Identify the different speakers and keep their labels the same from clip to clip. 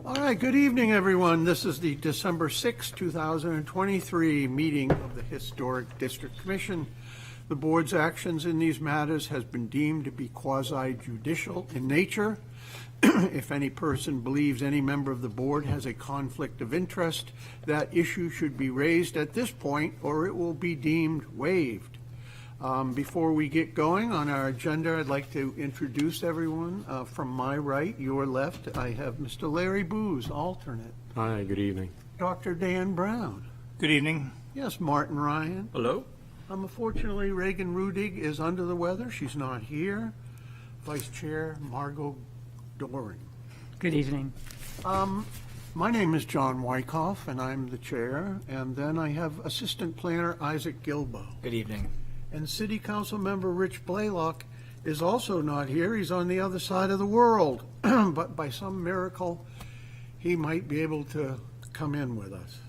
Speaker 1: All right, good evening, everyone. This is the December 6, 2023 meeting of the Historic District Commission. The board's actions in these matters has been deemed to be quasi-judicial in nature. If any person believes any member of the board has a conflict of interest, that issue should be raised at this point or it will be deemed waived. Before we get going on our agenda, I'd like to introduce everyone. From my right, your left, I have Mr. Larry Booz, alternate.
Speaker 2: Hi, good evening.
Speaker 1: Dr. Dan Brown.
Speaker 3: Good evening.
Speaker 1: Yes, Martin Ryan.
Speaker 3: Hello.
Speaker 1: Unfortunately, Reagan Rudig is under the weather. She's not here. Vice Chair Margot Doring.
Speaker 4: Good evening.
Speaker 1: My name is John Wyckoff, and I'm the chair. And then I have Assistant Planner Isaac Gilbo.
Speaker 3: Good evening.
Speaker 1: And City Council Member Rich Blaylock is also not here. He's on the other side of the world. But by some miracle, he might be able to come in with us.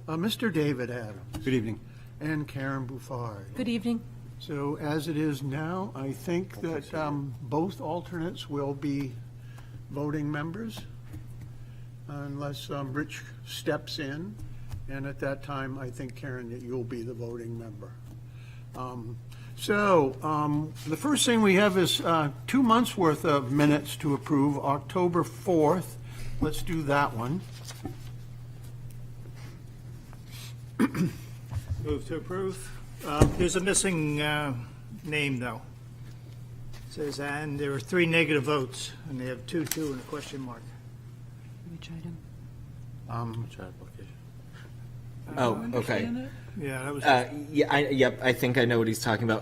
Speaker 1: Mr. David Adams.
Speaker 2: Good evening.
Speaker 1: And Karen Bouffard.
Speaker 4: Good evening.
Speaker 1: So as it is now, I think that both alternates will be voting members unless Rich steps in. And at that time, I think, Karen, that you'll be the voting member. The first thing we have is 2 months worth of minutes to approve, October 4th. Let's do that one.
Speaker 3: Move to approve. There's a missing name, though. It says, and there are 3 negative votes, and they have 2, and a question mark.
Speaker 4: Which item?
Speaker 2: Which application?
Speaker 5: Oh, okay.
Speaker 3: Yeah, that was
Speaker 5: I think I know what he's talking about.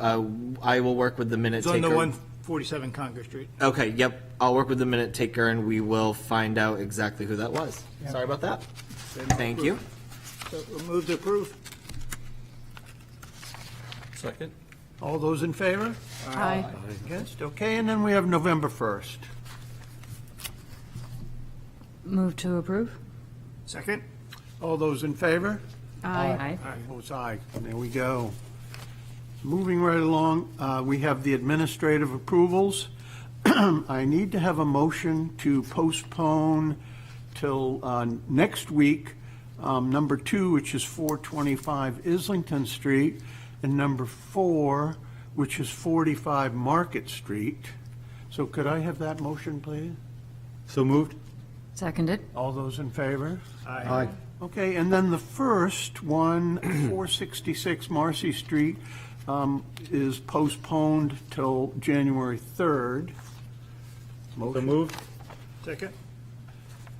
Speaker 5: I will work with the minute
Speaker 3: it's on
Speaker 5: taker.
Speaker 3: the 147 Congress Street.
Speaker 5: Okay, yep. I'll work with the minute taker, and we will find out exactly who that was. Sorry about that. Thank you.
Speaker 3: So we'll move to approve.
Speaker 2: Second?
Speaker 1: All those in favor?
Speaker 4: Aye.
Speaker 1: Against? Okay, and then we have November 1st.
Speaker 4: Move to approve?
Speaker 3: Second.
Speaker 1: All those in favor?
Speaker 4: Aye.
Speaker 1: Votes aye. There we go. Moving right along, we have the administrative approvals. I need to have a motion to postpone till next week, number 2, which is 425 Islington Street, and number 4, which is 45 Market Street. So could I have that motion, please?
Speaker 2: So moved?
Speaker 4: Seconded?
Speaker 1: All those in favor?
Speaker 3: Aye.
Speaker 1: Okay, and then the first one, 466 Marcy Street, is postponed till January 3rd.
Speaker 2: So moved?
Speaker 3: Second.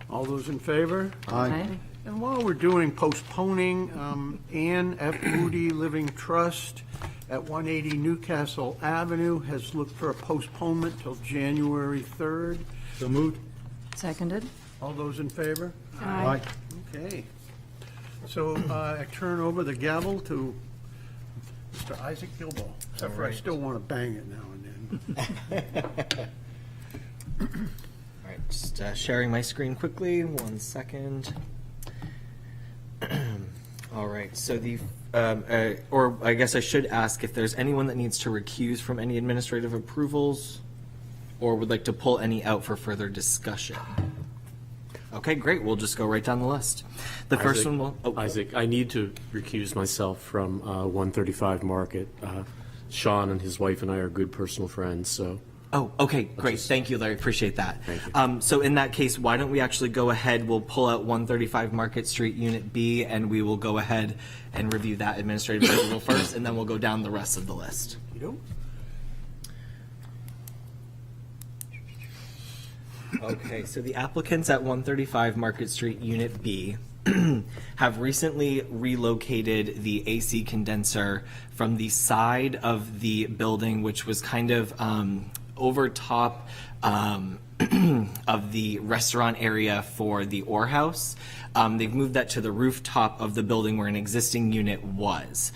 Speaker 1: All those in favor?
Speaker 4: Aye.
Speaker 1: And while we're doing postponing, Ann F. Moody Living Trust at 180 Newcastle Avenue has looked for a postponement till January 3rd.
Speaker 2: So moved?
Speaker 4: Seconded?
Speaker 1: All those in favor?
Speaker 4: Aye.
Speaker 1: Okay. So I turn over the gavel to Mr. Isaac Gilbo. Except for I still want to bang it now and then.
Speaker 5: All right, just sharing my screen quickly. 1 second. All right, so or I guess I should ask if there's anyone that needs to recuse from any administrative approvals or would like to pull any out for further discussion. Okay, great. We'll just go right down the list. The first one will... Oh.
Speaker 2: Isaac, I need to recuse myself from 135 Market. Sean and his wife and I are good personal friends, so...
Speaker 5: Oh, okay, great. Thank you, Larry. Appreciate that.
Speaker 2: Thank you.
Speaker 5: So in that case, why don't we actually go ahead, we'll pull out 135 Market Street, Unit B, and we will go ahead and review that administrative approval first, and then we'll go down the rest of the list. Okay, so the applicants at 135 Market Street, Unit B, have recently relocated the AC condenser from the side of the building, which was kind of over top of the restaurant area for the Orr House. They've moved that to the rooftop of the building where an existing unit was.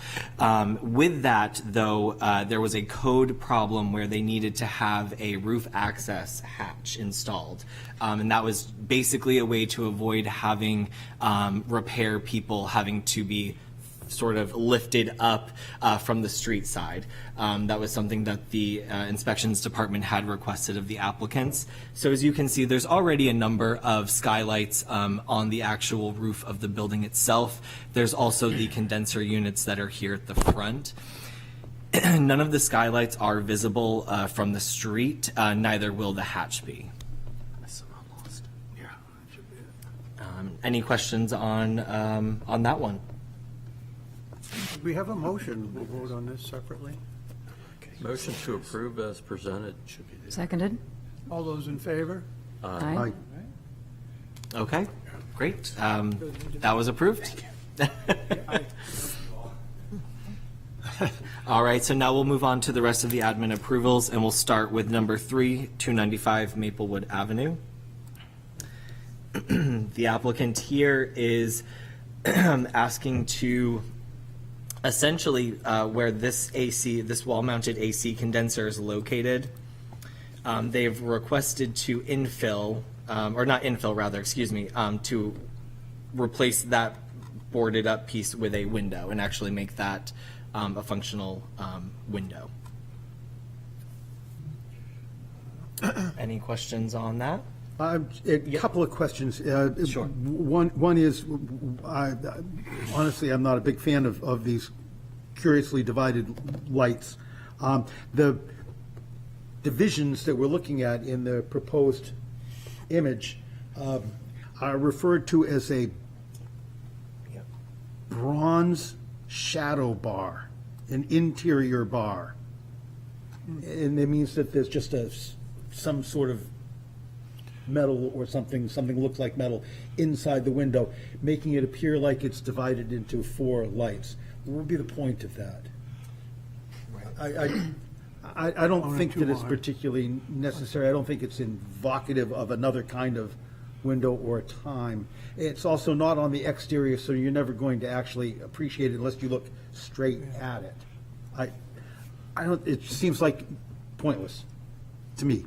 Speaker 5: With that, though, there was a code problem where they needed to have a roof access hatch installed. And that was basically a way to avoid having repair people having to be sort of lifted up from the street side. That was something that the inspections department had requested of the applicants. So as you can see, there's already a number of skylights on the actual roof of the building itself. There's also the condenser units that are here at the front. None of the skylights are visible from the street, neither will the hatch be. Any questions on that one?
Speaker 1: We have a motion. We'll vote on this separately.
Speaker 6: Motion to approve as presented.
Speaker 4: Seconded.
Speaker 1: All those in favor?
Speaker 4: Aye.
Speaker 5: Okay, great. That was approved. All right, so now we'll move on to the rest of the admin approvals, and we'll start with number 3, 295 Maplewood Avenue. The applicant here is asking to essentially where this wall-mounted AC condenser is located, they've requested to infill, or not infill, rather, excuse me, to replace that boarded up piece with a window and actually make that a functional window. Any questions on that?
Speaker 7: A couple of questions.
Speaker 5: Sure.
Speaker 7: One is, honestly, I'm not a big fan of these curiously divided lights. The divisions that we're looking at in the proposed image are referred to as a bronze shadow bar, an interior bar. And it means that there's just some sort of metal or something looks like metal inside the window, making it appear like it's divided into 4 lights. What would be the point of that? I don't think that it's particularly necessary. I don't think it's evocative of another kind of window or time. It's also not on the exterior, so you're never going to actually appreciate it unless you look straight at it. I don't. It seems like pointless to me.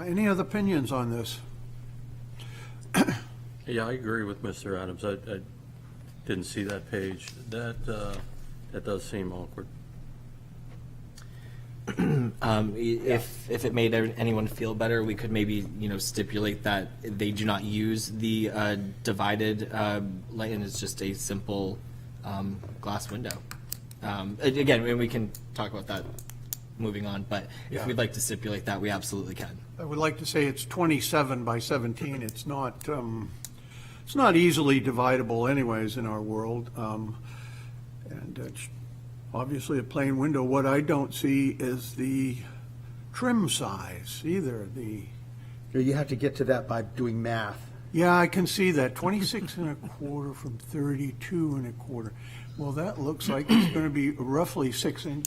Speaker 1: Any other opinions on this?
Speaker 6: Yeah, I agree with Mr. Adams. I didn't see that page. That does seem awkward.
Speaker 5: If it made anyone feel better, we could maybe, stipulate that they do not use the divided light, and it's just a simple glass window. Again, and we can talk about that moving on, but if we'd like to stipulate that, we absolutely can.
Speaker 1: I would like to say it's 27 by 17. It's not easily dividable anyways in our world. And it's obviously a plain window. What I don't see is the trim size either.
Speaker 7: You have to get to that by doing math.
Speaker 1: Yeah, I can see that, 26 1/4 from 32 1/4. Well, that looks like it's going to be roughly 6 inch.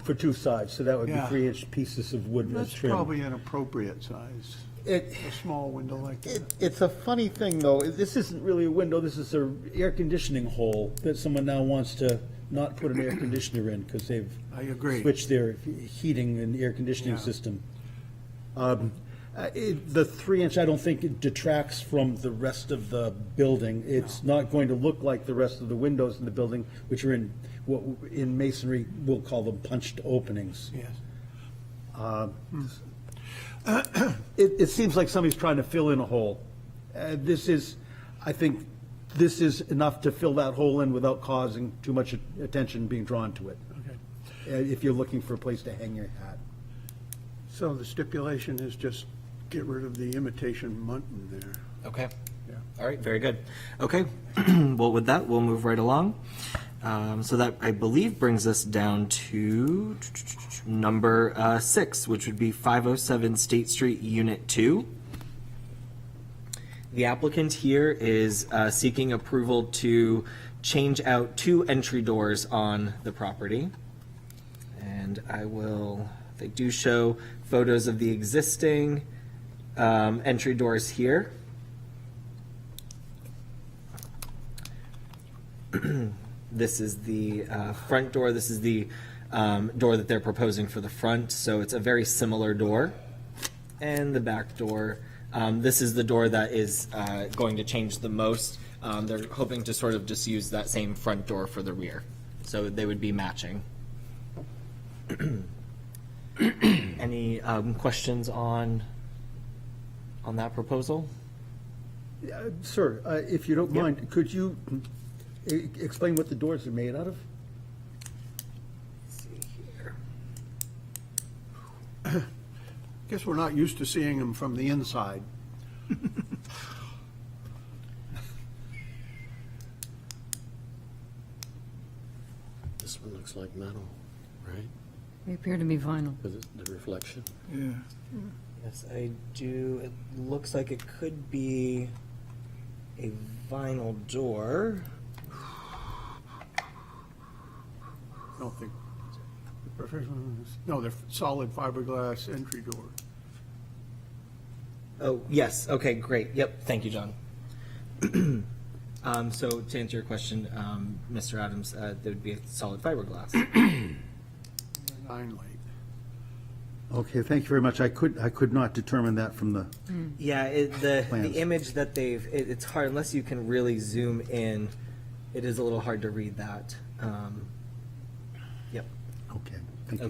Speaker 7: For 2 sides, so that would be
Speaker 1: Yeah.
Speaker 7: 3-inch pieces of wood as
Speaker 1: That's
Speaker 7: trim.
Speaker 1: probably an appropriate size, a small window like that.
Speaker 7: It's a funny thing, though. This isn't really a window. This is an air conditioning hole that someone now wants to not put an air conditioner in because they've
Speaker 1: I agree.
Speaker 7: switched their heating and air conditioning
Speaker 1: Yeah.
Speaker 7: system. The 3-inch, I don't think it detracts from the rest of the building. It's not going to look like the rest of the windows in the building, which are in what in masonry we'll call them punched openings.
Speaker 1: Yes.
Speaker 7: It seems like somebody's trying to fill in a hole. I think this is enough to fill that hole in without causing too much attention being drawn to it.
Speaker 1: Okay.
Speaker 7: If you're looking for a place to hang your hat.
Speaker 1: So the stipulation is just get rid of the imitation mutton there.
Speaker 5: Okay.
Speaker 1: Yeah.
Speaker 5: All right, very good. Okay, well, with that, we'll move right along. So that, I believe, brings us down to number 6, which would be 507 State Street, Unit 2. The applicant here is seeking approval to change out 2 entry doors on the property. And they do show photos of the existing entry doors here. This is the front door. This is the door that they're proposing for the front. So it's a very similar door. And the back door, this is the door that is going to change the most. They're hoping to sort of just use that same front door for the rear, so they would be matching. Any questions on that proposal?
Speaker 7: Sir, if you don't mind, could you explain what the doors are made out of?
Speaker 1: Guess we're not used to seeing them from the inside.
Speaker 2: This one looks like metal, right?
Speaker 4: They appear to be vinyl.
Speaker 2: With the reflection.
Speaker 5: Yes, I do. It looks like it could be a vinyl door.
Speaker 1: I don't think, no, they're solid fiberglass entry doors.
Speaker 5: Oh, yes. Okay, great. Yep. Thank you, John. So to answer your question, Mr. Adams, there would be a solid fiberglass.
Speaker 1: Nine light.
Speaker 7: Okay, thank you very much. I could not determine that from the,
Speaker 5: Yeah, the
Speaker 7: Plans.
Speaker 5: image that it's hard, unless you can really zoom in, it is a little hard to read that. Yep,
Speaker 7: okay, thank you.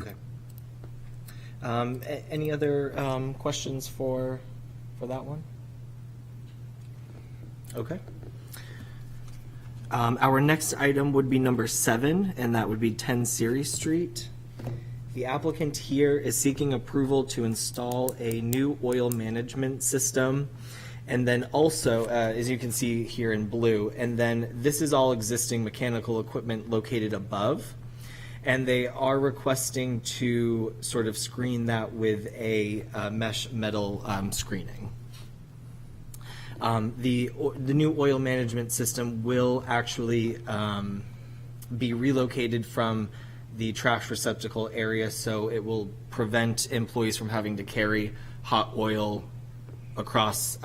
Speaker 5: okay. Any other questions for that one? Okay. Our next item would be number 7, and that would be 10 Ceres Street. The applicant here is seeking approval to install a new oil management system. And then also, as you can see here in blue, and then this is all existing mechanical equipment located above. And they are requesting to sort of screen that with a mesh metal screening. The new oil management system will actually be relocated from the trash receptacle area, so it will prevent employees from having to carry hot oil across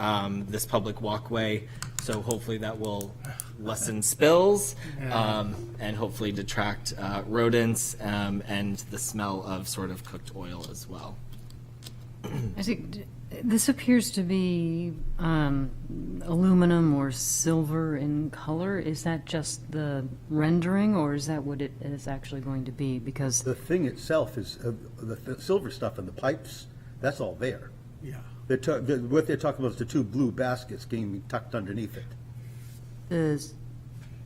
Speaker 5: this public walkway. So hopefully that will lessen spills and hopefully detract rodents and the smell of sort of cooked oil as well.
Speaker 4: I think this appears to be aluminum or silver in color. Is that just the rendering, or is that what it is actually going to be? Because
Speaker 7: The thing itself is, the silver stuff and the pipes, that's all there.
Speaker 1: Yeah.
Speaker 7: What they're talking about is the two blue baskets being tucked underneath it.
Speaker 4: the,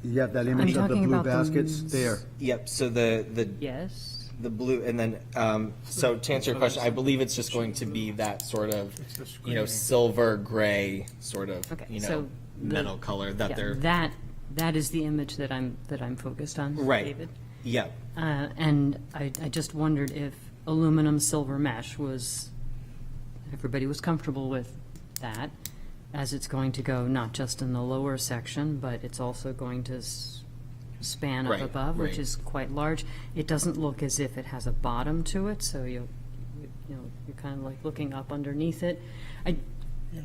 Speaker 7: You have that image of the
Speaker 4: talking
Speaker 7: blue
Speaker 4: about the
Speaker 7: baskets there.
Speaker 5: Yep, so the
Speaker 4: yes,
Speaker 5: blue, and then, so to answer your question, I believe it's just going to be that sort of,
Speaker 1: It's the
Speaker 5: you know,
Speaker 1: screening.
Speaker 5: silver gray sort of,
Speaker 4: Okay,
Speaker 5: you know,
Speaker 4: so the-
Speaker 5: metal color that
Speaker 4: yeah,
Speaker 5: they're,
Speaker 4: that is the image that I'm focused on,
Speaker 5: Right.
Speaker 4: David.
Speaker 5: yep.
Speaker 4: And I just wondered if aluminum silver mesh was, everybody was comfortable with that, as it's going to go not just in the lower section, but it's also going to span up
Speaker 5: Right,
Speaker 4: above, which
Speaker 5: right.
Speaker 4: is quite large. It doesn't look as if it has a bottom to it, so you're kind of like looking up underneath it.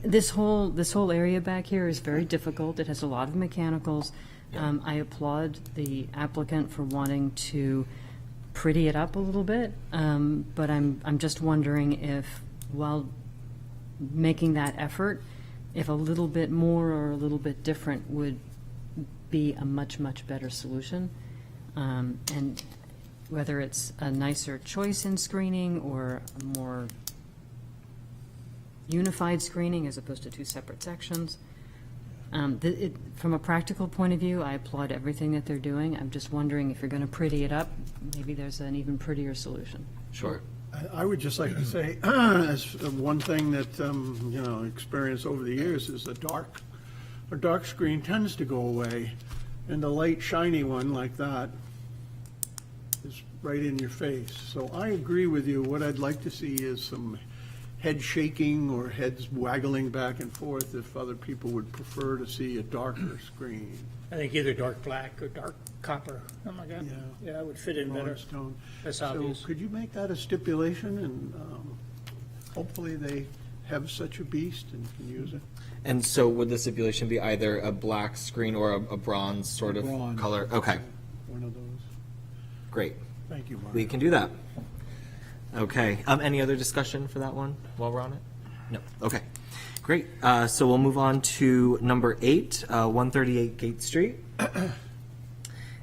Speaker 4: This whole area back here is very difficult. It has a lot of mechanicals. I applaud the applicant for wanting to pretty it up a little bit, but I'm just wondering if, while making that effort, if a little bit more or a little bit different would be a much, much better solution. And whether it's a nicer choice in screening or a more unified screening as opposed to two separate sections. From a practical point of view, I applaud everything that they're doing. I'm just wondering if you're going to pretty it up, maybe there's an even prettier solution.
Speaker 5: Sure.
Speaker 1: I would just like to say, as one thing that, experience over the years is a dark screen tends to go away, and the light shiny one like that is right in your face. So I agree with you. What I'd like to see is some head shaking or heads waggling back and forth if other people would prefer to see a darker screen.
Speaker 3: I think either dark black or dark copper, something like that.
Speaker 1: Yeah.
Speaker 3: Yeah, that would fit in better.
Speaker 1: Stone.
Speaker 3: That's
Speaker 1: So
Speaker 3: obvious.
Speaker 1: could you make that a stipulation, and hopefully they have such a beast and can use it?
Speaker 5: And so would the stipulation be either a black screen or a bronze sort of
Speaker 1: Bronze.
Speaker 5: color? Okay,
Speaker 1: One of those.
Speaker 5: great.
Speaker 1: Thank you, Mark.
Speaker 5: We can do that. Okay, any other discussion for that one while we're on it? No, okay. Great. So we'll move on to number 8, 138 Gate Street.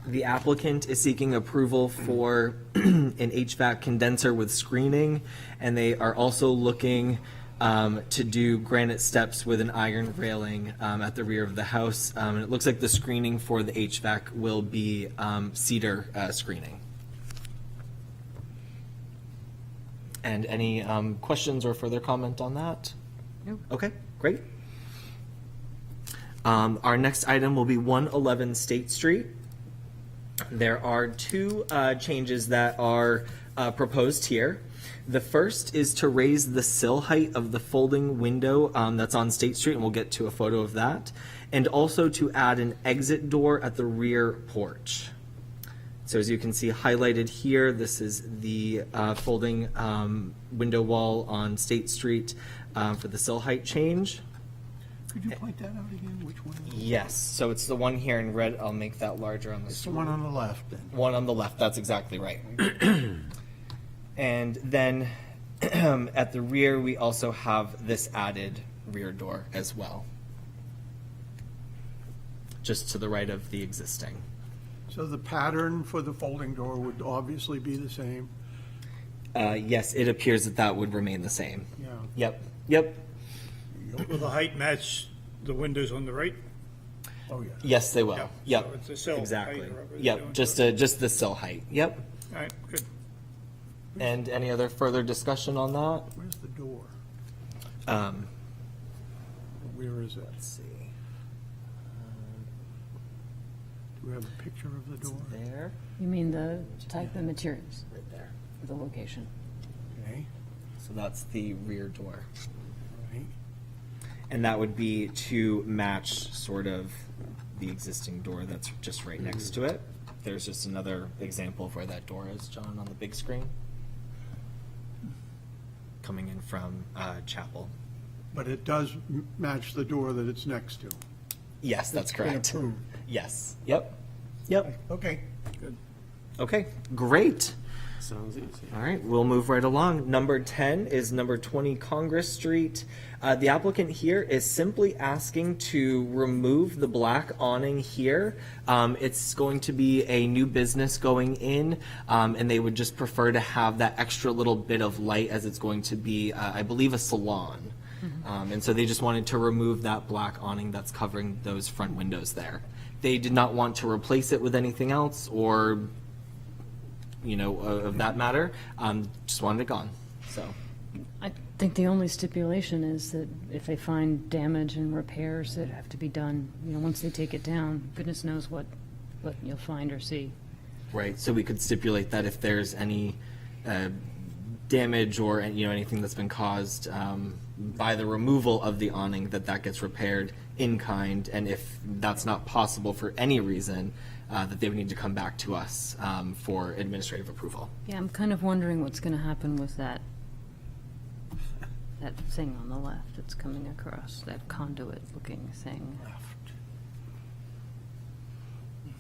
Speaker 5: The applicant is seeking approval for an HVAC condenser with screening, and they are also looking to do granite steps with an iron railing at the rear of the house. And it looks like the screening for the HVAC will be cedar screening. And any questions or further comment on that?
Speaker 4: Nope.
Speaker 5: Okay, great. Our next item will be 111 State Street. There are two changes that are proposed here. The first is to raise the sill height of the folding window that's on State Street, and we'll get to a photo of that, and also to add an exit door at the rear porch. So as you can see highlighted here, this is the folding window wall on State Street for the sill height change.
Speaker 1: Could you point that out again? Which one? is it?
Speaker 5: Yes, so it's the one here in red. I'll make that larger on the
Speaker 1: It's the one on the left, then.
Speaker 5: One on the left, that's exactly right. And then at the rear, we also have this added rear door as well. Just to the right of the existing.
Speaker 1: So the pattern for the folding door would obviously be the same?
Speaker 5: Yes, it appears that that would remain the same.
Speaker 1: Yeah.
Speaker 5: Yep.
Speaker 3: Will the height match the windows on the right?
Speaker 1: Oh, yeah.
Speaker 5: Yes, they will.
Speaker 3: Yeah,
Speaker 5: Yep.
Speaker 3: so it's a sill height
Speaker 5: Exactly.
Speaker 3: or whatever they're
Speaker 5: Yep,
Speaker 3: doing.
Speaker 5: just the sill height. Yep.
Speaker 3: All right, good.
Speaker 5: And any other further discussion on that?
Speaker 1: Where's the door?
Speaker 5: Um,
Speaker 1: Where is it?
Speaker 5: let's see.
Speaker 1: Do we have a picture of the door?
Speaker 5: There,
Speaker 4: You mean the type of materials,
Speaker 5: right there.
Speaker 4: the location?
Speaker 1: Okay,
Speaker 5: So that's the rear door.
Speaker 1: right.
Speaker 5: And that would be to match sort of the existing door that's just right next to it. There's just another example of where that door is, John, on the big screen. Coming in from Chapel.
Speaker 1: But it does match the door that it's next to.
Speaker 5: Yes, that's
Speaker 1: It's been
Speaker 5: correct.
Speaker 1: approved.
Speaker 5: Yes. Yep. Yep.
Speaker 1: Okay.
Speaker 5: Okay, great.
Speaker 2: Sounds easy.
Speaker 5: All right, we'll move right along. Number 10 is number 20 Congress Street. The applicant here is simply asking to remove the black awning here. It's going to be a new business going in, and they would just prefer to have that extra little bit of light as it's going to be, I believe, a salon. And so they just wanted to remove that black awning that's covering those front windows there. They did not want to replace it with anything else or of that matter, just wanted it gone, so.
Speaker 4: I think the only stipulation is that if they find damage and repairs that have to be done, once they take it down, goodness knows what you'll find or see.
Speaker 5: Right, so we could stipulate that if there's any damage or, anything that's been caused by the removal of the awning, that gets repaired in kind, and if that's not possible for any reason, that they would need to come back to us for administrative approval.
Speaker 4: Yeah, I'm kind of wondering what's going to happen with that thing on the left that's coming across, that conduit-looking thing.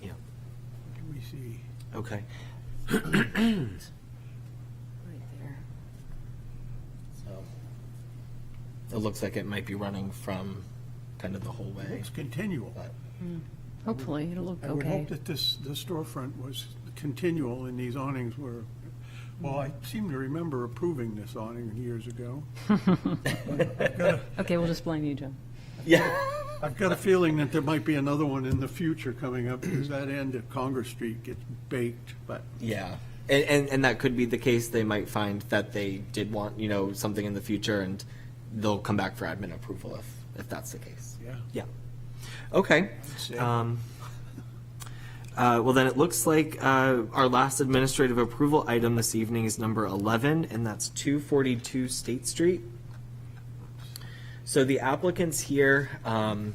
Speaker 5: Yeah.
Speaker 1: Can we see?
Speaker 5: Okay.
Speaker 4: Right there.
Speaker 5: So it looks like it might be running from kind of the whole way.
Speaker 1: It's continual.
Speaker 5: But
Speaker 4: Hopefully, it'll look
Speaker 1: I would
Speaker 4: okay.
Speaker 1: hope that the storefront was continual and these awnings were, well, I seem to remember approving this awning years ago.
Speaker 4: Okay, we'll just blame you, Joe.
Speaker 5: yeah.
Speaker 1: I've got a feeling that there might be another one in the future coming up because that end of Congress Street gets baked, but
Speaker 5: Yeah, and that could be the case. They might find that they did want, something in the future, and they'll come back for admin approval if that's the case.
Speaker 1: yeah.
Speaker 5: Yeah. Okay.
Speaker 1: say.
Speaker 5: Well, then it looks like our last administrative approval item this evening is number 11, and that's 242 State Street. So the applicants here, let me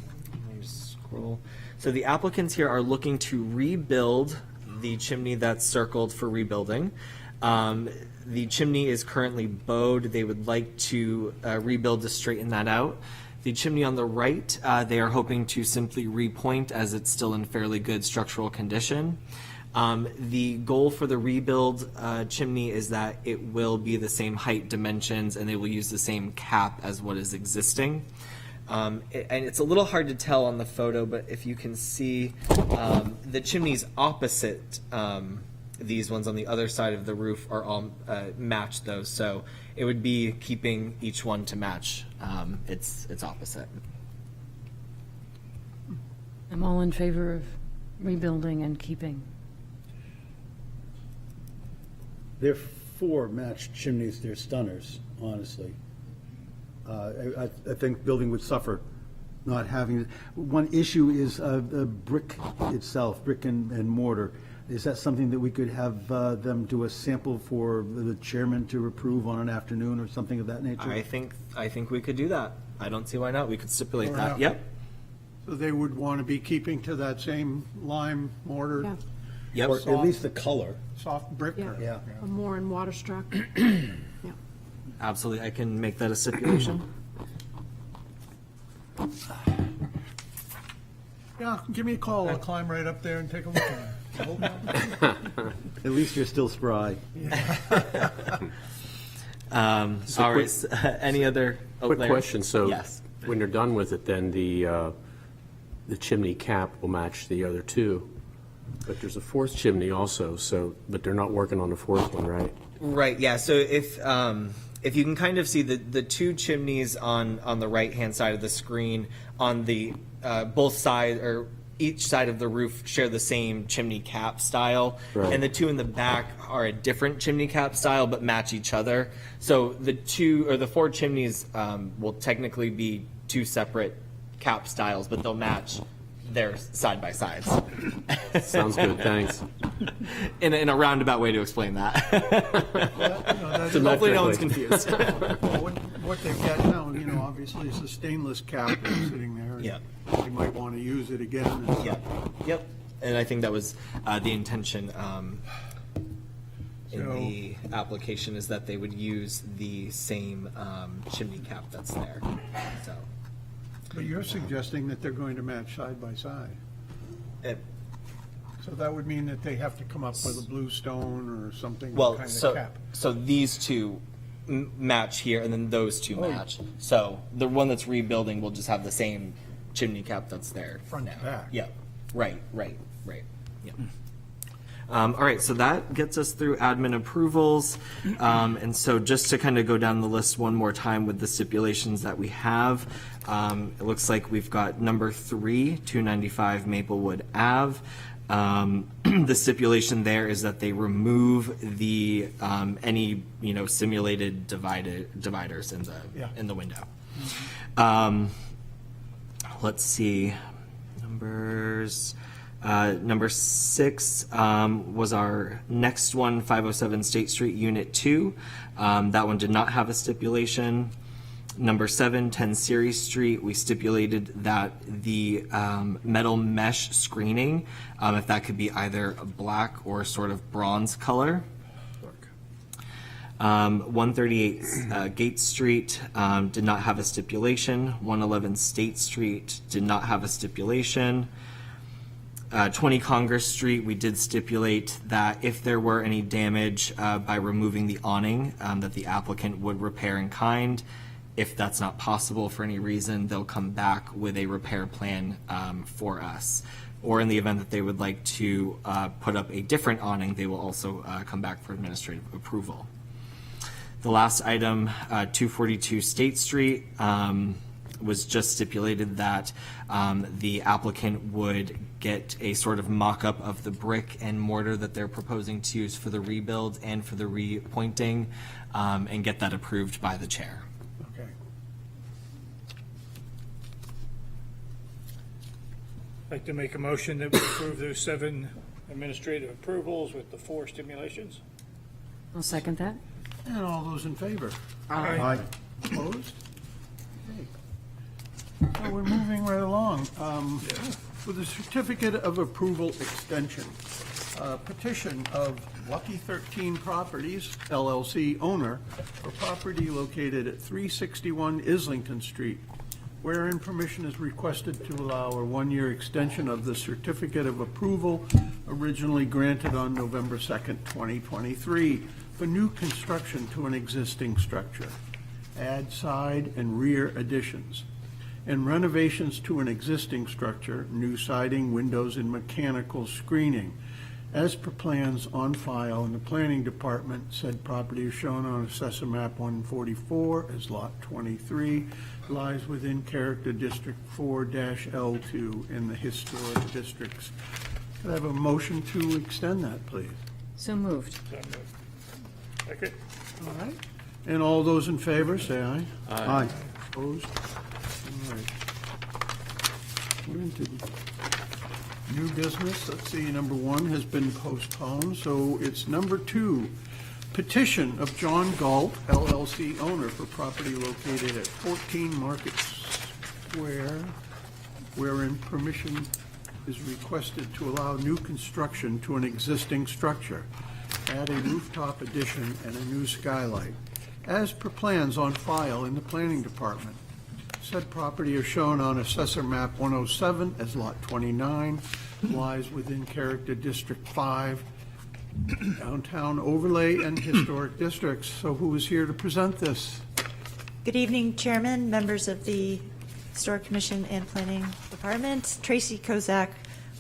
Speaker 5: just scroll. So the applicants here are looking to rebuild the chimney that's circled for rebuilding. The chimney is currently bowed. They would like to rebuild to straighten that out. The chimney on the right, they are hoping to simply repoint as it's still in fairly good structural condition. The goal for the rebuild chimney is that it will be the same height dimensions and they will use the same cap as what is existing. And it's a little hard to tell on the photo, but if you can see, the chimneys opposite these ones on the other side of the roof are all match those. So it would be keeping each one to match its opposite.
Speaker 4: I'm all in favor of rebuilding and keeping.
Speaker 7: They're four matched chimneys, they're stunners, honestly. I think building would suffer not having, one issue is brick itself, brick and mortar. Is that something that we could have them do a sample for the chairman to approve on an afternoon or something of that nature?
Speaker 5: I think we could do that. I don't see why not. We could stipulate that.
Speaker 1: Yeah.
Speaker 5: Yep.
Speaker 1: So they would want to be keeping to that same lime mortar,
Speaker 8: Yeah,
Speaker 5: Yep.
Speaker 7: Or at least the color.
Speaker 1: soft brick?
Speaker 8: yeah.
Speaker 7: Yeah.
Speaker 8: A more in waterstruck. Yeah.
Speaker 5: Absolutely. I can make that a stipulation.
Speaker 1: Yeah, give me a call. I'll climb right up there and take a look at it.
Speaker 7: At least you're still spry.
Speaker 5: All right. So, any other? Oh,
Speaker 2: Quick
Speaker 5: Larry?
Speaker 2: question, so
Speaker 5: Yes.
Speaker 2: when you're done with it, then the chimney cap will match the other two, but there's a fourth chimney also, so, but they're not working on the fourth one, right?
Speaker 5: Right. Yeah. So if you can kind of see the two chimneys on the right hand side of the screen on the both sides or each side of the roof share the same chimney cap style,
Speaker 2: Right.
Speaker 5: and the two in the back are a different chimney cap style but match each other. So the four chimneys will technically be two separate cap styles, but they'll match their side by sides.
Speaker 2: Sounds good, thanks.
Speaker 5: In a roundabout way to explain that. Hopefully no one's confused.
Speaker 1: What they get now, obviously is the stainless cap that's sitting there.
Speaker 5: Yeah.
Speaker 1: They might want to use it again. and
Speaker 5: Yep. Yep. And I think that was the intention in
Speaker 1: So-
Speaker 5: the application is that they would use the same chimney cap that's there. So
Speaker 1: But you're suggesting that they're going to match side by side. So that would mean that they have to come up with a blue stone or something kind of cap.
Speaker 5: so these two match here, and then those two match. So the one that's rebuilding will just have the same chimney cap that's there
Speaker 1: Front to
Speaker 5: now.
Speaker 1: back.
Speaker 5: Yep. Right. Yep. All right, so that gets us through admin approvals. And so just to kind of go down the list one more time with the stipulations that we have, it looks like we've got number 3, 295 Maplewood Ave. The stipulation there is that they remove the any simulated dividers in the window. Let's see numbers. Number 6 was our next one, 507 State Street, Unit 2. That one did not have a stipulation. Number 7, 10 Ceres Street, we stipulated that the metal mesh screening, if that could be either a black or sort of bronze color. 138 Gate Street did not have a stipulation. 111 State Street did not have a stipulation. 20 Congress Street, we did stipulate that if there were any damage by removing the awning, that the applicant would repair in kind. If that's not possible for any reason, they'll come back with a repair plan for us. Or in the event that they would like to put up a different awning, they will also come back for administrative approval. The last item, 242 State Street, was just stipulated that the applicant would get a sort of mock-up of the brick and mortar that they're proposing to use for the rebuild and for the repointing, and get that approved by the chair.
Speaker 1: Okay.
Speaker 3: I'd like to make a motion that we approve those 7 administrative approvals with the 4 stimulations.
Speaker 4: I'll second that.
Speaker 1: And all those in favor?
Speaker 7: Aye.
Speaker 1: Opposed? Okay. So we're moving right along. With a certificate of approval extension, petition of Lucky 13 Properties LLC owner for property located at 361 Islington Street, wherein permission is requested to allow a 1-year extension of the certificate of approval originally granted on November 2nd, 2023, for new construction to an existing structure. Add side and rear additions. and renovations to an existing structure, new siding, windows, and mechanical screening. As per plans on file in the Planning Department, said property is shown on Assessor Map 144 as Lot 23, lies within Character District 4-L2 in the Historic Districts. Could I have a motion to extend that, please?
Speaker 4: So moved.
Speaker 3: Second.
Speaker 1: All right. And all those in favor, say aye.
Speaker 7: Aye.
Speaker 1: Opposed? All right. We're into new business. Let's see, number 1 has been postponed, so it's number 2. Petition of John Galt, LLC owner for property located at 14 Market Square, wherein permission is requested to allow new construction to an existing structure, add a rooftop addition and a new skylight. As per plans on file in the Planning Department, said property is shown on Assessor Map 107 as Lot 29, lies within Character District 5, Downtown Overlay and Historic Districts. So who is here to present this?
Speaker 9: Good evening, Chairman, members of the Historic Commission and Planning Department. Tracy Kozak,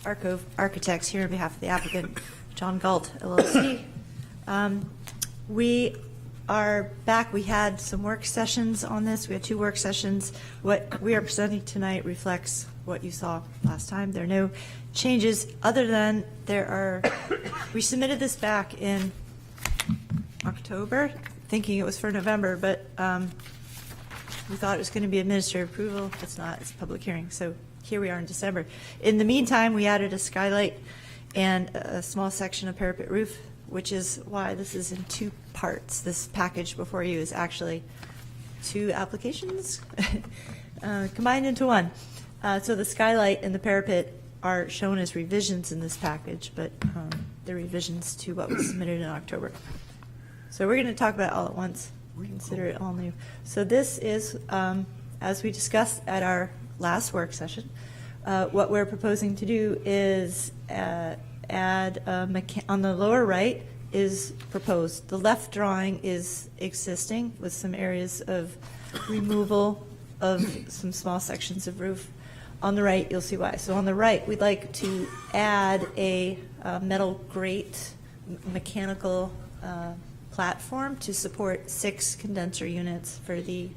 Speaker 9: Architects, here on behalf of the applicant, John Galt, LLC. We are back. We had some work sessions on this. We had 2 work sessions. What we are presenting tonight reflects what you saw last time. There are no changes other than we submitted this back in October, thinking it was for November, but we thought it was going to be administrative approval. It's not. It's a public hearing. So here we are in December. In the meantime, we added a skylight and a small section of parapet roof, which is why this is in 2 parts. This package before you is actually 2 applications combined into one. So the skylight and the parapet are shown as revisions in this package, but they're revisions to what was submitted in October. So we're going to talk about it all at once. Consider it all new. So this is, as we discussed at our last work session, what we're proposing to do is add on the lower right is proposed. The left drawing is existing with some areas of removal of some small sections of roof. On the right, you'll see why. So on the right, we'd like to add a metal grate mechanical platform to support 6 condenser units for the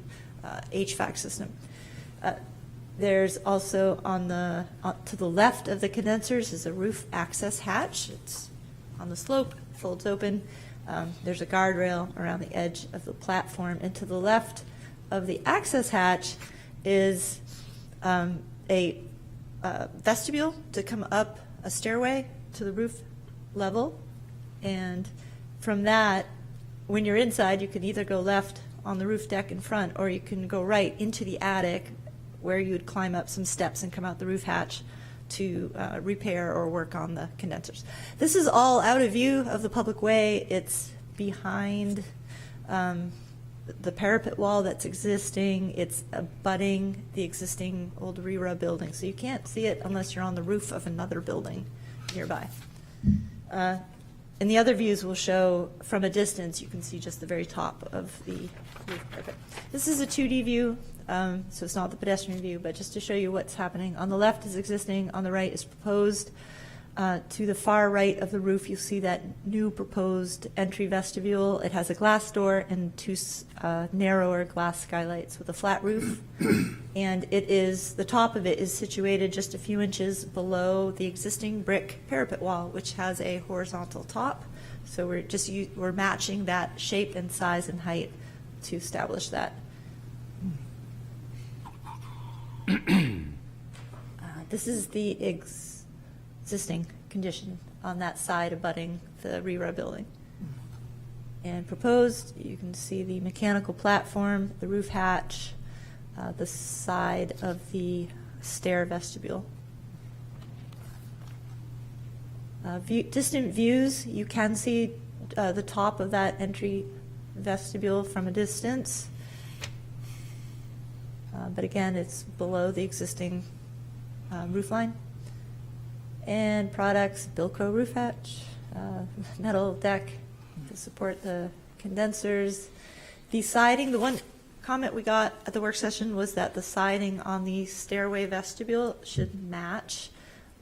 Speaker 9: HVAC system. There's also to the left of the condensers is a roof access hatch. It's on the slope, folds open. There's a guardrail around the edge of the platform. And to the left of the access hatch is a vestibule to come up a stairway to the roof level. And from that, when you're inside, you can either go left on the roof deck in front, or you can go right into the attic where you would climb up some steps and come out the roof hatch to repair or work on the condensers. This is all out of view of the public way. It's behind the parapet wall that's existing. It's abutting the existing old RERA building, so you can't see it unless you're on the roof of another building nearby. And the other views will show from a distance. You can see just the very top of the roof parapet. This is a 2D view, so it's not the pedestrian view, but just to show you what's happening. On the left is existing, on the right is proposed. To the far right of the roof, you'll see that new proposed entry vestibule. It has a glass door and 2 narrower glass skylights with a flat roof. And the top of it is situated just a few inches below the existing brick parapet wall, which has a horizontal top. So we're matching that shape and size and height to establish that. This is the existing condition on that side abutting the RERA building. And proposed, you can see the mechanical platform, the roof hatch, the side of the stair vestibule. Distant views, you can see the top of that entry vestibule from a distance. But again, it's below the existing roof line. And products, Bilco roof hatch, metal deck to support the condensers. The siding, the one comment we got at the work session was that the siding on the stairway vestibule should match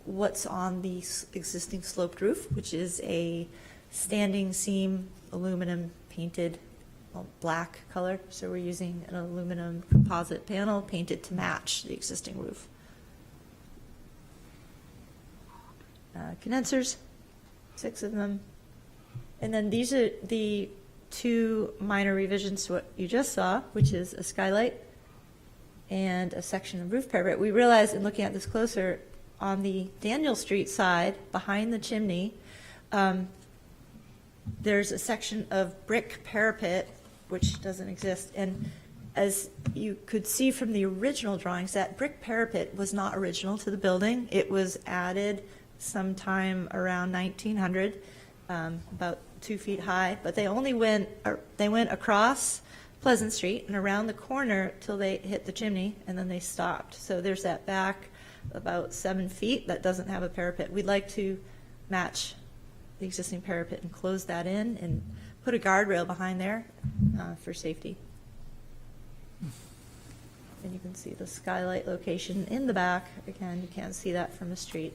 Speaker 9: what's on the existing sloped roof, which is a standing seam aluminum painted black color. So we're using an aluminum composite panel painted to match the existing roof. Condensers, 6 of them. And then these are the 2 minor revisions to what you just saw, which is a skylight and a section of roof parapet. We realized in looking at this closer, on the Daniel Street side, behind the chimney, there's a section of brick parapet, which doesn't exist. And as you could see from the original drawings, that brick parapet was not original to the building. It was added sometime around 1900, about 2 feet high, but they only went across Pleasant Street and around the corner till they hit the chimney, and then they stopped. So there's that back about 7 feet that doesn't have a parapet. We'd like to match the existing parapet and close that in and put a guardrail behind there for safety. And you can see the skylight location in the back. Again, you can't see that from the street.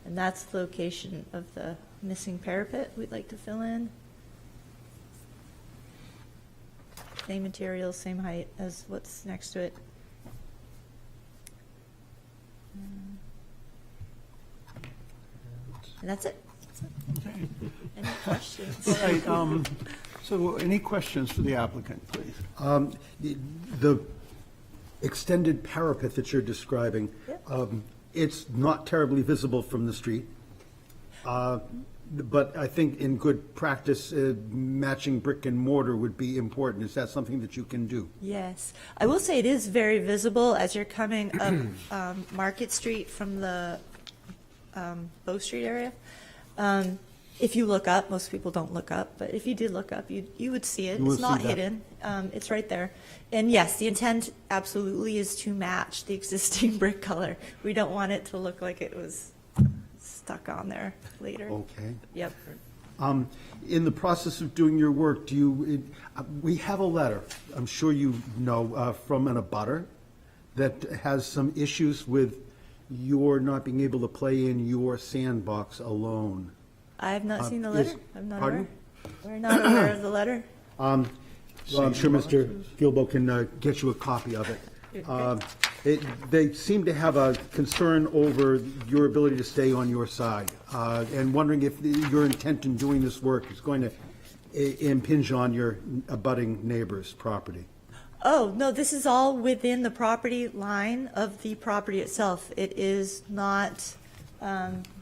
Speaker 9: And that's the location of the missing parapet we'd like to fill in. Same material, same height as what's next to it. And that's it. Any questions?
Speaker 1: All right, so any questions for the applicant, please?
Speaker 7: The extended parapet that you're describing,
Speaker 9: Yep.
Speaker 7: It's not terribly visible from the street. But I think in good practice, matching brick and mortar would be important. Is that something that you can do?
Speaker 9: Yes. I will say it is very visible as you're coming up Market Street from the Bow Street area. If you look up, most people don't look up, but if you did look up, you would see it.
Speaker 7: You would
Speaker 9: It's not
Speaker 7: see that.
Speaker 9: hidden. It's right there. And yes, the intent absolutely is to match the existing brick color. We don't want it to look like it was stuck on there later.
Speaker 7: Okay.
Speaker 9: Yep.
Speaker 7: In the process of doing your work, we have a letter, I'm sure you know, from an abutter that has some issues with your not being able to play in your sandbox alone.
Speaker 9: I have not seen the
Speaker 7: is-
Speaker 9: letter. I'm not
Speaker 7: pardon?
Speaker 9: aware. We're not aware of the letter.
Speaker 7: Well, I'm sure Mr. Gilbo can get you a copy of it. They seem to have a concern over your ability to stay on your side, and wondering if your intent in doing this work is going to impinge on your abutting neighbor's property.
Speaker 9: Oh, no, this is all within the property line of the property itself. It is not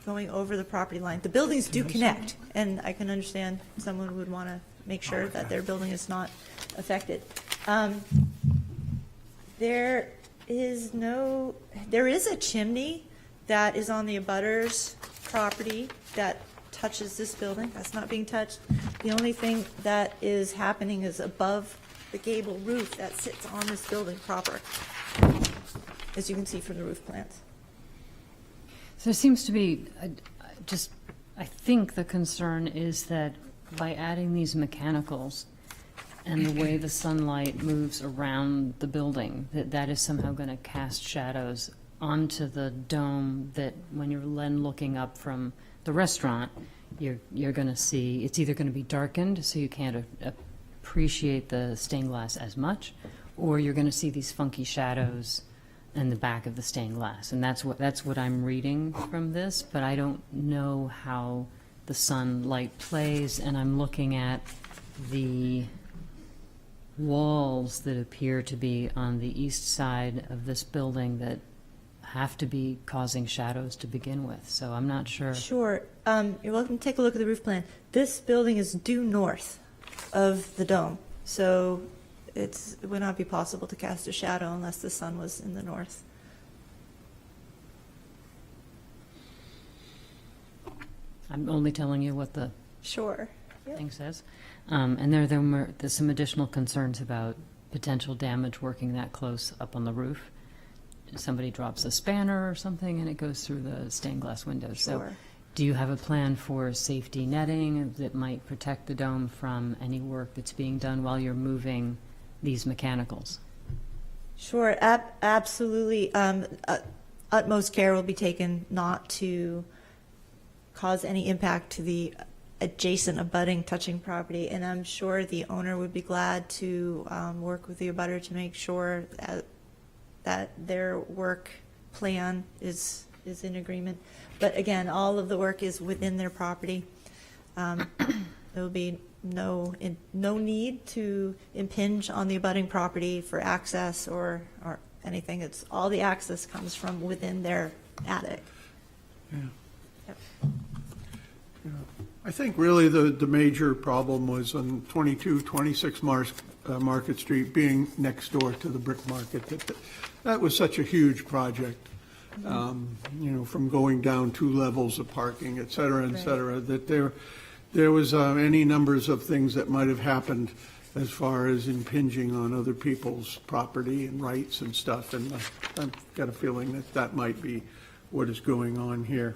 Speaker 9: going over the property line. The buildings do connect, and I can understand someone would want to make sure that their building is not affected. There is a chimney that is on the abutter's property that touches this building. That's not being touched. The only thing that is happening is above the gable roof that sits on this building proper, as you can see from the roof plans.
Speaker 4: So it seems to be, I think the concern is that by adding these mechanicals and the way the sunlight moves around the building, that is somehow going to cast shadows onto the dome that when you're then looking up from the restaurant, you're going to see, it's either going to be darkened so you can't appreciate the stained glass as much, or you're going to see these funky shadows in the back of the stained glass. And that's what I'm reading from this, but I don't know how the sunlight plays, and I'm looking at the walls that appear to be on the east side of this building that have to be causing shadows to begin with, so I'm not sure.
Speaker 9: Sure. You're welcome to take a look at the roof plan. This building is due north of the dome, so it would not be possible to cast a shadow unless the sun was in the north.
Speaker 4: I'm only telling you what the
Speaker 9: Sure. Yep.
Speaker 4: thing says. And there's some additional concerns about potential damage working that close up on the roof. Somebody drops a spanner or something and it goes through the stained glass windows.
Speaker 9: Sure.
Speaker 4: Do you have a plan for safety netting that might protect the dome from any work that's being done while you're moving these mechanicals?
Speaker 9: Sure, absolutely. Utmost care will be taken not to cause any impact to the adjacent abutting touching property, and I'm sure the owner would be glad to work with the abutter to make sure that their work plan is in agreement. But again, all of the work is within their property. There will be no need to impinge on the abutting property for access or anything. It's all the access comes from within their attic. Yep.
Speaker 1: I think really the major problem was on 2226 Market Street being next door to the brick market. That was such a huge project, from going down 2 levels of parking, et cetera, that there was any numbers of things that might have happened as far as impinging on other people's property and rights and stuff, and I've got a feeling that might be what is going on here.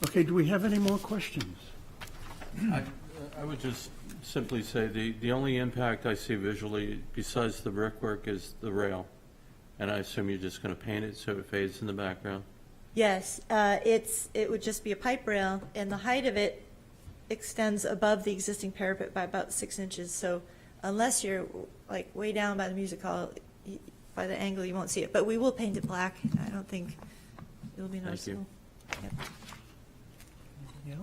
Speaker 1: Okay, do we have any more questions?
Speaker 6: I would just simply say the only impact I see visually besides the brickwork is the rail. And I assume you're just going to paint it so it fades in the background?
Speaker 9: Yes, it would just be a pipe rail, and the height of it extends above the existing parapet by about 6 inches. So unless you're like way down by the music hall, by the angle, you won't see it. But we will paint it black. I don't think it'll be noticeable. Yep.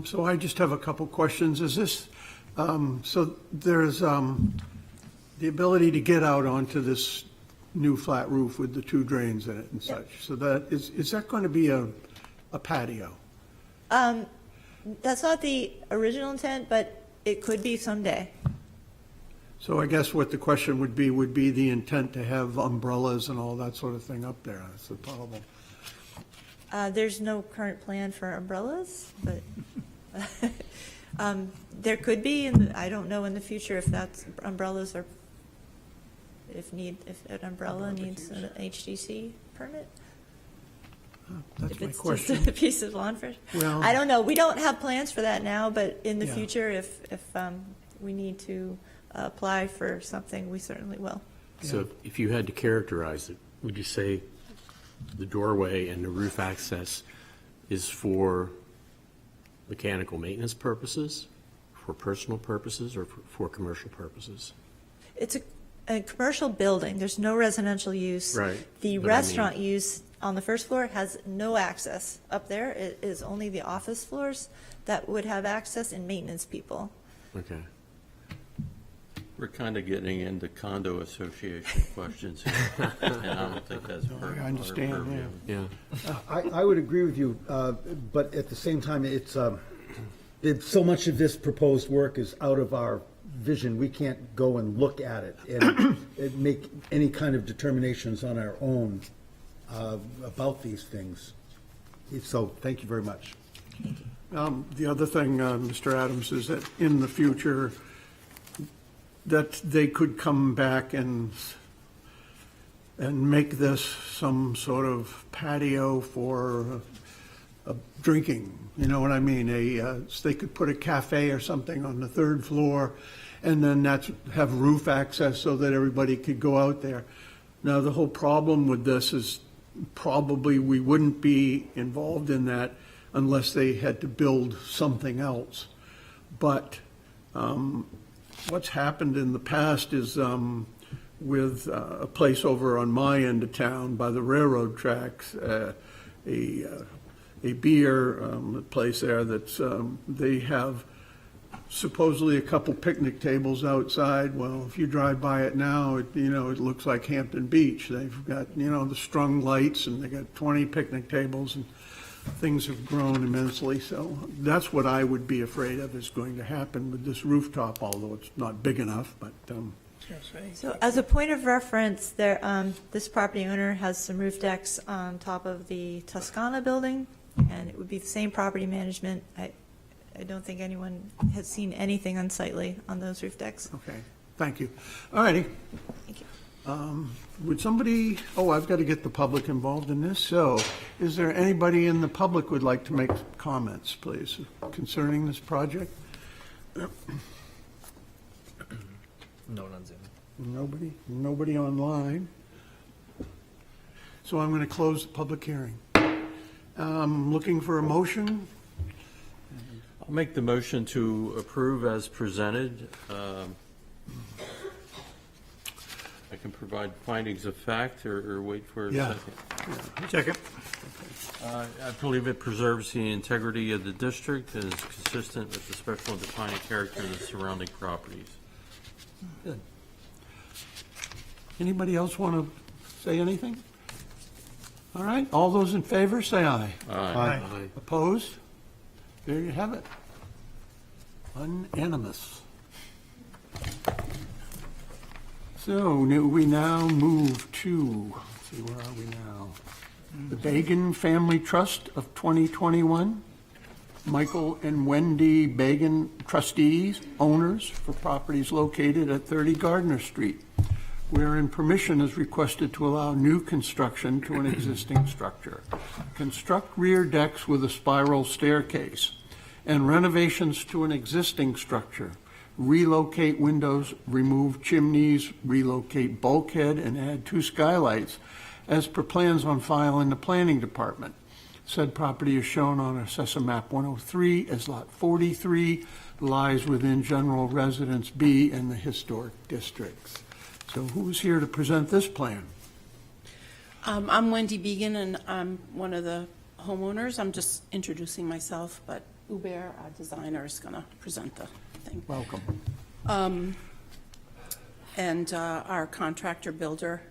Speaker 1: So I just have a couple questions. Is this, so there's the ability to get out onto this new flat roof with the 2 drains in it and such. So that, is that going to be a patio?
Speaker 9: That's not the original intent, but it could be someday.
Speaker 1: So I guess what the question would be the intent to have umbrellas and all that sort of thing up there. That's the problem.
Speaker 9: There's no current plan for umbrellas, but there could be, and I don't know in the future if that's umbrellas or if an umbrella needs an HDC permit.
Speaker 1: That's
Speaker 9: If
Speaker 1: my
Speaker 9: it's
Speaker 1: question.
Speaker 9: just a piece of lawn furniture.
Speaker 1: Well-
Speaker 9: I don't know. We don't have plans for that now, but in the
Speaker 1: Yeah.
Speaker 9: future, if we need to apply for something, we certainly will.
Speaker 2: So if you had to characterize it, would you say the doorway and the roof access is for mechanical maintenance purposes, for personal purposes, or for commercial purposes?
Speaker 9: It's a commercial building. There's no residential use.
Speaker 2: Right.
Speaker 9: The
Speaker 2: But I mean-
Speaker 9: restaurant use on the first floor has no access up there. It is only the office floors that would have access and maintenance people.
Speaker 2: Okay.
Speaker 6: We're kind of getting into condo association questions here, and I don't think that's per
Speaker 1: I understand,
Speaker 6: our purview.
Speaker 2: Yeah.
Speaker 7: I would agree with you, but at the same time, it's so much of this proposed work is out of our vision. We can't go and look at it and make any kind of determinations on our own about these things. So, thank you very much.
Speaker 1: The other thing, Mr. Adams, is that in the future, that they could come back and make this some sort of patio for drinking, you know what I mean? So they could put a cafe or something on the 3rd floor, and then have roof access so that everybody could go out there. Now, the whole problem with this is probably we wouldn't be involved in that unless they had to build something else. But what's happened in the past is with a place over on my end of town by the railroad tracks, a beer place there that's, they have supposedly a couple picnic tables outside. Well, if you drive by it now, it looks like Hampton Beach. They've got, the strung lights, and they got 20 picnic tables, and things have grown immensely. So that's what I would be afraid of is going to happen with this rooftop, although it's not big enough, but,
Speaker 9: So as a point of reference, this property owner has some roof decks on top of the Toscana building, and it would be the same property management. I don't think anyone has seen anything unsightly on those roof decks.
Speaker 1: okay, thank you. All righty.
Speaker 9: Thank you.
Speaker 1: Would somebody, I've got to get the public involved in this. So is there anybody in the public who would like to make comments, please, concerning this project?
Speaker 5: No one on Zoom.
Speaker 1: Nobody? Nobody online? So I'm going to close the public hearing. Looking for a motion?
Speaker 6: I'll make the motion to approve as presented. I can provide findings of fact or wait for a
Speaker 1: Yeah.
Speaker 6: second.
Speaker 3: Second.
Speaker 6: I believe it preserves the integrity of the district and is consistent with the special and defining character of the surrounding properties.
Speaker 1: Good. Anybody else want to say anything? All right, all those in favor, say aye.
Speaker 3: Aye.
Speaker 1: Opposed? There you have it. Unanimous. So we now move to, let's see, where are we now? The Bagan Family Trust of 2021. Michael and Wendy Bagan, trustees, owners for properties located at 30 Gardner Street, wherein permission is requested to allow new construction to an existing structure, construct rear decks with a spiral staircase, and renovations to an existing structure, relocate windows, remove chimneys, relocate bulkhead, and add 2 skylights, as per plans on file in the Planning Department. Said property is shown on Assessor Map 103 as Lot 43, lies within General Residence B in the Historic Districts. So who's here to present this plan?
Speaker 8: I'm Wendy Began, and I'm one of the homeowners. I'm just introducing myself, but Uber, our designer, is going to present the thing.
Speaker 1: Welcome.
Speaker 8: And our contractor builder,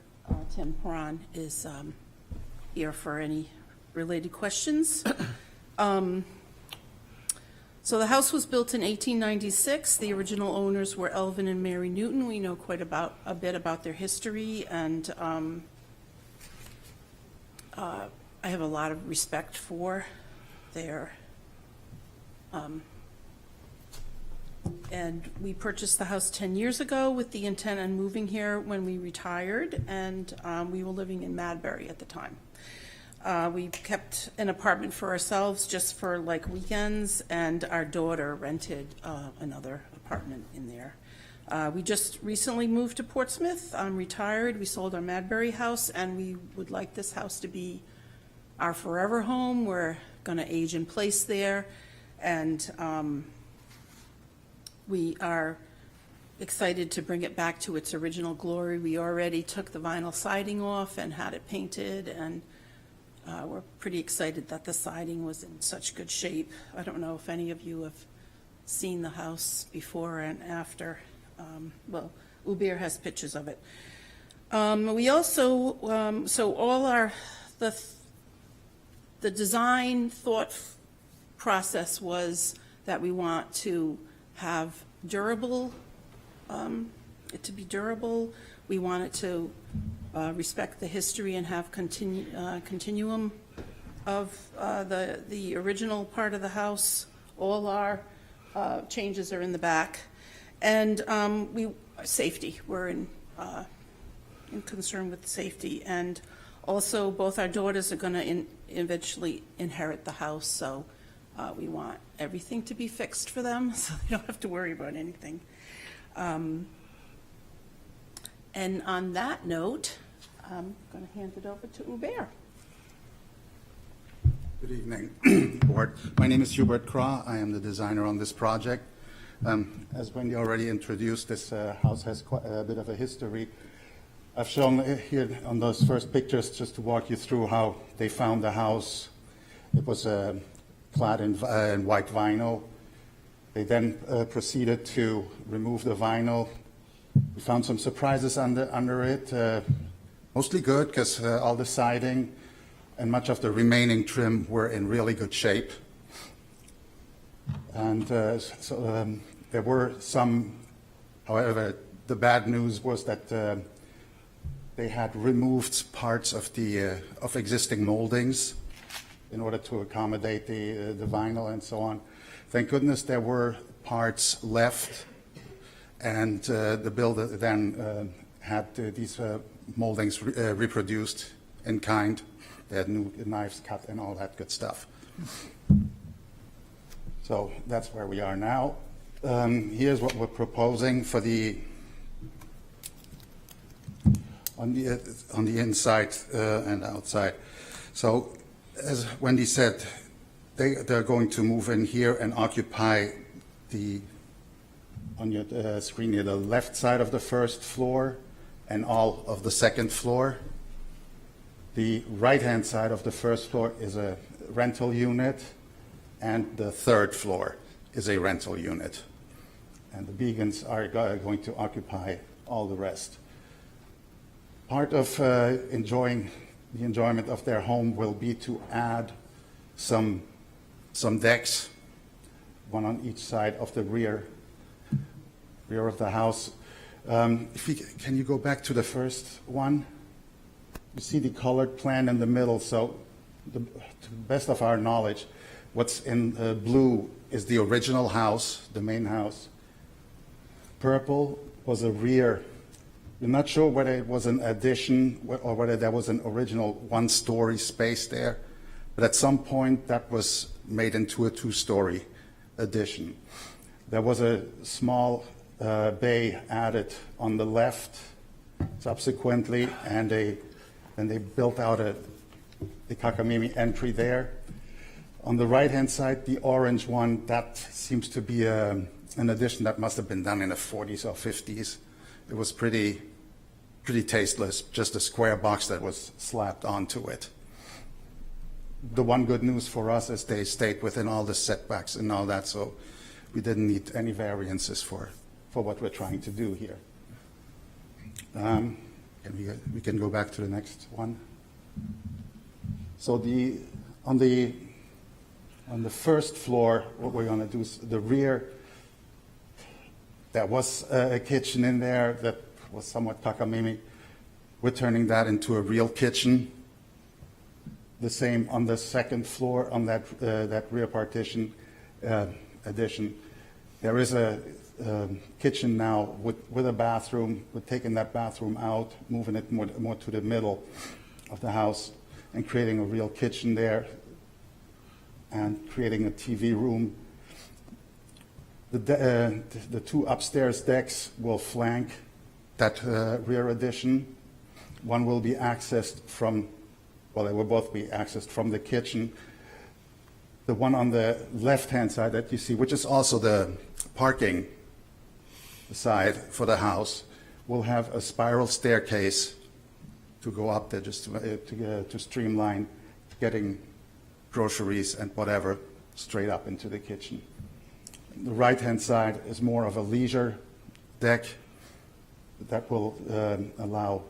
Speaker 8: Tim Horan, is here for any related questions. So the house was built in 1896. The original owners were Elvin and Mary Newton. We know quite a bit about their history, and I have a lot of respect for their. And we purchased the house 10 years ago with the intent on moving here when we retired, and we were living in Madbury at the time. We kept an apartment for ourselves just for like weekends, and our daughter rented another apartment in there. We just recently moved to Portsmouth. I'm retired. We sold our Madbury house, and we would like this house to be our forever home. We're going to age in place there, and we are excited to bring it back to its original glory. We already took the vinyl siding off and had it painted, and we're pretty excited that the siding was in such good shape. I don't know if any of you have seen the house before and after. Well, Uber has pictures of it. We also, so all our, the design thought process was that we want to have durable, it to be durable. We want it to respect the history and have continuum of the original part of the house. All our changes are in the back. And safety, we're in concern with safety. And also, both our daughters are going to eventually inherit the house, so we want everything to be fixed for them, so they don't have to worry about anything. And on that note, I'm going to hand it over to Hubert.
Speaker 10: Good evening, Board. My name is Hubert Kra. I am the designer on this project. As Wendy already introduced, this house has quite a bit of a history. I've shown here on those first pictures just to walk you through how they found the house. It was clad in white vinyl. They then proceeded to remove the vinyl. We found some surprises under it, mostly good because all the siding and much of the remaining trim were in really good shape. And there were some, however, the bad news was that they had removed parts of the existing moldings in order to accommodate the vinyl and so on. Thank goodness there were parts left, and the builder then had these moldings reproduced in kind. They had new knives cut and all that good stuff. So that's where we are now. Here's what we're proposing for on the inside and outside. So as Wendy said, they're going to move in here and occupy on your screen here, the left side of the first floor and all of the second floor. The right-hand side of the first floor is a rental unit, and the third floor is a rental unit. And the Begans are going to occupy all the rest. Part of the enjoyment of their home will be to add some decks, one on each side of the rear of the house. Can you go back to the first one? You see the colored plan in the middle. So to the best of our knowledge, what's in blue is the original house, the main house. Purple was a rear. We're not sure whether it was an addition or whether there was an original one-story space there, but at some point that was made into a two-story addition. There was a small bay added on the left subsequently, and they built out the Kakamimi entry there. On the right-hand side, the orange one, that seems to be an addition that must have been done in the 40s or 50s. It was pretty tasteless, just a square box that was slapped onto it. The one good news for us is they stayed within all the setbacks and all that, so we didn't need any variances for what we're trying to do here. We can go back to the next one. So on the first floor, what we're going to do is the rear. There was a kitchen in there that was somewhat Kakamimi. We're turning that into a real kitchen. The same on the second floor on that rear partition addition. There is a kitchen now with a bathroom. We're taking that bathroom out, moving it more to the middle of the house, and creating a real kitchen there, and creating a TV room. The two upstairs decks will flank that rear addition. One will be accessed from, well, they will both be accessed from the kitchen. The one on the left-hand side that you see, which is also the parking side for the house, will have a spiral staircase to go up there just to streamline getting groceries and whatever straight up into the kitchen. The right-hand side is more of a leisure deck that will allow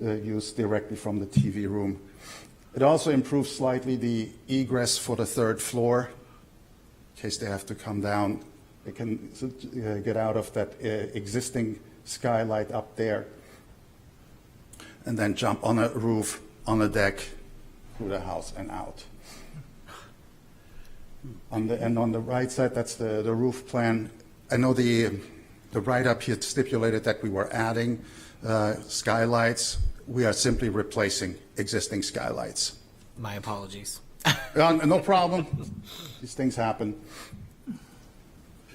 Speaker 10: use directly from the TV room. It also improves slightly the egress for the third floor. In case they have to come down, they can get out of that existing skylight up there and then jump on a roof, on a deck, through the house and out. On the right side, that's the roof plan. I know the write-up here stipulated that we were adding skylights. We are simply replacing existing skylights.
Speaker 5: My apologies.
Speaker 10: No problem. These things happen.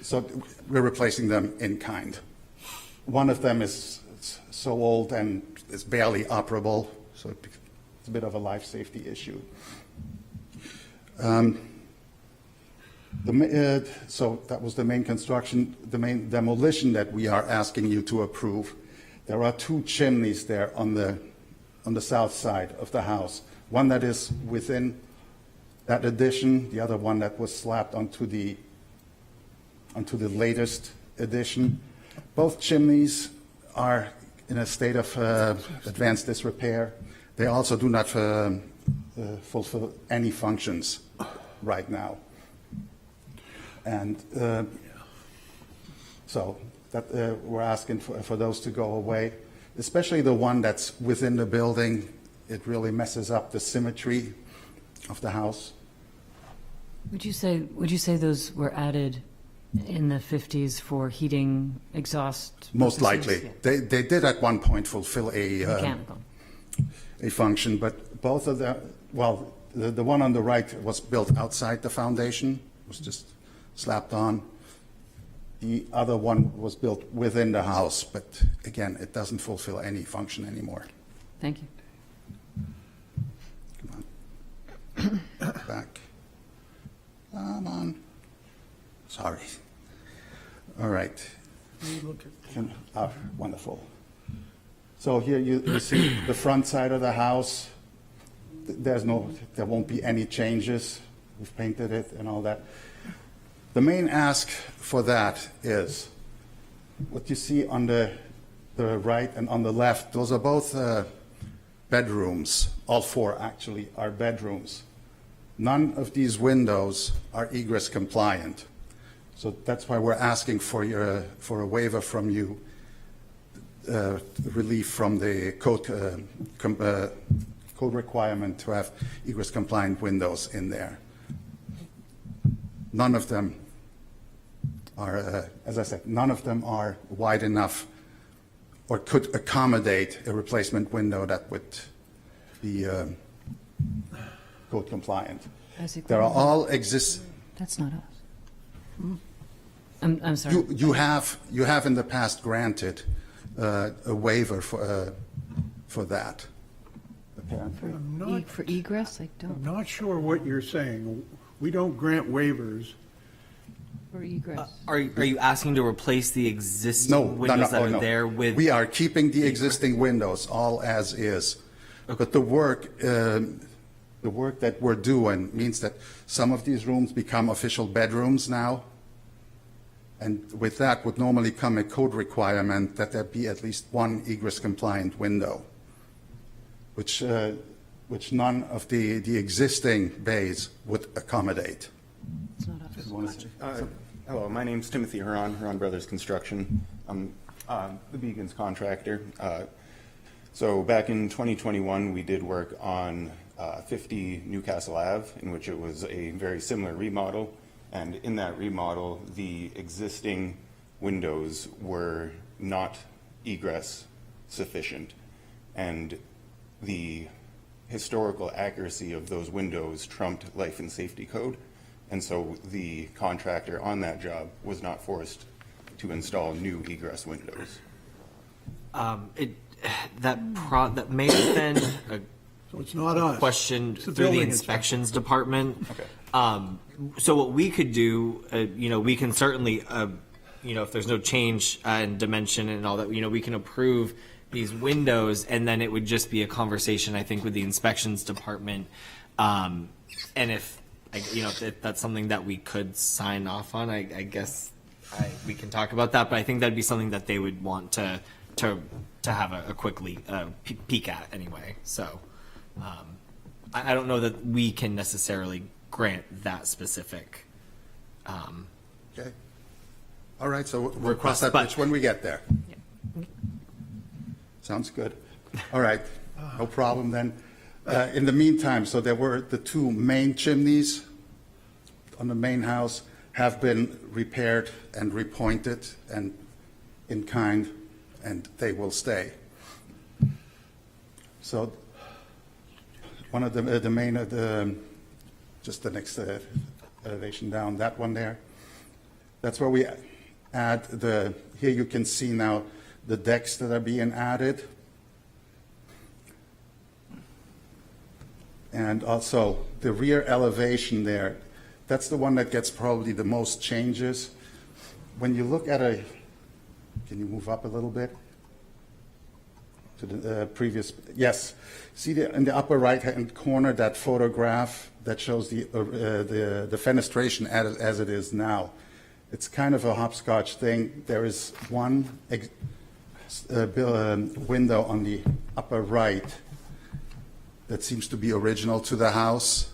Speaker 10: So we're replacing them in kind. One of them is so old and is barely operable, so it's a bit of a life safety issue. So that was the main construction. The main demolition that we are asking you to approve. There are two chimneys there on the south side of the house. One that is within that addition, the other one that was slapped onto the latest addition. Both chimneys are in a state of advanced disrepair. They also do not fulfill any functions right now. And so that we're asking for those to go away, especially the one that's within the building. It really messes up the symmetry of the house.
Speaker 4: Would you say those were added in the 50s for heating, exhaust?
Speaker 10: Most
Speaker 4: purposes?
Speaker 10: likely.
Speaker 4: Yeah.
Speaker 10: They did at one point fulfill
Speaker 4: Mechanical.
Speaker 10: a function, but both of the, well, the one on the right was built outside the foundation, was just slapped on. The other one was built within the house, but again, it doesn't fulfill any function anymore.
Speaker 4: Thank you.
Speaker 10: Come on. Back. Come on. Sorry. All right. Wonderful. So here you see the front side of the house. There won't be any changes. We've painted it and all that. The main ask for that is what you see on the right and on the left. Those are both bedrooms. All four actually are bedrooms. None of these windows are egress compliant. So that's why we're asking for a waiver from you, relief from the code requirement to have egress compliant windows in there. None of them are, as I said, none of them are wide enough or could accommodate a replacement window that would be code compliant. There are all
Speaker 4: That's not us. I'm sorry.
Speaker 10: You have in the past granted a waiver for that. Apparently.
Speaker 4: For egress, I
Speaker 1: I'm
Speaker 4: don't.
Speaker 1: not sure what you're saying. We don't grant waivers.
Speaker 4: For egress.
Speaker 5: Are you asking to replace the existing windows that are there with?
Speaker 10: We are keeping the existing windows all as is, but the work that we're doing means that some of these rooms become official bedrooms now. And with that would normally come a code requirement that there be at least one egress compliant window, which none of the existing bays would accommodate.
Speaker 4: It's not us.
Speaker 11: Hello, my name's Timothy Huron Brothers Construction. I'm the Beacons contractor. So back in 2021, we did work on 50 Newcastle Ave, in which it was a very similar remodel. And in that remodel, the existing windows were not egress sufficient. And the historical accuracy of those windows trumped life and safety code. And so the contractor on that job was not forced to install new egress windows.
Speaker 5: That may have been a
Speaker 1: So it's not us.
Speaker 5: question
Speaker 1: It's the
Speaker 5: through the
Speaker 1: building
Speaker 5: inspections department.
Speaker 11: Okay.
Speaker 5: So what we could do, we can certainly, if there's no change in dimension and all that, we can approve these windows, and then it would just be a conversation, I think, with the inspections department. And if that's something that we could sign off on, I guess we can talk about that. But I think that'd be something that they would want to have a quickly peek at anyway. So I don't know that we can necessarily grant that specific.
Speaker 10: Okay. All right, so we'll cross that bridge when we get there. Sounds good. All right, no problem then. In the meantime, so there were the two main chimneys on the main house have been repaired and repointed and in kind, and they will stay. So one of the main, just the next elevation down, that one there, that's where we add here you can see now the decks that are being added. And also the rear elevation there, that's the one that gets probably the most changes. When you look at can you move up a little bit to the previous, yes. See in the upper right-hand corner, that photograph that shows the fenestration as it is now. It's kind of a hopscotch thing. There is one window on the upper right that seems to be original to the house.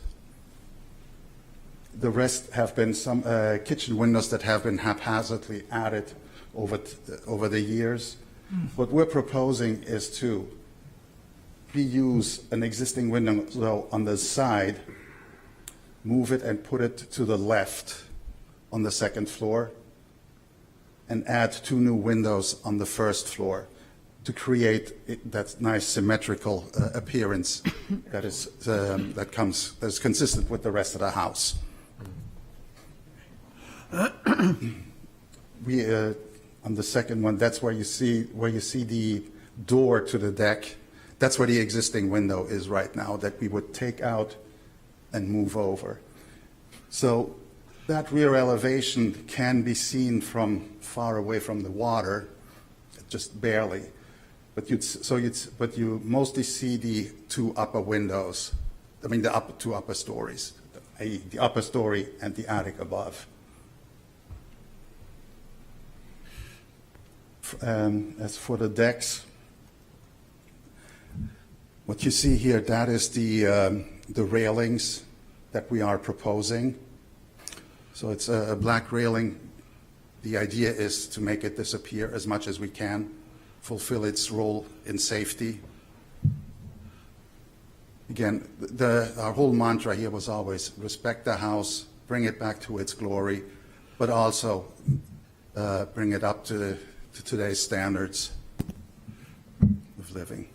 Speaker 10: The rest have been some kitchen windows that have been haphazardly added over the years. What we're proposing is to reuse an existing window on the side, move it and put it to the left on the second floor, and add 2 new windows on the first floor to create that nice symmetrical appearance that is consistent with the rest of the house. We on the second one, that's where you see the door to the deck. That's where the existing window is right now that we would take out and move over. So that rear elevation can be seen from far away from the water, just barely. But you mostly see the 2 upper windows. I mean, the 2 upper stories, i.e. the upper story and the attic above. As for the decks, what you see here, that is the railings that we are proposing. So it's a black railing. The idea is to make it disappear as much as we can, fulfill its role in safety. Again, our whole mantra here was always respect the house, bring it back to its glory, but also bring it up to today's standards of living.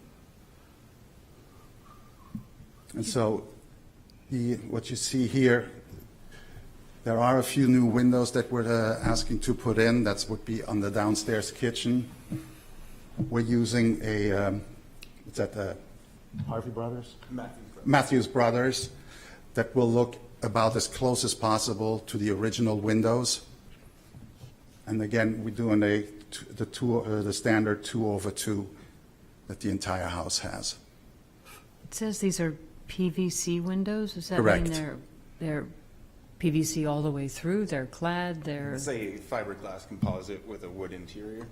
Speaker 10: And so what you see here, there are a few new windows that we're asking to put in. That would be on the downstairs kitchen. We're using is that the Harvey Brothers? Matthews Brothers, that will look about as close as possible to the original windows. And again, we're doing the standard 2/2 that the entire house has.
Speaker 4: It says these are PVC windows. Does that
Speaker 10: Correct.
Speaker 4: mean they're PVC all the way through? They're clad? They're
Speaker 11: It's a fiberglass composite with a wood interior.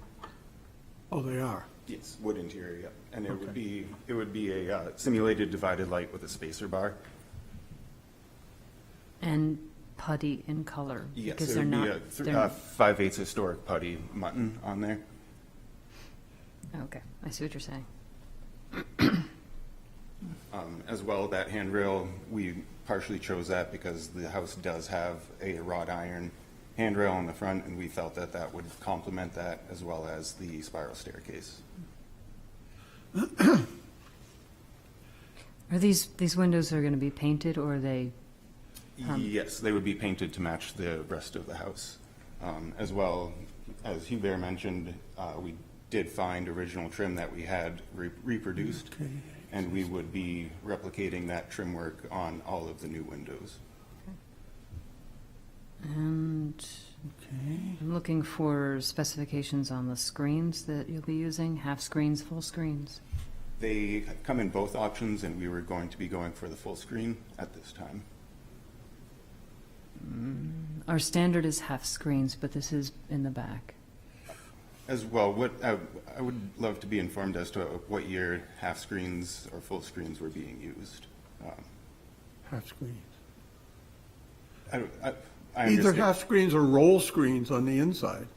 Speaker 1: Oh, they are.
Speaker 11: Yes, wood interior, yeah. And it would be a simulated divided light with a spacer bar.
Speaker 4: and putty in color?
Speaker 11: Yes,
Speaker 4: Because
Speaker 11: it
Speaker 4: they're
Speaker 11: would
Speaker 4: not.
Speaker 11: be
Speaker 4: they're-
Speaker 11: a 5/8 historic putty mutton on there.
Speaker 4: Okay, I see what you're saying.
Speaker 11: As well, that handrail, we partially chose that because the house does have a wrought iron handrail on the front, and we felt that that would complement that as well as the spiral staircase.
Speaker 4: Are these windows are going to be painted, or are they?
Speaker 11: Yes, they would be painted to match the rest of the house. As well, as Hubert mentioned, we did find original trim that we had reproduced, and we would be replicating that trim work on all of the new windows.
Speaker 4: And I'm looking for specifications on the screens that you'll be using, half screens, full screens.
Speaker 11: They come in both options, and we were going to be going for the full screen at this time.
Speaker 4: Our standard is half screens, but this is in the back.
Speaker 11: As well, what I would love to be informed as to what year half screens or full screens were being used.
Speaker 1: Half screens.
Speaker 11: I
Speaker 1: Either
Speaker 11: understand.
Speaker 1: half screens or roll screens on the inside.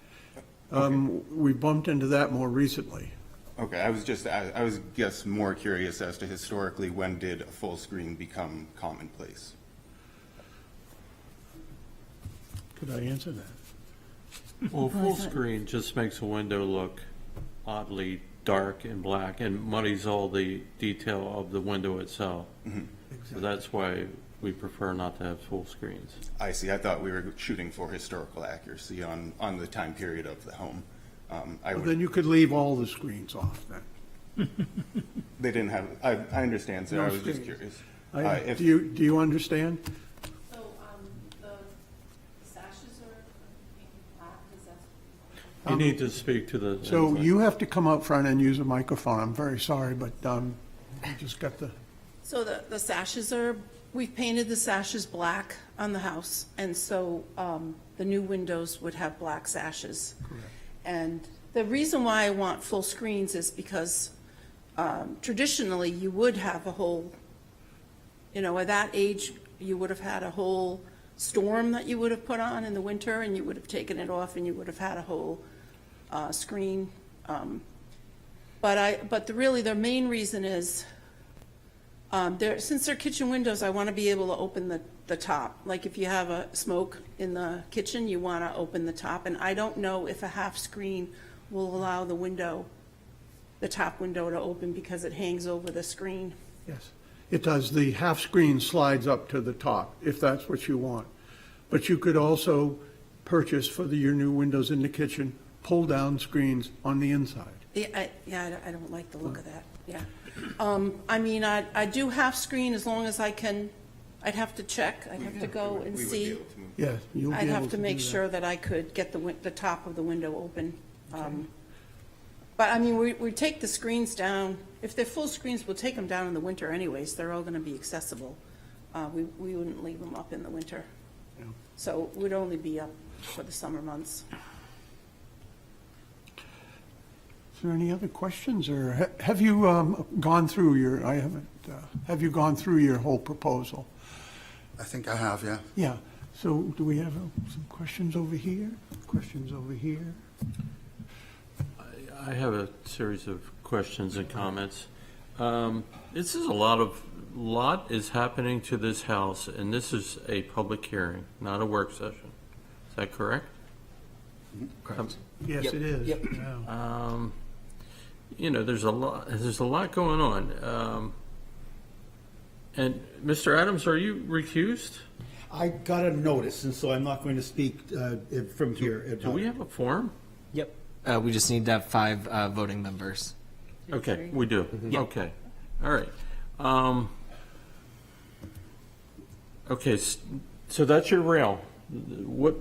Speaker 1: We bumped into that more recently.
Speaker 11: Okay, I was just more curious as to historically, when did a full screen become commonplace?
Speaker 1: Could I answer that?
Speaker 6: Well, full screen just makes a window look oddly dark and black and muddies all the detail of the window itself. So that's why we prefer not to have full screens.
Speaker 11: I see. I thought we were shooting for historical accuracy on the time period of the home.
Speaker 1: Then you could leave all the screens off then.
Speaker 11: They didn't have, I understand, sir.
Speaker 1: No
Speaker 11: I was just
Speaker 1: screens.
Speaker 11: curious.
Speaker 1: Do you understand?
Speaker 8: So, the sashes are black, is that?
Speaker 6: You need to speak to the.
Speaker 1: So you have to come up front and use a microphone. I'm very sorry, but you just got the,
Speaker 8: So the sashes are, we've painted the sashes black on the house, and so the new windows would have black sashes. Correct. And the reason why I want full screens is because traditionally, you would have a whole, at that age, you would have had a whole storm that you would have put on in the winter, and you would have taken it off, and you would have had a whole screen. But the main reason is, since they're kitchen windows, I want to be able to open the top. Like if you have a smoke in the kitchen, you want to open the top. And I don't know if a half screen will allow the window, the top window to open because it hangs over the screen.
Speaker 1: Yes, it does. The half screen slides up to the top, if that's what you want. But you could also purchase for your new windows in the kitchen, pull-down screens on the inside.
Speaker 8: I don't like the look of that, yeah. I mean, I do half screen as long as I can, I'd have to check, I'd have to go and
Speaker 11: We would be
Speaker 8: see.
Speaker 11: able to move.
Speaker 1: Yes, you'll be
Speaker 8: I'd
Speaker 1: able
Speaker 8: have to
Speaker 1: do
Speaker 8: make
Speaker 1: that.
Speaker 8: sure that I could get the top of the window open. But I mean, we take the screens down, if they're full screens, we'll take them down in the winter anyways, they're all gonna be accessible. We wouldn't leave them up in the winter. So it would only be up for the summer months.
Speaker 1: Is there any other questions, or have you gone through your, I haven't, have you gone through your whole proposal?
Speaker 10: I think I have, yeah.
Speaker 1: Yeah, so do we have some questions over here? Questions over here?
Speaker 6: I have a series of questions and comments. This is lot is happening to this house, and this is a public hearing, not a work session. Is that correct?
Speaker 1: Yes, it is.
Speaker 5: Yep.
Speaker 1: Yeah.
Speaker 6: You know, there's a lot going on. And Mr. Adams, are you recused?
Speaker 7: I got a notice, and so I'm not going to speak from here.
Speaker 6: Do we have a forum?
Speaker 5: Yep. We just need to have 5 voting members.
Speaker 6: Okay, we do. Okay, all right. Okay, so that's your rail. What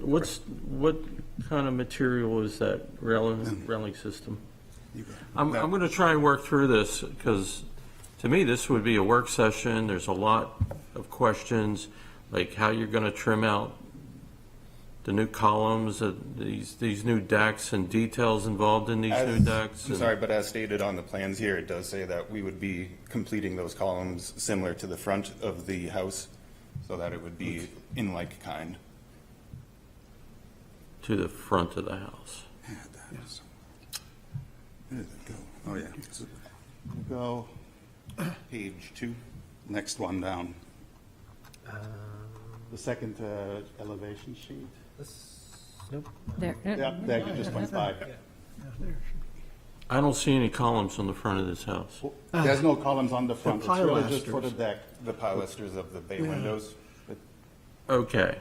Speaker 6: kind of material is that railing system? I'm going to try and work through this, because to me, this would be a work session. There's a lot of questions, like how you're going to trim out the new columns, these new decks, and details involved in these new decks.
Speaker 11: I'm sorry, but as stated on the plans here, it does say that we would be completing those columns similar to the front of the house, so that it would be in like kind.
Speaker 6: To the front of the house.
Speaker 10: Where did it go? Oh, yeah. Go
Speaker 11: Page 2.
Speaker 10: next one down. The second elevation sheet.
Speaker 4: There.
Speaker 10: Yeah, there, you just went by.
Speaker 6: I don't see any columns on the front of this house.
Speaker 10: There's no columns on the front. It's really just
Speaker 1: pilasters.
Speaker 10: for the deck.
Speaker 11: The pilasters of the bay windows.
Speaker 6: Okay.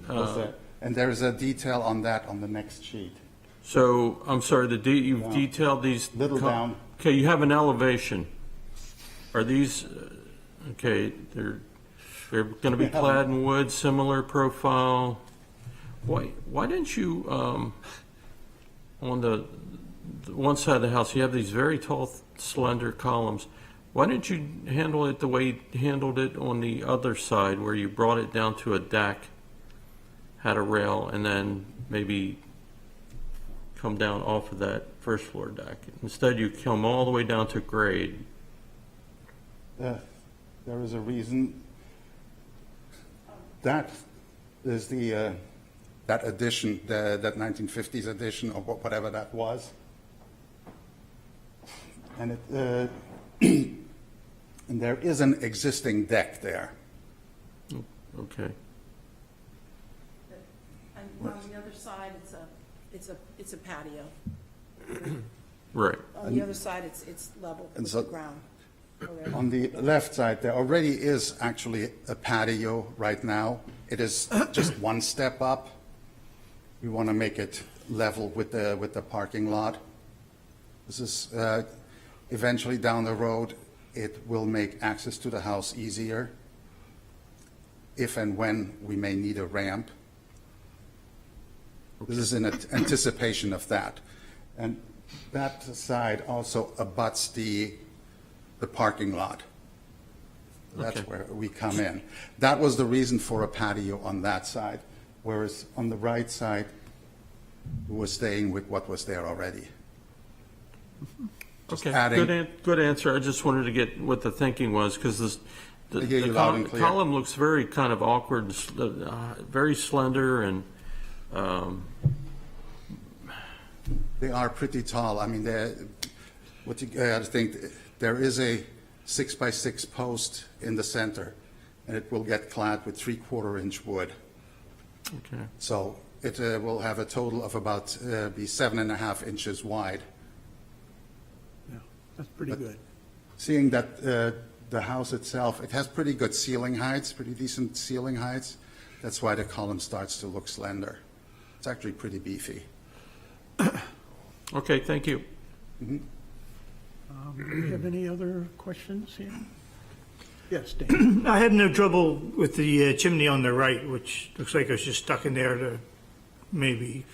Speaker 10: Was there- And there's a detail on that on the next sheet.
Speaker 6: So, I'm sorry, you've
Speaker 10: Down.
Speaker 6: detailed these.
Speaker 10: Little down.
Speaker 6: Okay, you have an elevation. Are these, okay, they're going to be clad in wood, similar profile. Why didn't you, on the one side of the house, you have these very tall, slender columns. Why didn't you handle it the way you handled it on the other side, where you brought it down to a deck, had a rail, and then maybe come down off of that first floor deck? Instead, you come all the way down to grade.
Speaker 10: There is a reason. That is the, that addition, that 1950s addition, or whatever that was. And it, and there is an existing deck there.
Speaker 6: Okay.
Speaker 8: And on the other side, it's a patio.
Speaker 6: Right.
Speaker 8: On the other side, it's level
Speaker 10: And
Speaker 8: with
Speaker 10: so-
Speaker 8: the ground. already.
Speaker 10: On the left side, there already is actually a patio right now. It is just one step up. We want to make it level with the parking lot. This is, eventually down the road, it will make access to the house easier if and when we may need a ramp. This is in anticipation of that. And that side also abuts the parking lot. That's
Speaker 6: Okay.
Speaker 10: where we come in. That was the reason for a patio on that side, whereas on the right side, we're staying with what was there already. Just
Speaker 6: Okay,
Speaker 10: adding-
Speaker 6: good answer. I just wanted to get what the thinking was, because
Speaker 10: I hear you loud and clear.
Speaker 6: column looks very kind of awkward, and very slender, and,
Speaker 10: They are pretty tall. I mean, what you gotta think, there is a 6x6 post in the center, and it will get clad with 3/4-inch wood.
Speaker 6: Okay.
Speaker 10: So it will have a total of about, be 7.5 inches wide.
Speaker 1: Yeah, that's pretty good.
Speaker 10: Seeing that the house itself, it has pretty good ceiling heights, pretty decent ceiling heights. That's why the column starts to look slender. It's actually pretty beefy.
Speaker 6: Okay, thank you.
Speaker 1: Do we have any other questions here? Yes, Dan?
Speaker 3: I had no trouble with the chimney on the right, which looks like it's just stuck in there to maybe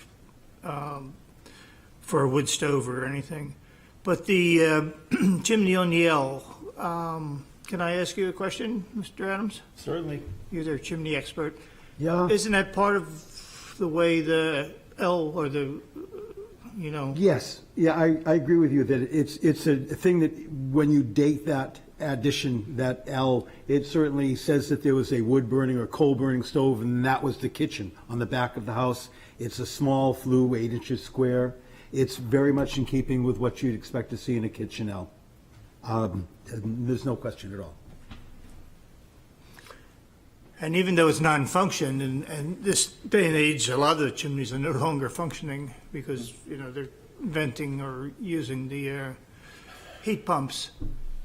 Speaker 3: for a wood stove or anything. But the chimney on the L, can I ask you a question, Mr. Adams?
Speaker 7: Certainly.
Speaker 3: You're their chimney expert.
Speaker 7: Yeah.
Speaker 3: Isn't that part of the way the L or the, you know?
Speaker 7: Yes, yeah, I agree with you that it's a thing that when you date that addition, that L, it certainly says that there was a wood burning or coal burning stove, and that was the kitchen on the back of the house. It's a small flue, 8 inches square. It's very much in keeping with what you'd expect to see in a kitchen L. There's no question at all.
Speaker 3: And even though it's non-function, and this day and age, a lot of the chimneys are no longer functioning because, you know, they're venting or using the heat pumps,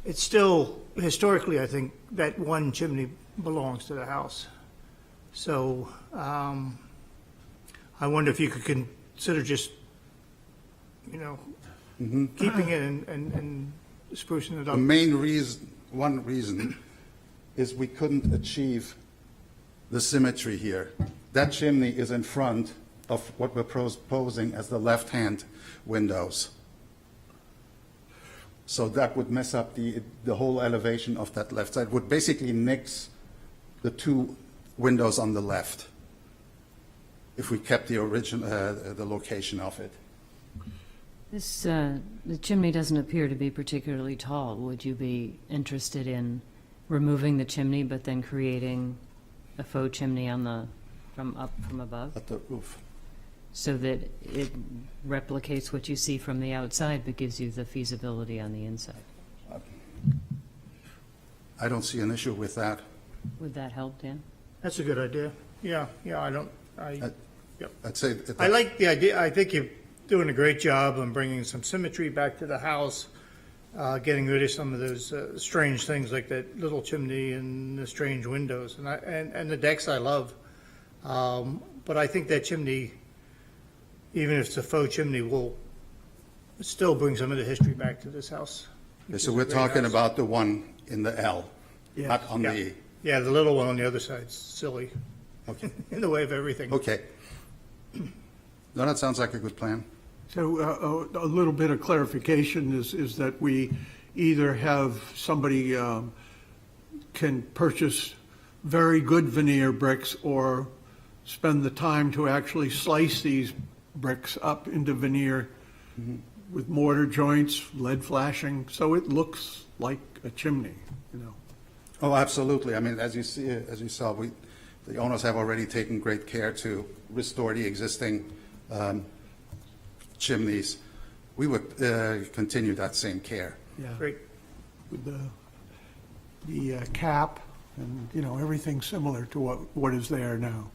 Speaker 3: it's still, historically, I think, that one chimney belongs to the house. So I wonder if you could consider just, you know, keeping it and sprucing it
Speaker 10: The
Speaker 3: up.
Speaker 10: main reason, one reason, is we couldn't achieve the symmetry here. That chimney is in front of what we're proposing as the left-hand windows. So that would mess up the whole elevation of that left side, would basically nix the two windows on the left if we kept the original, the location of it.
Speaker 4: This, the chimney doesn't appear to be particularly tall. Would you be interested in removing the chimney but then creating a faux chimney on the, from above?
Speaker 10: At the roof.
Speaker 4: So that it replicates what you see from the outside but gives you the feasibility on the inside?
Speaker 10: I don't see an issue with that.
Speaker 4: Would that help, Dan?
Speaker 3: That's a good idea. Yeah,
Speaker 10: I'd say.
Speaker 3: I like the idea. I think you're doing a great job on bringing some symmetry back to the house, getting rid of some of those strange things like that little chimney and the strange windows. And the decks I love. But I think that chimney, even if it's a faux chimney, will still bring some of the history back to this house.
Speaker 10: Yeah, so we're talking about the one in the L, not on the E.
Speaker 3: Yeah, the little one on the other side's silly
Speaker 10: Okay.
Speaker 3: in the way of everything.
Speaker 10: Okay. No, that sounds like a good plan.
Speaker 1: So a little bit of clarification is that we either have somebody can purchase very good veneer bricks or spend the time to actually slice these bricks up into veneer with mortar joints, lead flashing, so it looks like a chimney, you know.
Speaker 10: Oh, absolutely. I mean, as you saw, the owners have already taken great care to restore the existing chimneys. We would continue that same care.
Speaker 1: Yeah,
Speaker 3: Great.
Speaker 1: with the cap and, you know, everything similar to what is there now.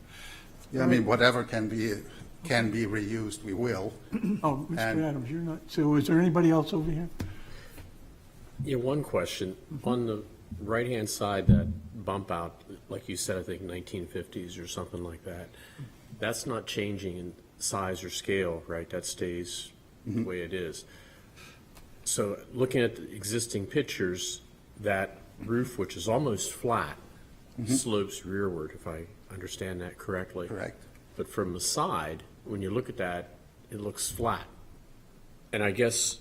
Speaker 10: Yeah, I mean, whatever can be reused, we will.
Speaker 1: Oh, Mr.
Speaker 10: And-
Speaker 1: Adams, you're not, so is there anybody else over here?
Speaker 2: Yeah, one question. On the right-hand side, that bump out, like you said, I think 1950s or something like that, that's not changing in size or scale, right? That stays the way it is. So looking at the existing pictures, that roof, which is almost flat, slopes rearward, if I understand that correctly.
Speaker 10: Correct.
Speaker 2: But from the side, when you look at that, it looks flat. And I guess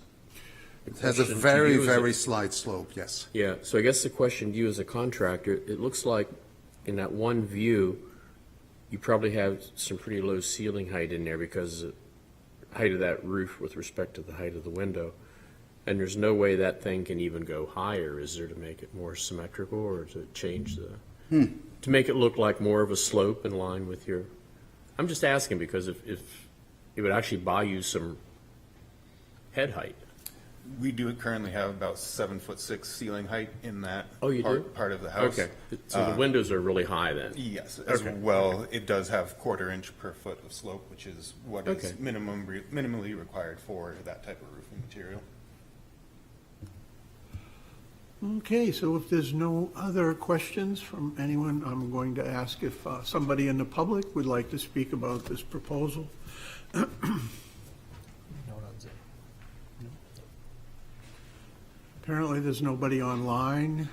Speaker 2: the
Speaker 10: It has a
Speaker 2: question to
Speaker 10: very,
Speaker 2: you is
Speaker 10: very slight slope, yes.
Speaker 2: yeah, so I guess the question to you as a contractor, it looks like in that one view, you probably have some pretty low ceiling height in there because of the height of that roof with respect to the height of the window. And there's no way that thing can even go higher, is there, to make it more symmetrical or to change the, to make it look like more of a slope in line with your, I'm just asking because if it would actually buy you some head height.
Speaker 11: We do currently have about 7'6" ceiling height in that
Speaker 2: Oh, you do?
Speaker 11: part of the house.
Speaker 2: Okay, so the windows are really high then?
Speaker 11: Yes, as
Speaker 2: Okay.
Speaker 11: well, it does have 1/4 inch per foot of slope, which is what is
Speaker 2: Okay.
Speaker 11: minimally required for that type of roofing material.
Speaker 1: Okay, so if there's no other questions from anyone, I'm going to ask if somebody in the public would like to speak about this proposal. Apparently, there's nobody online.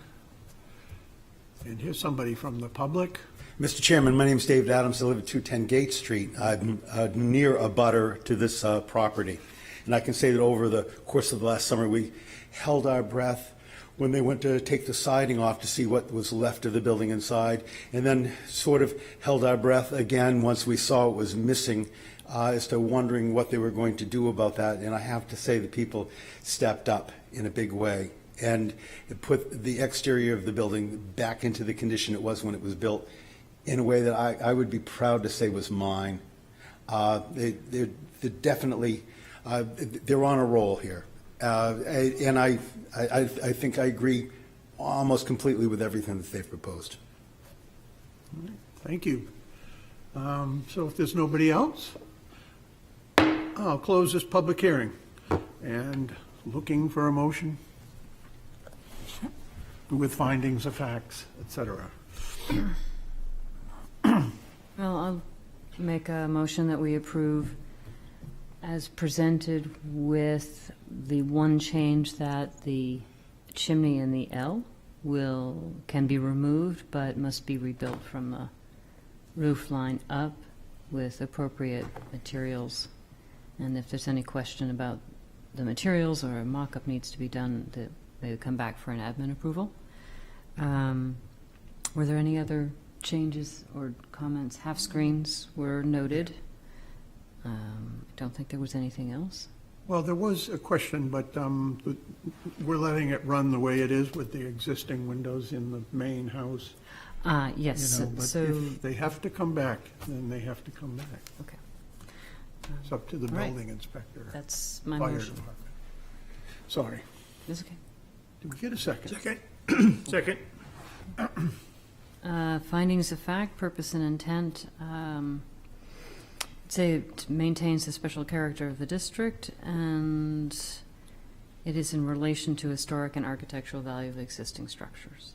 Speaker 1: And here's somebody from the public.
Speaker 12: Mr. Chairman, my name is David Adams. I live at 210 Gate Street. I'm near a butter to this property. And I can say that over the course of the last summer, we held our breath when they went to take the siding off to see what was left of the building inside, and then sort of held our breath again once we saw it was missing, as to wondering what they were going to do about that. And I have to say the people stepped up in a big way, and it put the exterior of the building back into the condition it was when it was built in a way that I would be proud to say was mine. They're definitely, they're on a roll here. And I think I agree almost completely with everything that they've proposed.
Speaker 1: Thank you. So if there's nobody else, I'll close this public hearing. And looking for a motion with findings of facts, et cetera.
Speaker 4: Well, I'll make a motion that we approve as presented with the one change that the chimney in the L can be removed, but must be rebuilt from the roof line up with appropriate materials. And if there's any question about the materials or a mock-up needs to be done, that they would come back for an admin approval. Were there any other changes or comments? Half screens were noted. I don't think there was anything else.
Speaker 1: Well, there was a question, but we're letting it run the way it is with the existing windows in the main house.
Speaker 4: Yes,
Speaker 1: You know, but
Speaker 4: so,
Speaker 1: if they have to come back, then they have to come back.
Speaker 4: okay,
Speaker 1: It's up to the
Speaker 4: All right.
Speaker 1: building inspector.
Speaker 4: that's my
Speaker 1: Fire
Speaker 4: motion.
Speaker 1: department. Sorry.
Speaker 4: It's okay.
Speaker 1: Did we get a second?
Speaker 3: Second.
Speaker 4: Findings of fact, purpose and intent. Say it maintains the special character of the district, and it is in relation to historic and architectural value of existing structures.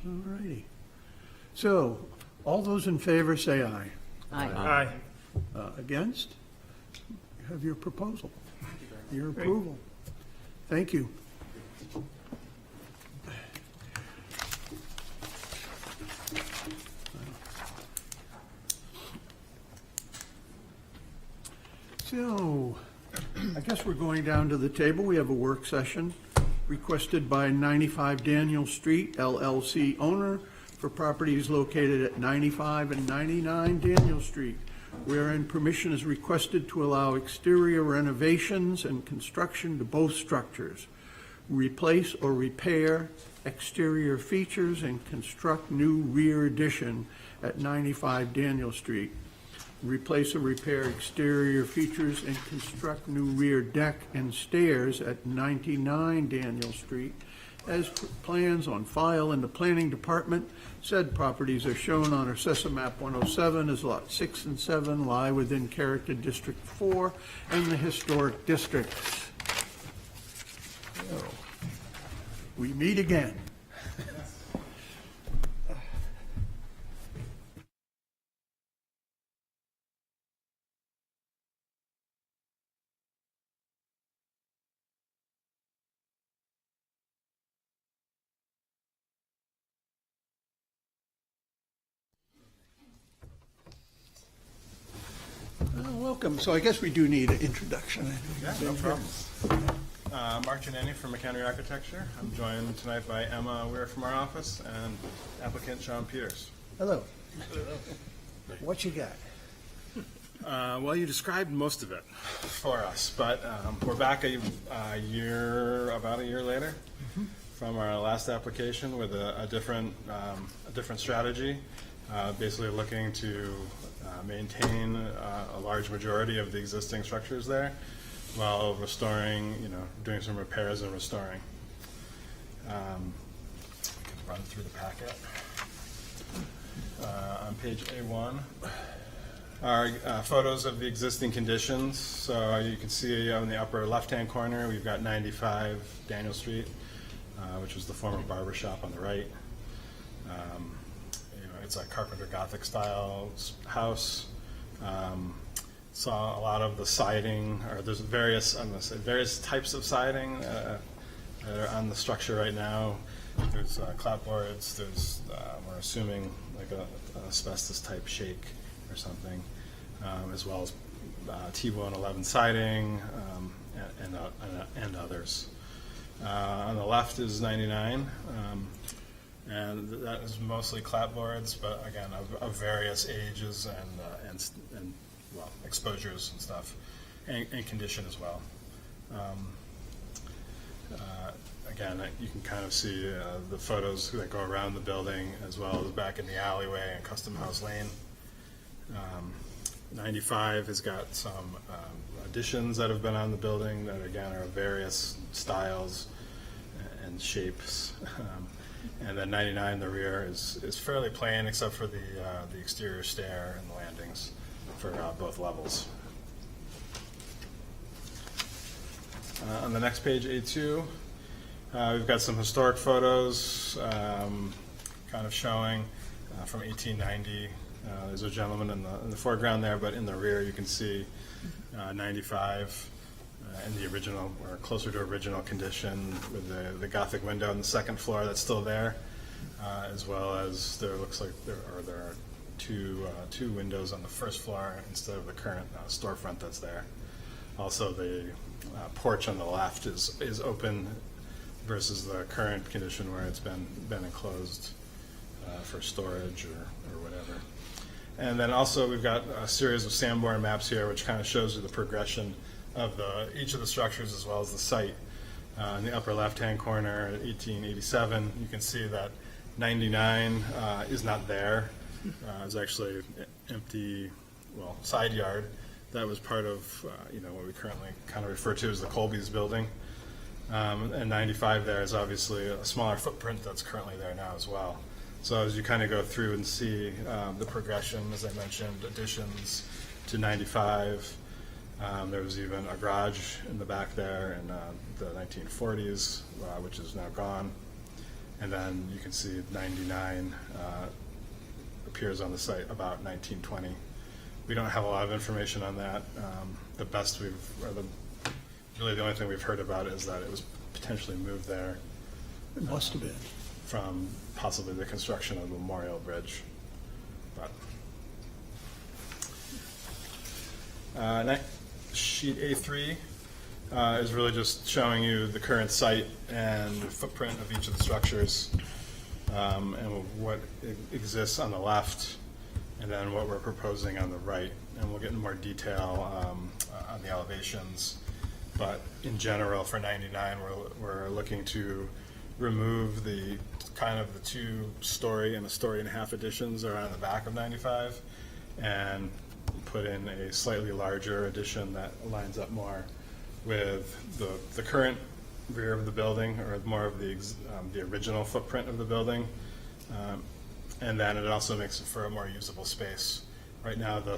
Speaker 1: All righty. So, all those in favor say aye.
Speaker 4: Aye.
Speaker 1: Against? You have your proposal, your approval. Thank you. So, I guess we're going down to the table. We have a work session requested by 95 Daniel Street LLC owner for properties located at 95 and 99 Daniel Street, wherein permission is requested to allow exterior renovations and construction to both structures, replace or repair exterior features, and construct new rear addition at 95 Daniel Street, replace or repair exterior features and construct new rear deck and stairs at 99 Daniel Street. As plans on file in the planning department, said properties are shown on Assessor Map 107 as Lot 6 and 7 lie within Character District 4 and the Historic District. So, we meet again. Welcome. So I guess we do need an introduction.
Speaker 13: Yeah, no problem. Mark Giannini from McHenry Architecture. I'm joined tonight by Emma Weir from our office and applicant Sean Peters.
Speaker 1: Hello. What you got?
Speaker 13: Well, you described most of it for us, but we're back about a year later from our last application with a different strategy, basically looking to maintain a large majority of the existing structures there, while restoring, doing some repairs and restoring. We can run through the packet. On page A1 are photos of the existing conditions. So you can see on the upper left-hand corner, we've got 95 Daniel Street, which was the former barber shop on the right. It's a Carpenter Gothic style house. Saw a lot of the siding, or there's various types of siding that are on the structure right now. There's clapboards. There's we're assuming like an asbestos type shake or something, as well as T111 siding and others. On the left is 99, and that is mostly clapboards, but again of various ages and well, exposures and stuff, and condition as well. Again, you can kind of see the photos that go around the building, as well as back in the alleyway and Custom House Lane. 95 has got some additions that have been on the building that, again, are of various styles and shapes. And then 99, the rear is fairly plain, except for the exterior stair and the landings for both levels. On the next page, A2, we've got some historic photos kind of showing from 1890. There's a gentleman in the foreground there, but in the rear you can see 95 in the original, or closer to original condition, with the Gothic window on the second floor that's still there, as well as there looks like there are two windows on the first floor instead of the current storefront that's there. Also, the porch on the left is open versus the current condition where it's been enclosed for storage or whatever. And then also we've got a series of Sanborn maps here, which kind of shows you the progression of each of the structures as well as the site. In the upper left-hand corner, 1887, you can see that 99 is not there. It's actually an empty, side yard that was part of what we currently kind of refer to as the Colby's building. And 95 there is obviously a smaller footprint that's currently there now as well. So as you kind of go through and see the progression, as I mentioned, additions to 95. There was even a garage in the back there in the 1940s, which is now gone. And then you can see 99 appears on the site about 1920. We don't have a lot of information on that. The best really the only thing we've heard about is that it was potentially moved there.
Speaker 1: It must have been.
Speaker 13: From possibly the construction of the Memorial Bridge. But sheet A3 is really just showing you the current site and footprint of each of the structures, and what exists on the left, and then what we're proposing on the right. And we'll get into more detail on the elevations. But in general, for 99, we're looking to remove the kind of the 2-story and a 1.5-story additions around the back of 95, and put in a slightly larger addition that lines up more with the current rear of the building, or more of the original footprint of the building. And then it also makes it for a more usable space. Right now, the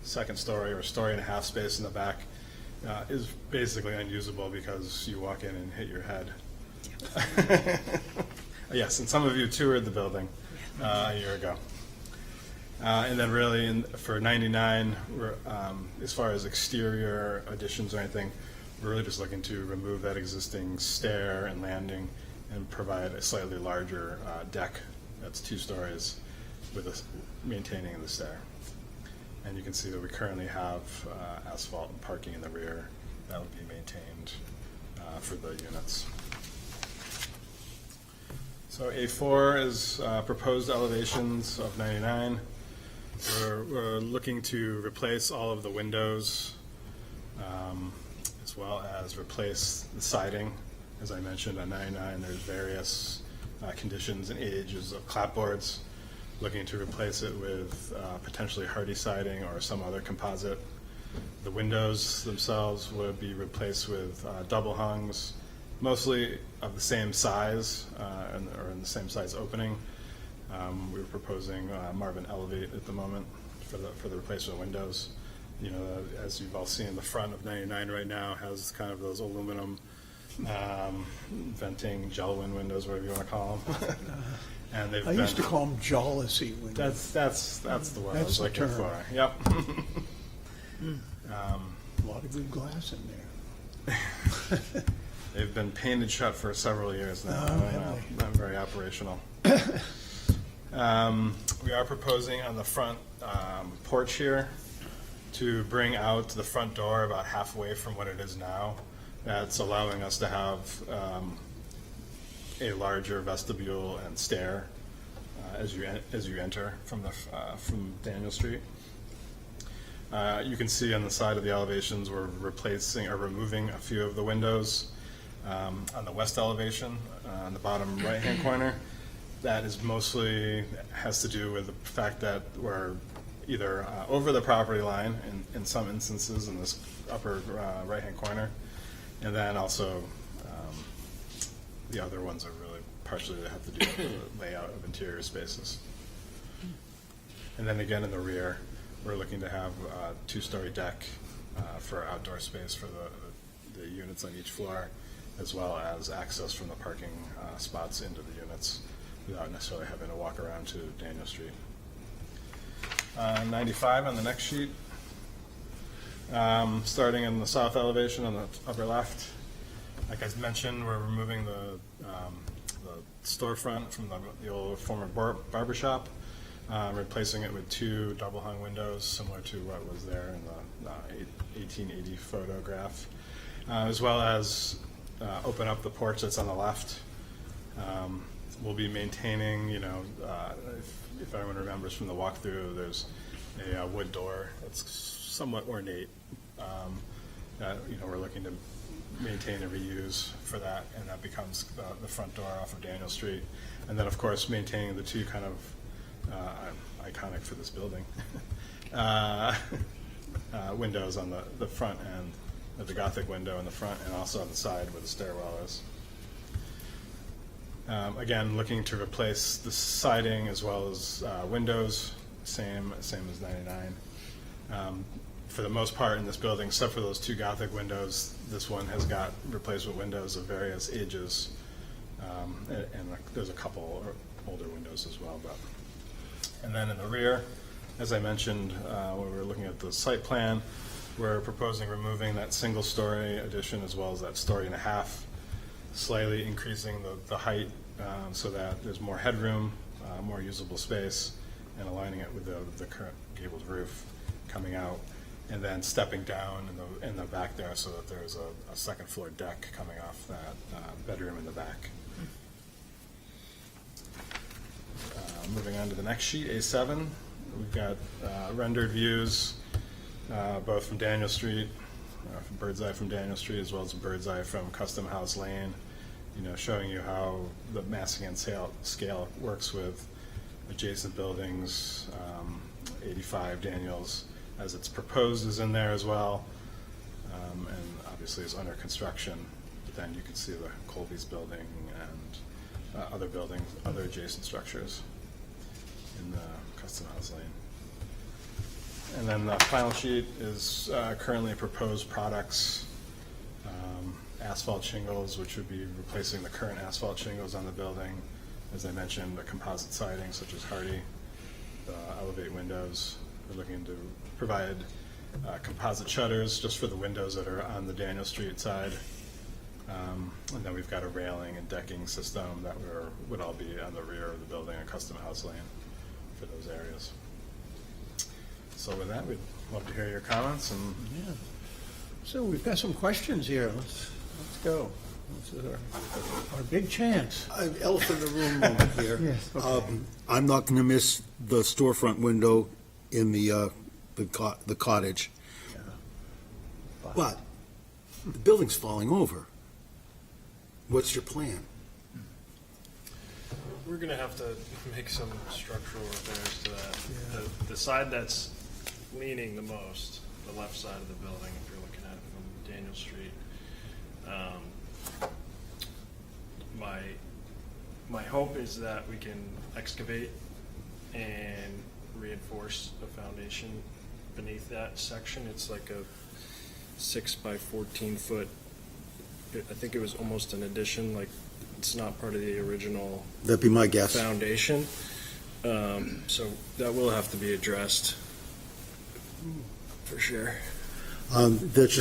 Speaker 13: 2nd story or 1.5-story space in the back is basically unusable because you walk in and hit your head. Yes, and some of you toured the building a year ago. And then really for 99, as far as exterior additions or anything, we're really just looking to remove that existing stair and landing and provide a slightly larger deck that's 2 stories with maintaining the stair. And you can see that we currently have asphalt and parking in the rear that will be maintained for the units. So A4 is proposed elevations of 99. We're looking to replace all of the windows, as well as replace the siding. As I mentioned, on 99, there's various conditions and ages of clapboards. Looking to replace it with potentially hardy siding or some other composite. The windows themselves would be replaced with double hungs, mostly of the same size or in the same size opening. We were proposing Marvin Elevate at the moment for the replacement windows. You know, as you've all seen, the front of 99 right now has kind of those aluminum venting gel wind windows, whatever you want to call them. And they've
Speaker 1: I used to call them Jolacy windows.
Speaker 13: that's the word I
Speaker 1: That's
Speaker 13: was
Speaker 1: the
Speaker 13: looking
Speaker 1: term.
Speaker 13: for. Yep.
Speaker 1: A lot of good glass in there.
Speaker 13: They've been painted shut for several years now.
Speaker 1: have
Speaker 13: Not very operational. We are proposing on the front porch here to bring out the front door about halfway from what it is now. That's allowing us to have a larger vestibule and stair as you enter from Daniel Street. You can see on the side of the elevations, we're replacing or removing a few of the windows on the west elevation, on the bottom right-hand corner. That is mostly has to do with the fact that we're either over the property line in some instances in this upper right-hand corner, and then also the other ones are really partially have to do with the layout of interior spaces. And then again in the rear, we're looking to have a two-story deck for outdoor space for the units on each floor, as well as access from the parking spots into the units without necessarily having to walk around to Daniel Street. 95 on the next sheet. Starting in the south elevation on the upper left. Like I mentioned, we're removing the storefront from the old former barber shop, replacing it with two double hung windows similar to what was there in the 1880 photograph, as well as open up the porch that's on the left. We'll be maintaining, if everyone remembers from the walkthrough, there's a wood door that's somewhat ornate that we're looking to maintain and reuse for that, and that becomes the front door off of Daniel Street. And then, of course, maintaining the two kind of iconic for this building windows on the front end, the Gothic window in the front, and also on the side where the stairwell is. Again, looking to replace the siding as well as windows, same as 99. For the most part in this building, except for those two Gothic windows, this one has got replacement windows of various ages, and there's a couple older windows as well. And then in the rear, as I mentioned, when we were looking at the site plan, we're proposing removing that single-story addition as well as that story and a half, slightly increasing the height so that there's more headroom, more usable space, and aligning it with the current gabled roof coming out, and then stepping down in the back there so that there's a second floor deck coming off that bedroom in the back. Moving on to the next sheet, A7, we've got rendered views both from Daniel Street, from bird's eye from Daniel Street, as well as bird's eye from Custom House Lane, showing you how the massing and scale works with adjacent buildings. 85 Daniels, as it's proposed, is in there as well, and obviously is under construction. But then you can see the Colby's building and other buildings, other adjacent structures in the Custom House Lane. And then the final sheet is currently proposed products, asphalt shingles, which would be replacing the current asphalt shingles on the building. As I mentioned, the composite siding such as Hardy, the Elevate windows. We're looking to provide composite shutters just for the windows that are on the Daniel Street side. And then we've got a railing and decking system that would all be on the rear of the building, a Custom House Lane for those areas. So with that, we'd love to hear your comments. And
Speaker 1: Yeah. So we've got some questions here. Let's go. This is our big chance.
Speaker 12: Elephant in the room moment here.
Speaker 1: Yes, okay.
Speaker 12: I'm not going to miss the storefront window in the cottage. But the building's falling over. What's your plan?
Speaker 14: We're going to have to make some structural repairs to that. The side that's leaning the most the left side of the building, if you're looking at it from Daniel Street. My hope is that we can excavate and reinforce a foundation beneath that section. It's like a 6 by 14 foot. I think it was almost an addition, like it's not part of the original
Speaker 12: That'd be my guess.
Speaker 14: foundation. So that will have to be addressed for sure.
Speaker 12: That's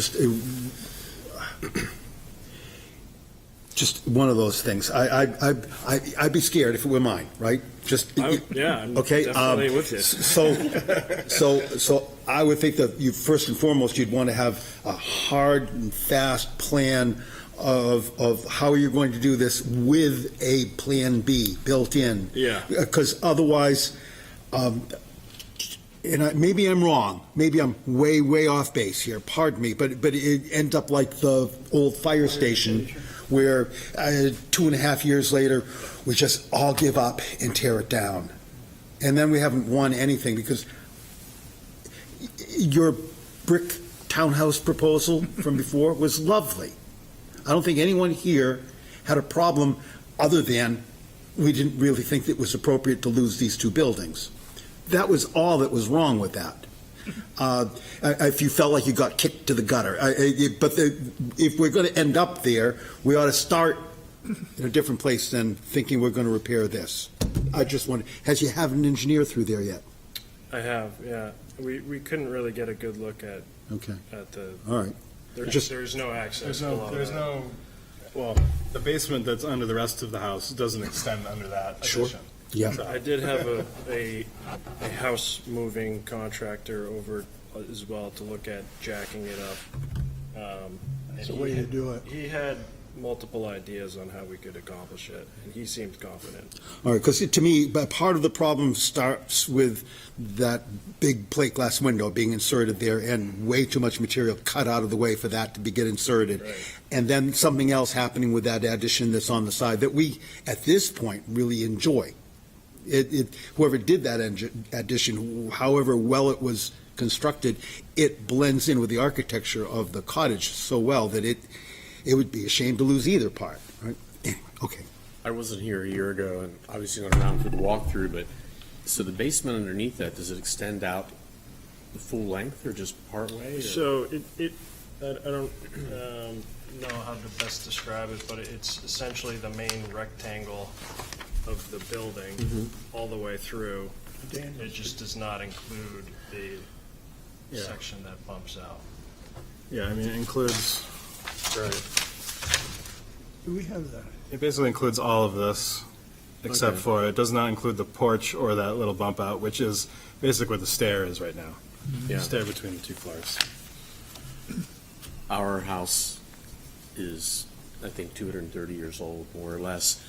Speaker 12: just one of those things. I'd be scared if it were mine, right?
Speaker 14: I'm
Speaker 12: Okay.
Speaker 14: definitely with you.
Speaker 12: So I would think that you, first and foremost, you'd want to have a hard and fast plan of how you're going to do this with a plan B built in.
Speaker 14: Yeah.
Speaker 12: Because otherwise, maybe I'm wrong. Maybe I'm way off base here. Pardon me, but it ends up like the old fire station, where 2.5 years later, we just all give up and tear it down. And then we haven't won anything, because your brick townhouse proposal from before was lovely. I don't think anyone here had a problem other than we didn't really think it was appropriate to lose these 2 buildings. That was all that was wrong with that. If you felt like you got kicked to the gutter. If we're going to end up there, we ought to start in a different place than thinking we're going to repair this. I just wonder, has you have an engineer through there yet?
Speaker 14: I have, yeah. We couldn't really get a good look at the.
Speaker 12: All right.
Speaker 14: There's no access. There's no. Well, the basement that's under the rest of the house doesn't extend under that addition.
Speaker 12: Yeah.
Speaker 14: So I did have a house moving contractor over as well to look at jacking it up.
Speaker 1: That's the way to do it.
Speaker 14: He had multiple ideas on how we could accomplish it, and he seemed confident.
Speaker 12: All right, because to me, part of the problem starts with that big plate glass window being inserted there and way too much material cut out of the way for that to get inserted.
Speaker 14: Right.
Speaker 12: And then something else happening with that addition that's on the side that we, at this point, really enjoy. Whoever did that addition, however well it was constructed, it blends in with the architecture of the cottage so well that it would be a shame to lose either part, right? Anyway, okay.
Speaker 2: I wasn't here a year ago, and obviously not around for the walkthrough, but, so the basement underneath that, does it extend out the full length or just part way? Or?
Speaker 14: So I don't know how to best describe it, but it's essentially the main rectangle of the building all the way through. It just does not include the section that bumps out. Yeah, I mean, it includes. Right.
Speaker 1: Do we have that?
Speaker 14: It basically includes all of this, except for it does not include the porch or that little bump out, which is basically where the stair is right now.
Speaker 2: Yeah.
Speaker 14: The stair between the 2 floors.
Speaker 2: Our house is, I think, 230 years old, more or less.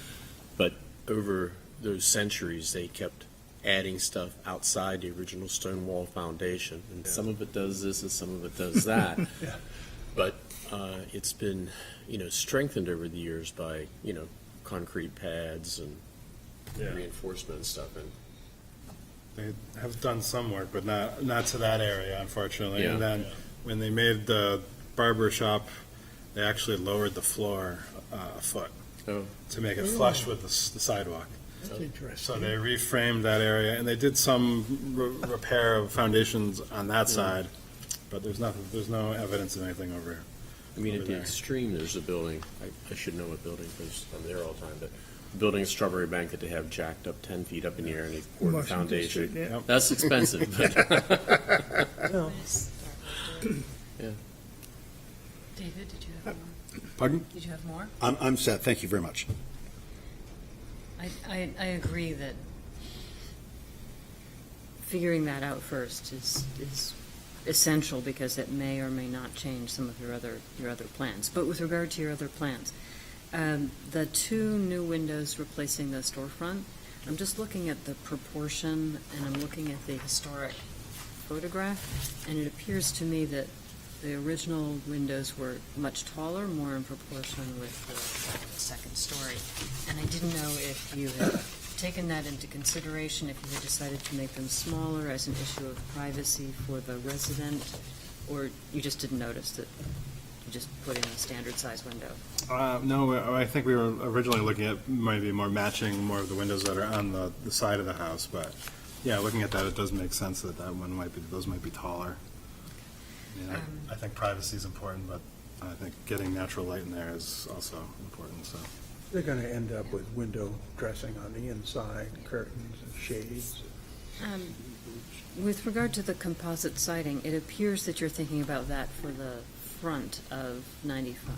Speaker 2: But over those centuries, they kept adding stuff outside the original stone wall foundation. And some of it does this and some of it does that. But it's been, strengthened over the years by, concrete pads and reinforcement and stuff. And
Speaker 14: They have done some work, but not to that area, unfortunately.
Speaker 2: Yeah.
Speaker 14: And then when they made the barber shop, they actually lowered the floor a foot to make it flush with the sidewalk.
Speaker 1: That's interesting.
Speaker 14: So they reframed that area, and they did some repair of foundations on that side, but there's no evidence of anything over here.
Speaker 2: I mean, at the extreme, there's a building, I should know what building, because I'm there all the time, but the building at Strawberry Bank that they have jacked up 10 feet up in the air and they've poured the
Speaker 1: Washington
Speaker 2: foundation.
Speaker 1: Street, yeah.
Speaker 2: That's expensive, but. Yeah.
Speaker 4: David, did you have more?
Speaker 12: Pardon?
Speaker 4: Did you have more?
Speaker 12: I'm set. Thank you very much.
Speaker 4: I agree that figuring that out first is essential, because it may or may not change some of your other plans. But with regard to your other plans, the 2 new windows replacing the storefront, I'm just looking at the proportion and I'm looking at the historic photograph, and it appears to me that the original windows were much taller, more in proportion with the second story. And I didn't know if you had taken that into consideration, if you had decided to make them smaller as an issue of privacy for the resident, or you just didn't notice that you just put in a standard size window?
Speaker 13: No, I think we were originally looking at maybe more matching more of the windows that are on the side of the house, but yeah, looking at that, it does make sense that those might be taller. I mean, I think privacy is important, but I think getting natural light in there is also important, so.
Speaker 1: They're going to end up with window dressing on the inside, curtains and shades.
Speaker 4: With regard to the composite siding, it appears that you're thinking about that for the front of 95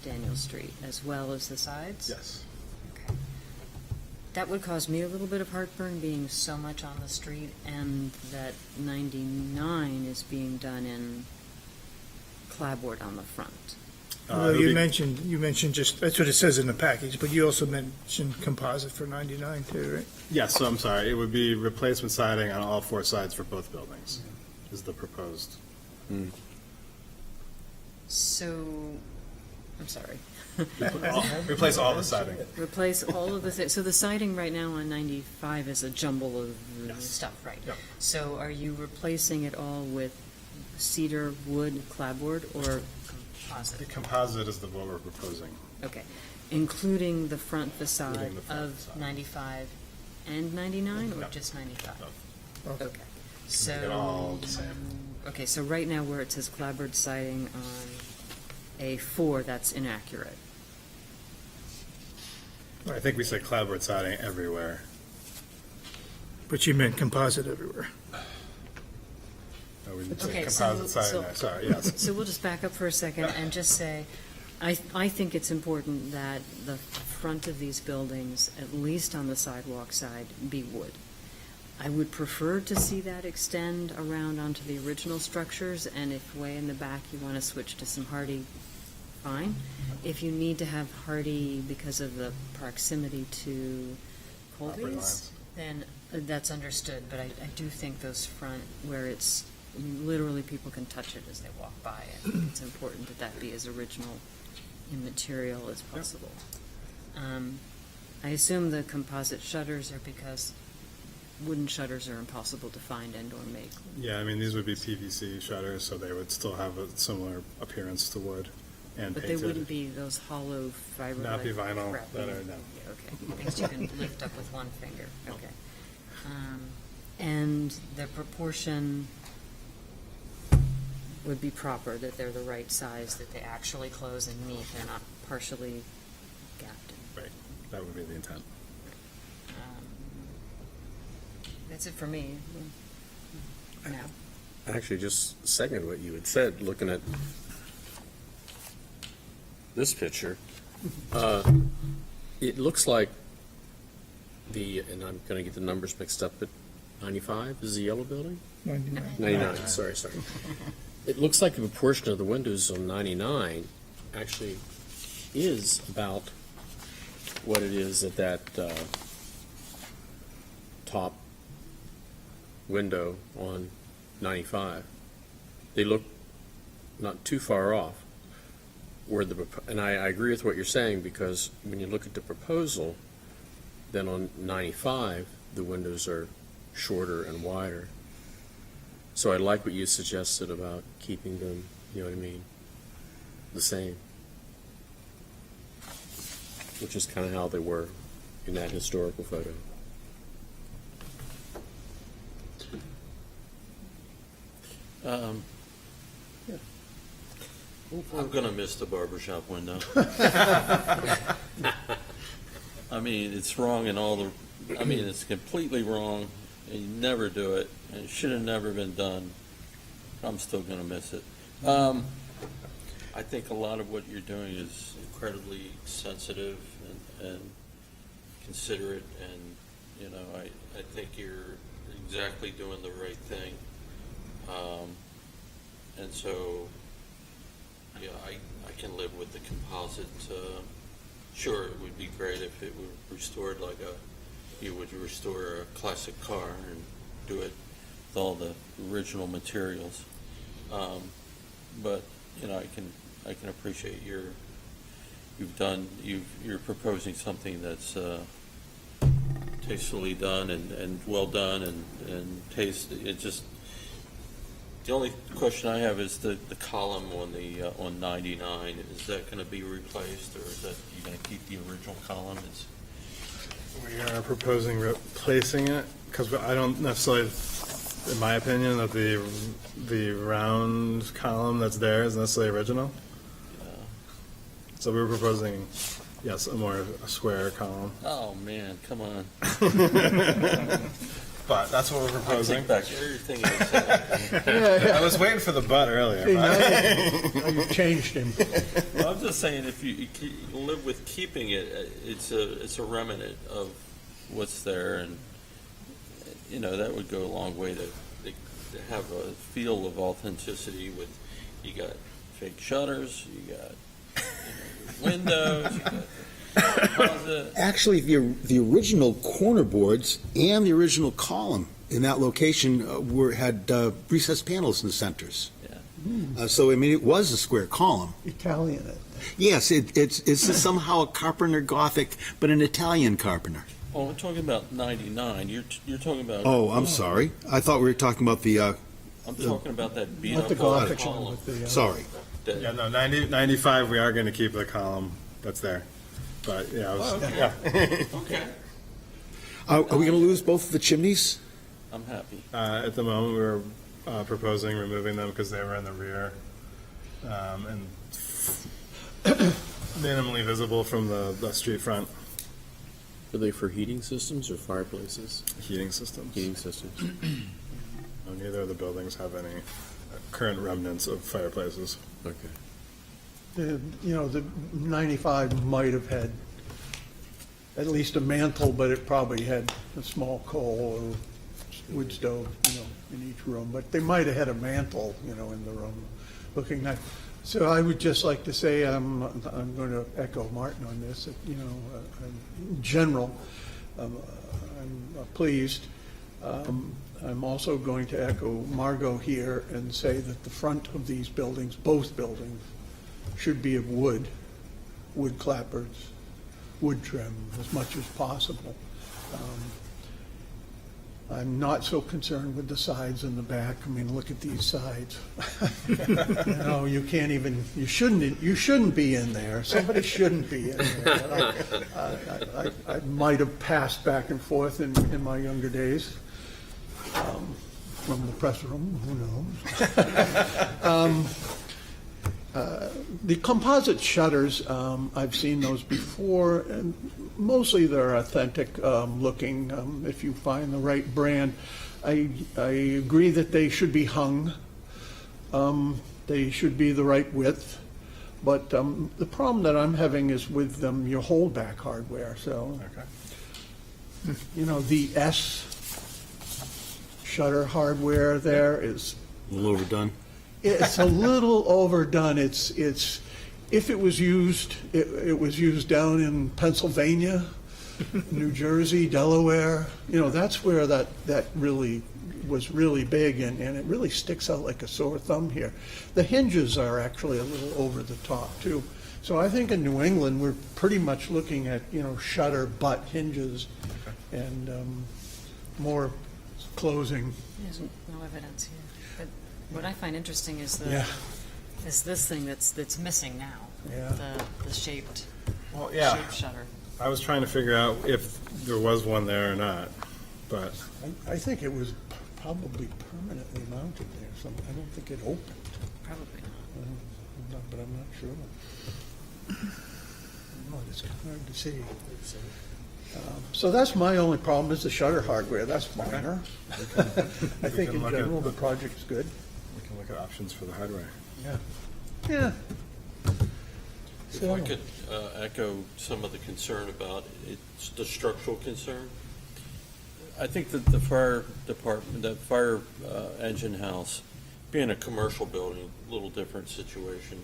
Speaker 4: Daniel Street, as well as the sides?
Speaker 13: Yes.
Speaker 4: Okay. That would cause me a little bit of heartburn, being so much on the street, and that 99 is being done in clapboard on the front.
Speaker 3: Well, you mentioned just, that's what it says in the package, but you also mentioned composite for 99 too, right?
Speaker 13: Yes, so I'm sorry, it would be replacement siding on all four sides for both buildings, is the proposed.
Speaker 4: So, I'm sorry.
Speaker 13: Replace all the siding.
Speaker 4: Replace all of the, so the siding right now on 95 is a jumble of stuff, right?
Speaker 13: Yep.
Speaker 4: So are you replacing it all with cedar, wood, clapboard, or
Speaker 13: The
Speaker 4: composite?
Speaker 13: composite is what we're proposing.
Speaker 4: Okay, including the front facade
Speaker 13: Including the front
Speaker 4: of
Speaker 13: facade.
Speaker 4: 95 and 99, or
Speaker 13: No.
Speaker 4: just 95?
Speaker 13: No.
Speaker 4: Okay, so.
Speaker 13: Make it all the same.
Speaker 4: Okay, so right now where it says clapboard siding on A4, that's inaccurate.
Speaker 13: I think we said clapboard siding everywhere.
Speaker 3: But you meant composite everywhere.
Speaker 13: No, we didn't say
Speaker 4: Okay,
Speaker 13: composite
Speaker 4: so-
Speaker 13: siding there, sorry, yes.
Speaker 4: So we'll just back up for a second and just say, I think it's important that the front of these buildings, at least on the sidewalk side, be wood. I would prefer to see that extend around onto the original structures, and if way in the back you want to switch to some hardy, fine. If you need to have hardy because of the proximity to
Speaker 13: Property
Speaker 4: Colby's,
Speaker 13: lines.
Speaker 4: then that's understood, but I do think those front, where it's, literally people can touch it as they walk by, I think it's important that that be as original in material as possible. I assume the composite shutters are because wooden shutters are impossible to find and or make.
Speaker 13: Yeah, I mean, these would be PVC shutters, so they would still have a similar appearance to wood and
Speaker 4: But they
Speaker 13: painted.
Speaker 4: wouldn't be those hollow fiber.
Speaker 13: Not be vinyl
Speaker 4: crappy-
Speaker 13: that are, no.
Speaker 4: Yeah, okay, things you can lift up with one finger, okay. And the proportion would be proper, that they're the right size, that they actually close and meet, they're not partially gapped.
Speaker 13: Right, that would be the intent.
Speaker 4: That's it for me. Now.
Speaker 2: Actually, just second what you had said, looking at this picture. It looks like and I'm going to get the numbers mixed up, but 95 is the yellow building?
Speaker 3: 99.
Speaker 2: 99, sorry. It looks like a proportion of the windows on 99 actually is about what it is at that top window on 95. They look not too far off. And I agree with what you're saying, because when you look at the proposal, then on 95, the windows are shorter and wider. So I like what you suggested about keeping them, you know what I mean, the same, which is kind of how they were in that historical photo.
Speaker 6: I'm gonna miss the barbershop window. I mean, it's wrong in all it's completely wrong, and you never do it, and it should have never been done. I'm still gonna miss it. I think a lot of what you're doing is incredibly sensitive and considerate, and, I think you're exactly doing the right thing. And so, yeah, I can live with the composite. Sure, it would be great if it were restored like you would restore a classic car and do it with all the original materials. But, I can appreciate you're proposing something that's tastefully done and well done and taste. It just, The only question I have is the column on 99, is that going to be replaced, or is that, you going to keep the original column?
Speaker 13: We are proposing replacing it, because I don't necessarily, in my opinion, that the round column that's there is necessarily original. So we were proposing, yes, a square column.
Speaker 6: Oh, man, come on.
Speaker 13: But that's what we're
Speaker 6: I
Speaker 13: proposing.
Speaker 6: take back everything I said.
Speaker 13: I was waiting for the but earlier.
Speaker 1: See,
Speaker 13: but-
Speaker 1: now you've changed him.
Speaker 6: Well, I'm just saying, if you live with keeping it, it's a remnant of what's there, and, you know, that would go a long way to have a feel of authenticity with, you got fake shutters, you got windows, you got closet.
Speaker 12: Actually, the original corner boards and the original column in that location had recessed panels in the centers.
Speaker 6: Yeah.
Speaker 12: So, I mean, it was a square column.
Speaker 1: Italian it.
Speaker 12: Yes, it's somehow a Carpenter Gothic, but an Italian Carpenter.
Speaker 6: Oh, we're talking about 99, you're talking about.
Speaker 12: Oh, I'm sorry. I thought we were talking about the,
Speaker 6: I'm talking about that beat
Speaker 1: Not
Speaker 6: up
Speaker 1: the Gothic one,
Speaker 6: column.
Speaker 1: but the,
Speaker 12: sorry.
Speaker 6: that-
Speaker 13: Yeah, no, 95, we are going to keep the column that's there. But, yeah, I was, yeah.
Speaker 6: Okay,
Speaker 12: Are we going to lose both of the chimneys?
Speaker 6: I'm happy.
Speaker 13: At the moment, we were proposing removing them because they were in the rear and minimally visible from the street front.
Speaker 2: Are they for heating systems or fireplaces?
Speaker 13: Heating systems.
Speaker 2: Heating systems.
Speaker 13: No, neither of the buildings have any current remnants of fireplaces.
Speaker 2: Okay.
Speaker 1: The 95 might have had at least a mantle, but it probably had a small coal or wood stove, in each room. But they might have had a mantle, in the room, looking nice. So I would just like to say, I'm going to echo Martin on this, that, in general, I'm pleased. I'm also going to echo Margot here and say that the front of these buildings, both buildings, should be of wood clapboards, wood trim as much as possible. I'm not so concerned with the sides and the back. I mean, look at these sides. You can't even, you shouldn't be in there. Somebody shouldn't be in there. I might have passed back and forth in my younger days from the press room, who knows? The composite shutters, I've seen those before, and mostly they're authentic looking, if you find the right brand. I agree that they should be hung. They should be the right width. But the problem that I'm having is with your holdback hardware. So, the S shutter hardware there is
Speaker 12: A little overdone.
Speaker 1: it's a little overdone. It's if it was used, it was used down in Pennsylvania, New Jersey, Delaware. That's where that really was really big, and it really sticks out like a sore thumb here. The hinges are actually a little over the top too. So I think in New England we're pretty much looking at shutter butt hinges and more closing.
Speaker 4: There's no evidence here. But what I find interesting is
Speaker 1: Yeah.
Speaker 4: is this thing that's missing now.
Speaker 1: Yeah.
Speaker 4: The shaped shaped shutter.
Speaker 13: I was trying to figure out if there was one there or not, but
Speaker 1: I think it was probably permanently mounted there. I don't think it opened.
Speaker 4: Probably not.
Speaker 1: But I'm not sure. It's hard to see. So that's my only problem is the shutter hardware. That's minor. I think
Speaker 13: can
Speaker 1: in
Speaker 13: look at
Speaker 1: general the project's good.
Speaker 13: we can look at options for the hardware.
Speaker 1: Yeah. Yeah.
Speaker 6: If I could echo some of the concern about it's the structural concern. I think that the fire department, that fire engine house, being a commercial building, a little different situation.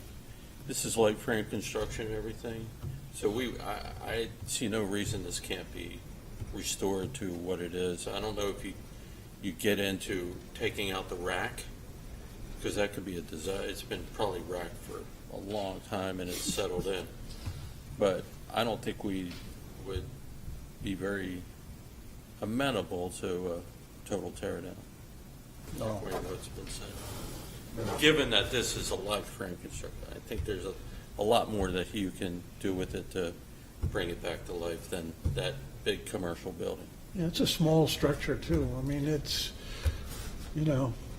Speaker 6: This is light frame construction and everything. So I see no reason this can't be restored to what it is. I don't know if you get into taking out the rack, because that could be a disaster. It's been probably racked for a long time and it's settled in. But I don't think we would be very amenable to a total tear down.
Speaker 1: No.
Speaker 6: The way what's been said. given that this is a live frame construction, I think there's a lot more that you can do with it to bring it back to life than that big commercial building.
Speaker 1: Yeah, it's a small structure too. I mean, it's,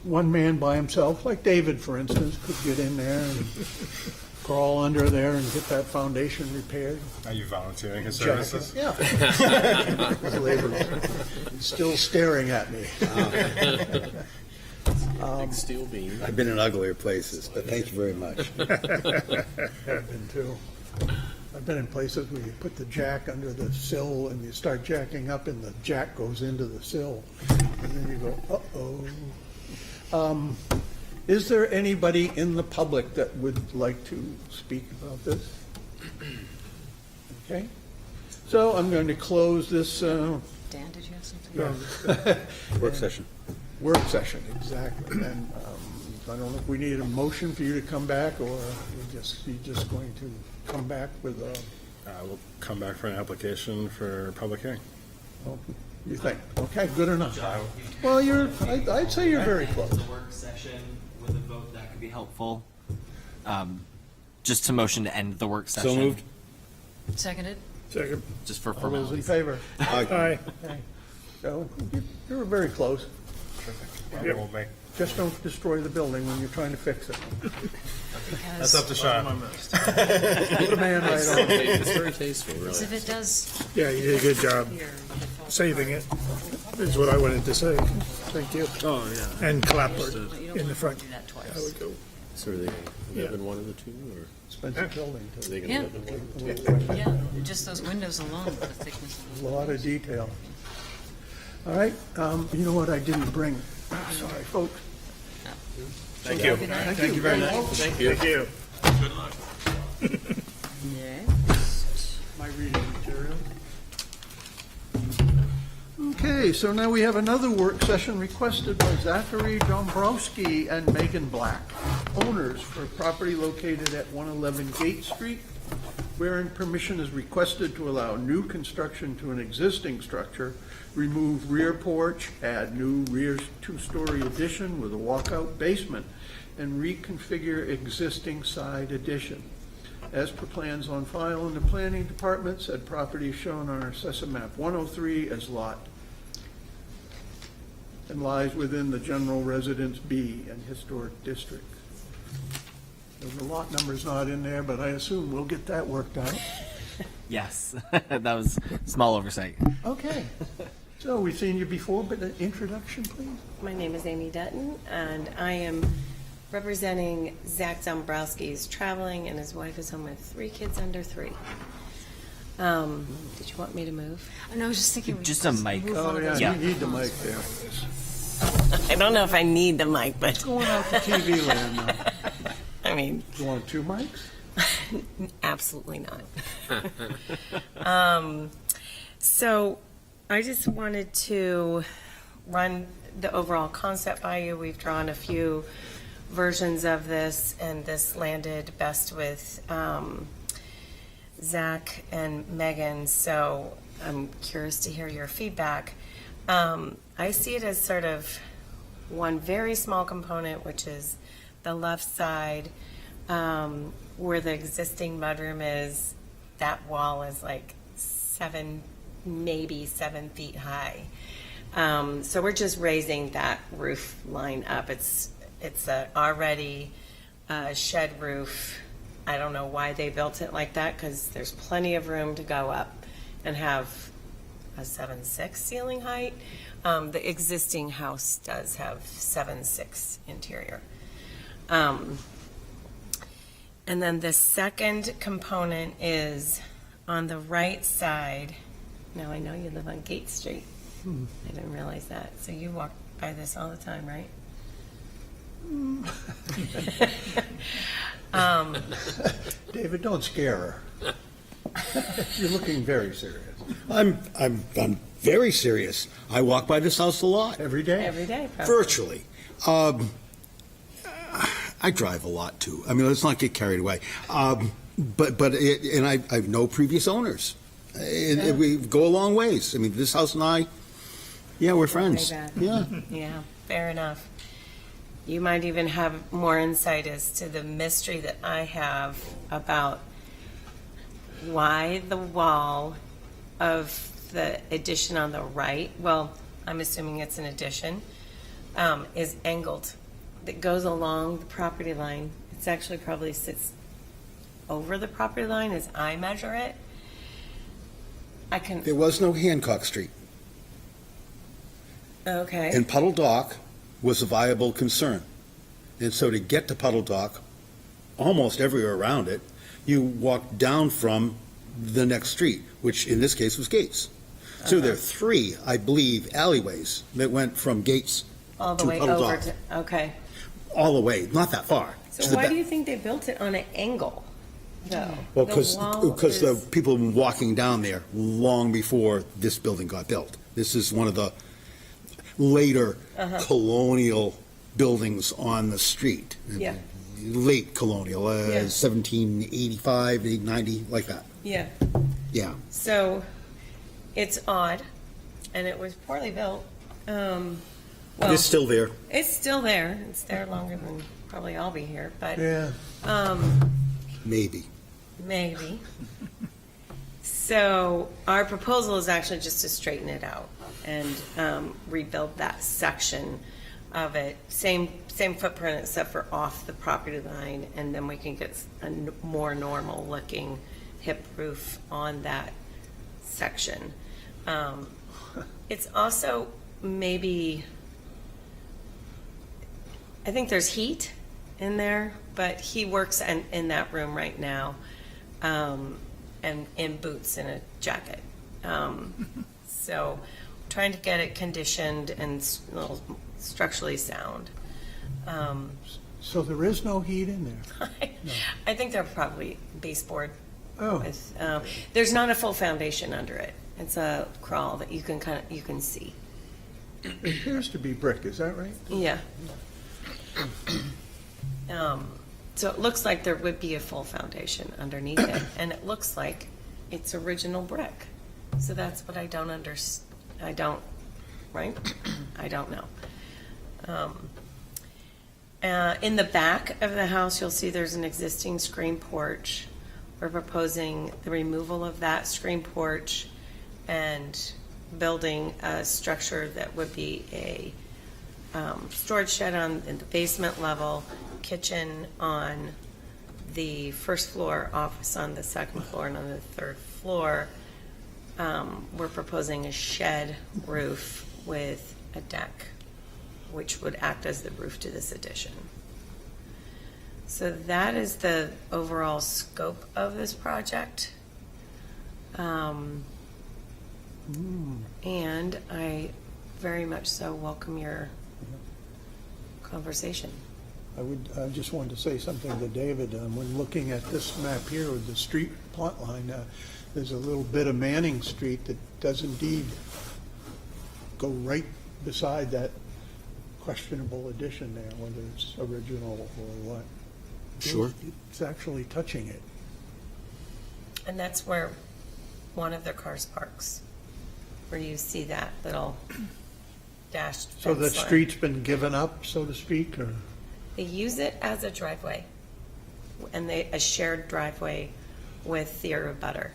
Speaker 1: one man by himself, like David, for instance, could get in there and crawl under there and get that foundation repaired.
Speaker 13: Are you volunteering his
Speaker 1: Jack it.
Speaker 13: services?
Speaker 1: Yeah. He's still staring at me.
Speaker 2: Big steel beam.
Speaker 12: I've been in uglier places, but thank you very much.
Speaker 1: I've been too. I've been in places where you put the jack under the sill and you start jacking up and the jack goes into the sill. And then you go, uh-oh. Is there anybody in the public that would like to speak about this? Okay. So I'm going to close this
Speaker 4: Dan, did you have something?
Speaker 12: Work session.
Speaker 1: work session, exactly. And I don't know if we need a motion for you to come back, or you're just going to come back with a,
Speaker 13: We'll come back for an application for public hearing.
Speaker 1: you think, okay, good enough. Well, I'd say you're very close.
Speaker 5: The work session with a vote, that could be helpful. Just to motion to end the work session.
Speaker 12: So moved.
Speaker 4: Seconded?
Speaker 1: Second.
Speaker 5: Just for
Speaker 1: All those in
Speaker 5: formalities.
Speaker 1: favor?
Speaker 3: Aye.
Speaker 1: Okay. So, you're very close.
Speaker 13: We'll make-
Speaker 1: Just don't destroy the building when you're trying to fix it.
Speaker 13: That's up to Sean.
Speaker 1: Put a man right on it.
Speaker 2: It's very tasteful, really.
Speaker 4: Because if it does
Speaker 3: Yeah, you did a good job
Speaker 4: here, you could fall-
Speaker 3: saving it, is what I wanted to say. Thank you.
Speaker 13: Oh, yeah.
Speaker 3: And clapboard
Speaker 4: you don't
Speaker 3: in
Speaker 4: want
Speaker 3: the
Speaker 4: to
Speaker 3: front.
Speaker 4: do that twice.
Speaker 3: I would go.
Speaker 2: So are they live in one of the two, or
Speaker 1: Expensive building,
Speaker 2: are
Speaker 1: too.
Speaker 2: they
Speaker 4: Yeah.
Speaker 2: going to live in one?
Speaker 4: Yeah, just those windows alone, the thickness of
Speaker 1: A
Speaker 4: the
Speaker 1: lot of detail. All right, you know what I didn't bring? Sorry, folks.
Speaker 13: Thank you.
Speaker 4: Good night.
Speaker 1: Thank you very much.
Speaker 13: Thank you.
Speaker 3: Thank you.
Speaker 4: Next.
Speaker 1: My reading material. Okay, so now we have another work session requested by Zachary Dombrowski and Megan Black, owners for property located at 111 Gate Street, wherein permission is requested to allow new construction to an existing structure, remove rear porch, add new rear two-story addition with a walkout basement, and reconfigure existing side addition. As per plans on file in the planning department, said property is shown on our assessor map 103 as lot and lies within the general residence B and historic district. The lot number's not in there, but I assume we'll get that worked out.
Speaker 5: Yes, that was a small oversight.
Speaker 1: Okay. So we've seen you before, but an introduction, please.
Speaker 15: My name is Amy Dutton, and I am representing Zach Dombrowski. He's traveling, and his wife is home with 3 kids under 3. Did you want me to move?
Speaker 4: No, I was just thinking. we
Speaker 5: Just
Speaker 4: could
Speaker 5: a mic.
Speaker 4: move one
Speaker 1: Oh,
Speaker 4: of
Speaker 1: yeah,
Speaker 4: those-
Speaker 5: Yeah.
Speaker 1: you need the mic there.
Speaker 15: I don't know if I need the mic, but
Speaker 1: Going out to TV land now.
Speaker 15: I mean,
Speaker 1: You want 2 mics?
Speaker 15: absolutely not. So I just wanted to run the overall concept by you. We've drawn a few versions of this, and this landed best with Zach and Megan, so I'm curious to hear your feedback. I see it as sort of one very small component, which is the left side, where the existing mudroom is. That wall is like 7, maybe 7 feet high. So we're just raising that roof line up. It's a already shed roof. I don't know why they built it like that, because there's plenty of room to go up and have a 7.6 ceiling height. The existing house does have 7.6 interior. And then the second component is on the right side. Now, I know you live on Gate Street. I didn't realize that. So you walk by this all the time, right?
Speaker 1: David, don't scare her. You're looking very serious.
Speaker 12: I'm very serious. I walk by this house a lot,
Speaker 1: Every day?
Speaker 15: Every day, probably.
Speaker 12: virtually. I drive a lot too. I mean, let's not get carried away. And I've no previous owners. We go a long ways. I mean, this house and I, yeah, we're friends.
Speaker 15: Way back.
Speaker 12: Yeah.
Speaker 15: Yeah, fair enough. you might even have more insight as to the mystery that I have about why the wall of the addition on the right, well, I'm assuming it's an addition, is angled. That goes along the property line. It's actually probably sits over the property line as I measure it. I can,
Speaker 12: There was no Hancock Street,
Speaker 15: okay.
Speaker 12: and Puddle Dock was a viable concern. And so to get to Puddle Dock, almost everywhere around it, you walk down from the next street, which in this case was Gates. So there are three, I believe, alleyways that went from Gates
Speaker 15: All the
Speaker 12: to
Speaker 15: way
Speaker 12: Puddle
Speaker 15: over
Speaker 12: Dock.
Speaker 15: to, okay.
Speaker 12: All the way, not that far. to
Speaker 15: So
Speaker 12: the
Speaker 15: why
Speaker 12: back.
Speaker 15: do you think they built it on an angle, though?
Speaker 12: Well,
Speaker 15: The
Speaker 12: because
Speaker 15: wall
Speaker 12: the
Speaker 15: is-
Speaker 12: people have been walking down there long before this building got built. This is one of the later
Speaker 15: Uh-huh.
Speaker 12: colonial buildings on the street.
Speaker 15: Yeah.
Speaker 12: Late colonial,
Speaker 15: Yeah.
Speaker 12: 1785, 1890, like that.
Speaker 15: Yeah.
Speaker 12: Yeah.
Speaker 15: So it's odd, and it was poorly built. Well,
Speaker 12: It's still there.
Speaker 15: it's still there. It's there longer than probably I'll be here, but
Speaker 1: Yeah.
Speaker 12: Maybe.
Speaker 15: maybe. So our proposal is actually just to straighten it out and rebuild that section of it. Same footprint except for off the property line, and then we can get a more normal looking hip roof on that section. It's also maybe, I think there's heat in there, but he works in that room right now, and in boots and a jacket. So trying to get it conditioned and structurally sound.
Speaker 1: So there is no heat in there?
Speaker 15: I think they're probably baseboard.
Speaker 1: Oh.
Speaker 15: With, there's not a full foundation under it. It's a crawl that you can see.
Speaker 1: It appears to be brick, is that right?
Speaker 15: Yeah. So it looks like there would be a full foundation underneath it, and it looks like it's original brick. So that's what I don't right? I don't know. In the back of the house, you'll see there's an existing screen porch. We're proposing the removal of that screen porch and building a structure that would be a storage shed in the basement level, kitchen on the first floor, office on the second floor, and on the third floor. We're proposing a shed roof with a deck, which would act as the roof to this addition. So that is the overall scope of this project. And I very much so welcome your conversation.
Speaker 1: I just wanted to say something to David. When looking at this map here with the street plot line, there's a little bit of Manning Street that does indeed go right beside that questionable addition there, whether it's original or what.
Speaker 12: Sure.
Speaker 1: It's actually touching it.
Speaker 15: And that's where one of their cars parks, where you see that little dashed
Speaker 1: So
Speaker 15: fence
Speaker 1: that
Speaker 15: line.
Speaker 1: street's been given up, so to speak, or?
Speaker 15: They use it as a driveway, and a shared driveway with their abutter.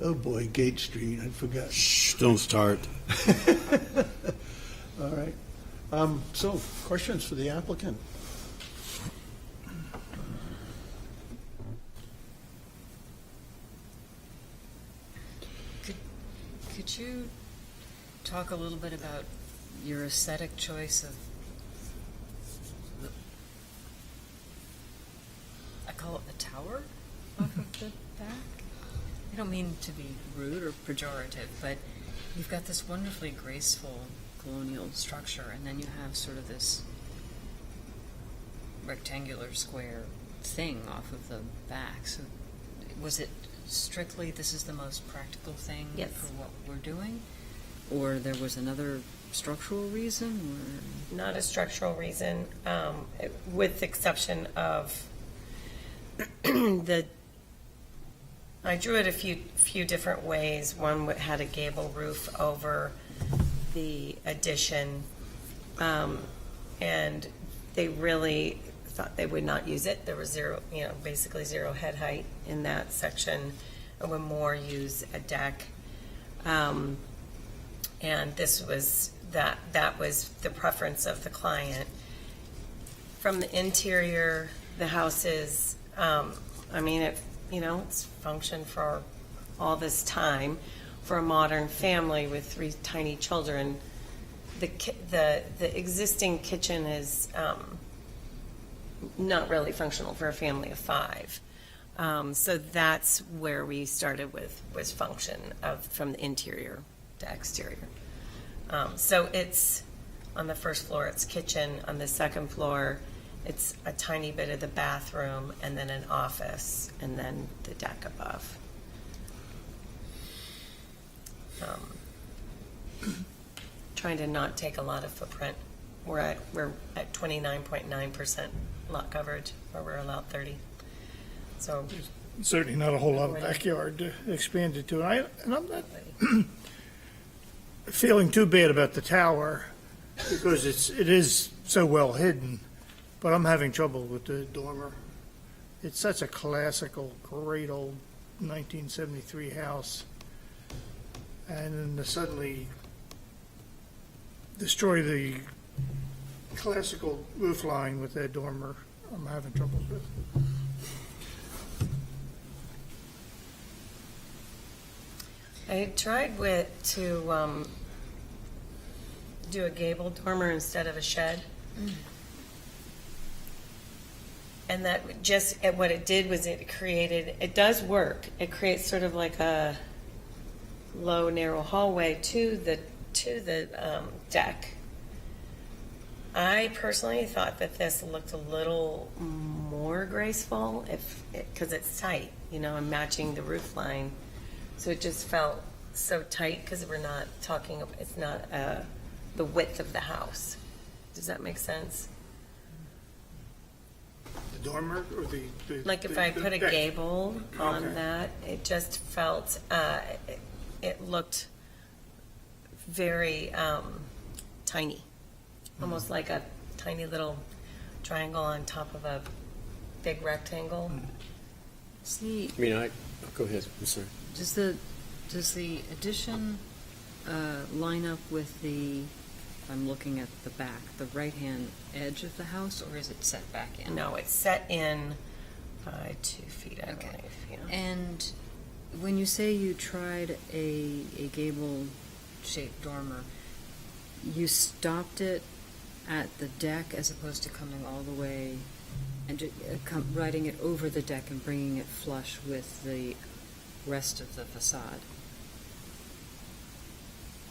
Speaker 1: Oh boy, Gate Street, I forgot.
Speaker 12: Shh, don't start.
Speaker 1: All right. So, questions for the applicant?
Speaker 4: Could you talk a little bit about your aesthetic choice of, I call it the tower off of the back? I don't mean to be rude or pejorative, but you've got this wonderfully graceful colonial structure, and then you have sort of this rectangular square thing off of the back. So was it strictly this is the most practical thing
Speaker 15: Yes.
Speaker 4: for what we're doing? Or there was another structural reason? Or?
Speaker 15: Not a structural reason, with the exception of I drew it a few different ways. One had a gable roof over the addition, and they really thought they would not use it. There was zero, basically zero head height in that section, and would more use a deck. And this was, that was the preference of the client. From the interior, the house is, it's functioned for all this time. For a modern family with 3 tiny children, the existing kitchen is not really functional for a family of 5. So that's where we started with, was function from the interior to exterior. So it's, on the first floor, it's kitchen. On the second floor, it's a tiny bit of the bathroom, and then an office, and then the deck above. Trying to not take a lot of footprint. We're at 29.9% lot coverage, where we're allowed 30. So
Speaker 3: Certainly not a whole lot of backyard to expand it to. And I'm not feeling too bad about the tower because it is so well hidden, but I'm having trouble with the dormer. It's such a classical, great old 1973 house. And then to suddenly destroy the classical roof line with that dormer, I'm having trouble with.
Speaker 15: I tried to do a gable dormer instead of a shed. And that just, what it did was it does work. It creates sort of like a low, narrow hallway to the deck. I personally thought that this looked a little more graceful because it's tight, and matching the roof line. So it just felt so tight because we're not talking, it's not the width of the house. Does that make sense?
Speaker 3: The dormer or the
Speaker 15: Like if I put a
Speaker 3: deck?
Speaker 15: gable on
Speaker 3: Okay.
Speaker 15: that, it just felt, it looked very tiny. Almost like a tiny little triangle on top of a big rectangle.
Speaker 4: See,
Speaker 2: Go ahead, I'm sorry.
Speaker 4: does the addition line up with the, I'm looking at the back, the right-hand edge of the house, or is it set back in?
Speaker 15: No, it's set in by 2 feet, I
Speaker 4: Okay.
Speaker 15: believe. Yeah.
Speaker 4: And when you say you tried a gable-shaped dormer, you stopped it at the deck as opposed to coming all the way and riding it over the deck and bringing it flush with the rest of the facade?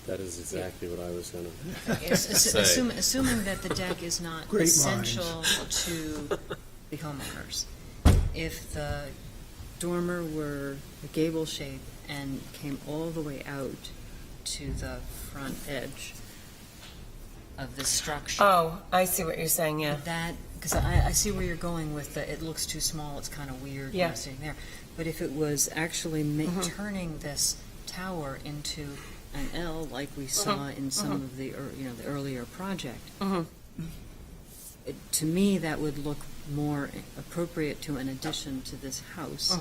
Speaker 2: That is exactly what I was going to
Speaker 4: Yes,
Speaker 2: say.
Speaker 4: assuming that the deck is not
Speaker 1: Great
Speaker 4: essential to the homeowners. If the dormer were a gable shape and came all the way out to the front edge of the structure.
Speaker 15: Oh, I see what you're saying, yeah.
Speaker 4: That, because I see where you're going with it looks too small, it's kind of weird
Speaker 15: Yeah.
Speaker 4: sitting there. But if it was actually turning this tower into an L like we saw in some of the earlier project, to me that would look more appropriate to an addition to this house.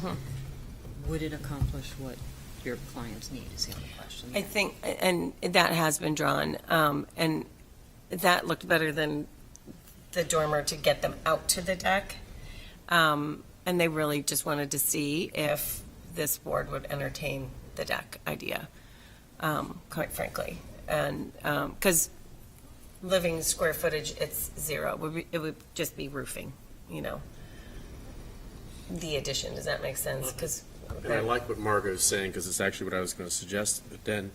Speaker 4: Would it accomplish what your clients need is the only question.
Speaker 15: I think, and that has been drawn, and that looked better than the dormer to get them out to the deck. And they really just wanted to see if this board would entertain the deck idea, quite frankly. And, because living square footage, it's 0. It would just be roofing, the addition. Does that make sense? Because
Speaker 2: And I like what Margot's saying, because it's actually what I was going to suggest, but then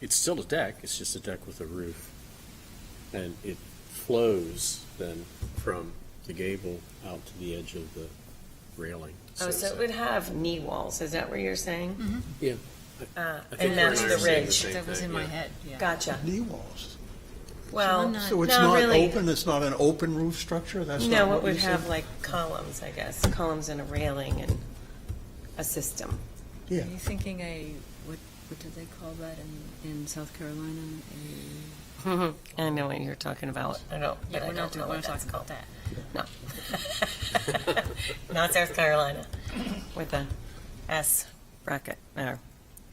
Speaker 2: it's still a deck, it's just a deck with a roof. And it flows then from the gable out to the edge of the railing.
Speaker 15: Oh, so it would have knee walls, is that what you're saying?
Speaker 2: Yeah.
Speaker 15: And
Speaker 2: we're
Speaker 15: that's the
Speaker 2: saying the
Speaker 15: ridge.
Speaker 2: same
Speaker 4: That was
Speaker 2: thing,
Speaker 4: in my
Speaker 2: yeah.
Speaker 4: head, yeah.
Speaker 15: Gotcha.
Speaker 1: Knee walls.
Speaker 15: Well,
Speaker 1: So it's
Speaker 15: not
Speaker 1: not
Speaker 15: really.
Speaker 1: open, it's not an open roof structure? That's
Speaker 15: No,
Speaker 1: not
Speaker 15: it
Speaker 1: what
Speaker 15: would
Speaker 1: you
Speaker 15: have
Speaker 1: said?
Speaker 15: like columns, I guess, columns and a railing and a system.
Speaker 1: Yeah.
Speaker 4: Are you thinking what did they call that in South Carolina?
Speaker 15: I know what you're talking about. I don't, but I don't know what that's called. No. Not South Carolina with the S bracket or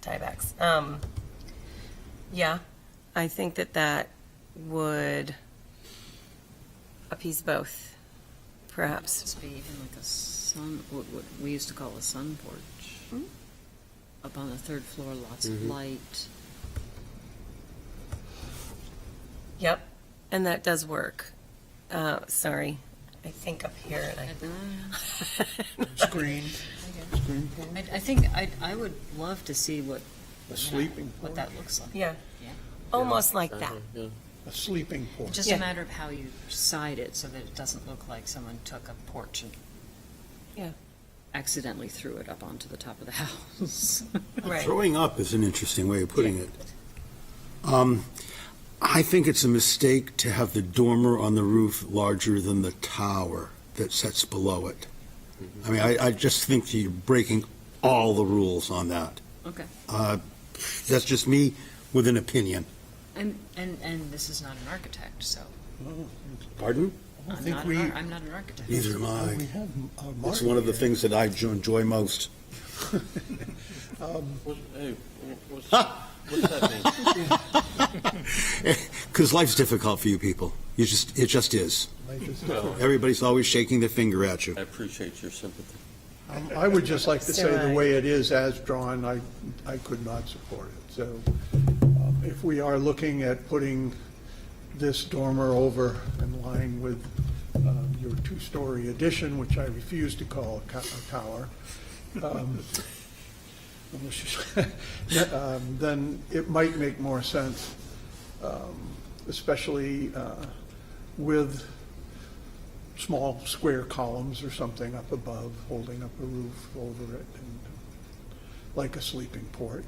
Speaker 15: tiebacks. Yeah, I think that would appease both, perhaps.
Speaker 4: This be even like a sun, what we used to call a sun porch. Up on the third floor, lots of light.
Speaker 15: Yep, and that does work. Sorry, I think up here.
Speaker 1: Screen.
Speaker 4: I think I would love to see what
Speaker 1: A sleeping
Speaker 4: what that looks like.
Speaker 15: Yeah,
Speaker 4: Yeah.
Speaker 15: almost like that.
Speaker 1: A sleeping porch.
Speaker 4: Just a matter of how you side it so that it doesn't look like someone took a porch and
Speaker 15: Yeah,
Speaker 4: accidentally threw it up onto the top of the house.
Speaker 15: right.
Speaker 12: Throwing up is an interesting way of putting it. I think it's a mistake to have the dormer on the roof larger than the tower that sits below it. I mean, I just think you're breaking all the rules on that.
Speaker 4: Okay.
Speaker 12: That's just me with an opinion.
Speaker 4: And this is not an architect, so
Speaker 12: Pardon?
Speaker 4: I'm
Speaker 1: think
Speaker 4: not,
Speaker 1: we-
Speaker 4: I'm not an architect.
Speaker 12: Neither am I.
Speaker 1: We have
Speaker 12: It's one of the things that I enjoy most.
Speaker 6: Hey, what's that mean?
Speaker 12: Because life's difficult for you people. It just is. Everybody's always shaking their finger at you.
Speaker 6: I appreciate your sympathy.
Speaker 1: I would just like to say the
Speaker 15: Right.
Speaker 1: way it is as drawn, I could not support it. So if we are looking at putting this dormer over in line with your two-story addition, which I refuse to call a tower, then it might make more sense, especially with small square columns or something up above, holding up a roof over it, and like a sleeping porch.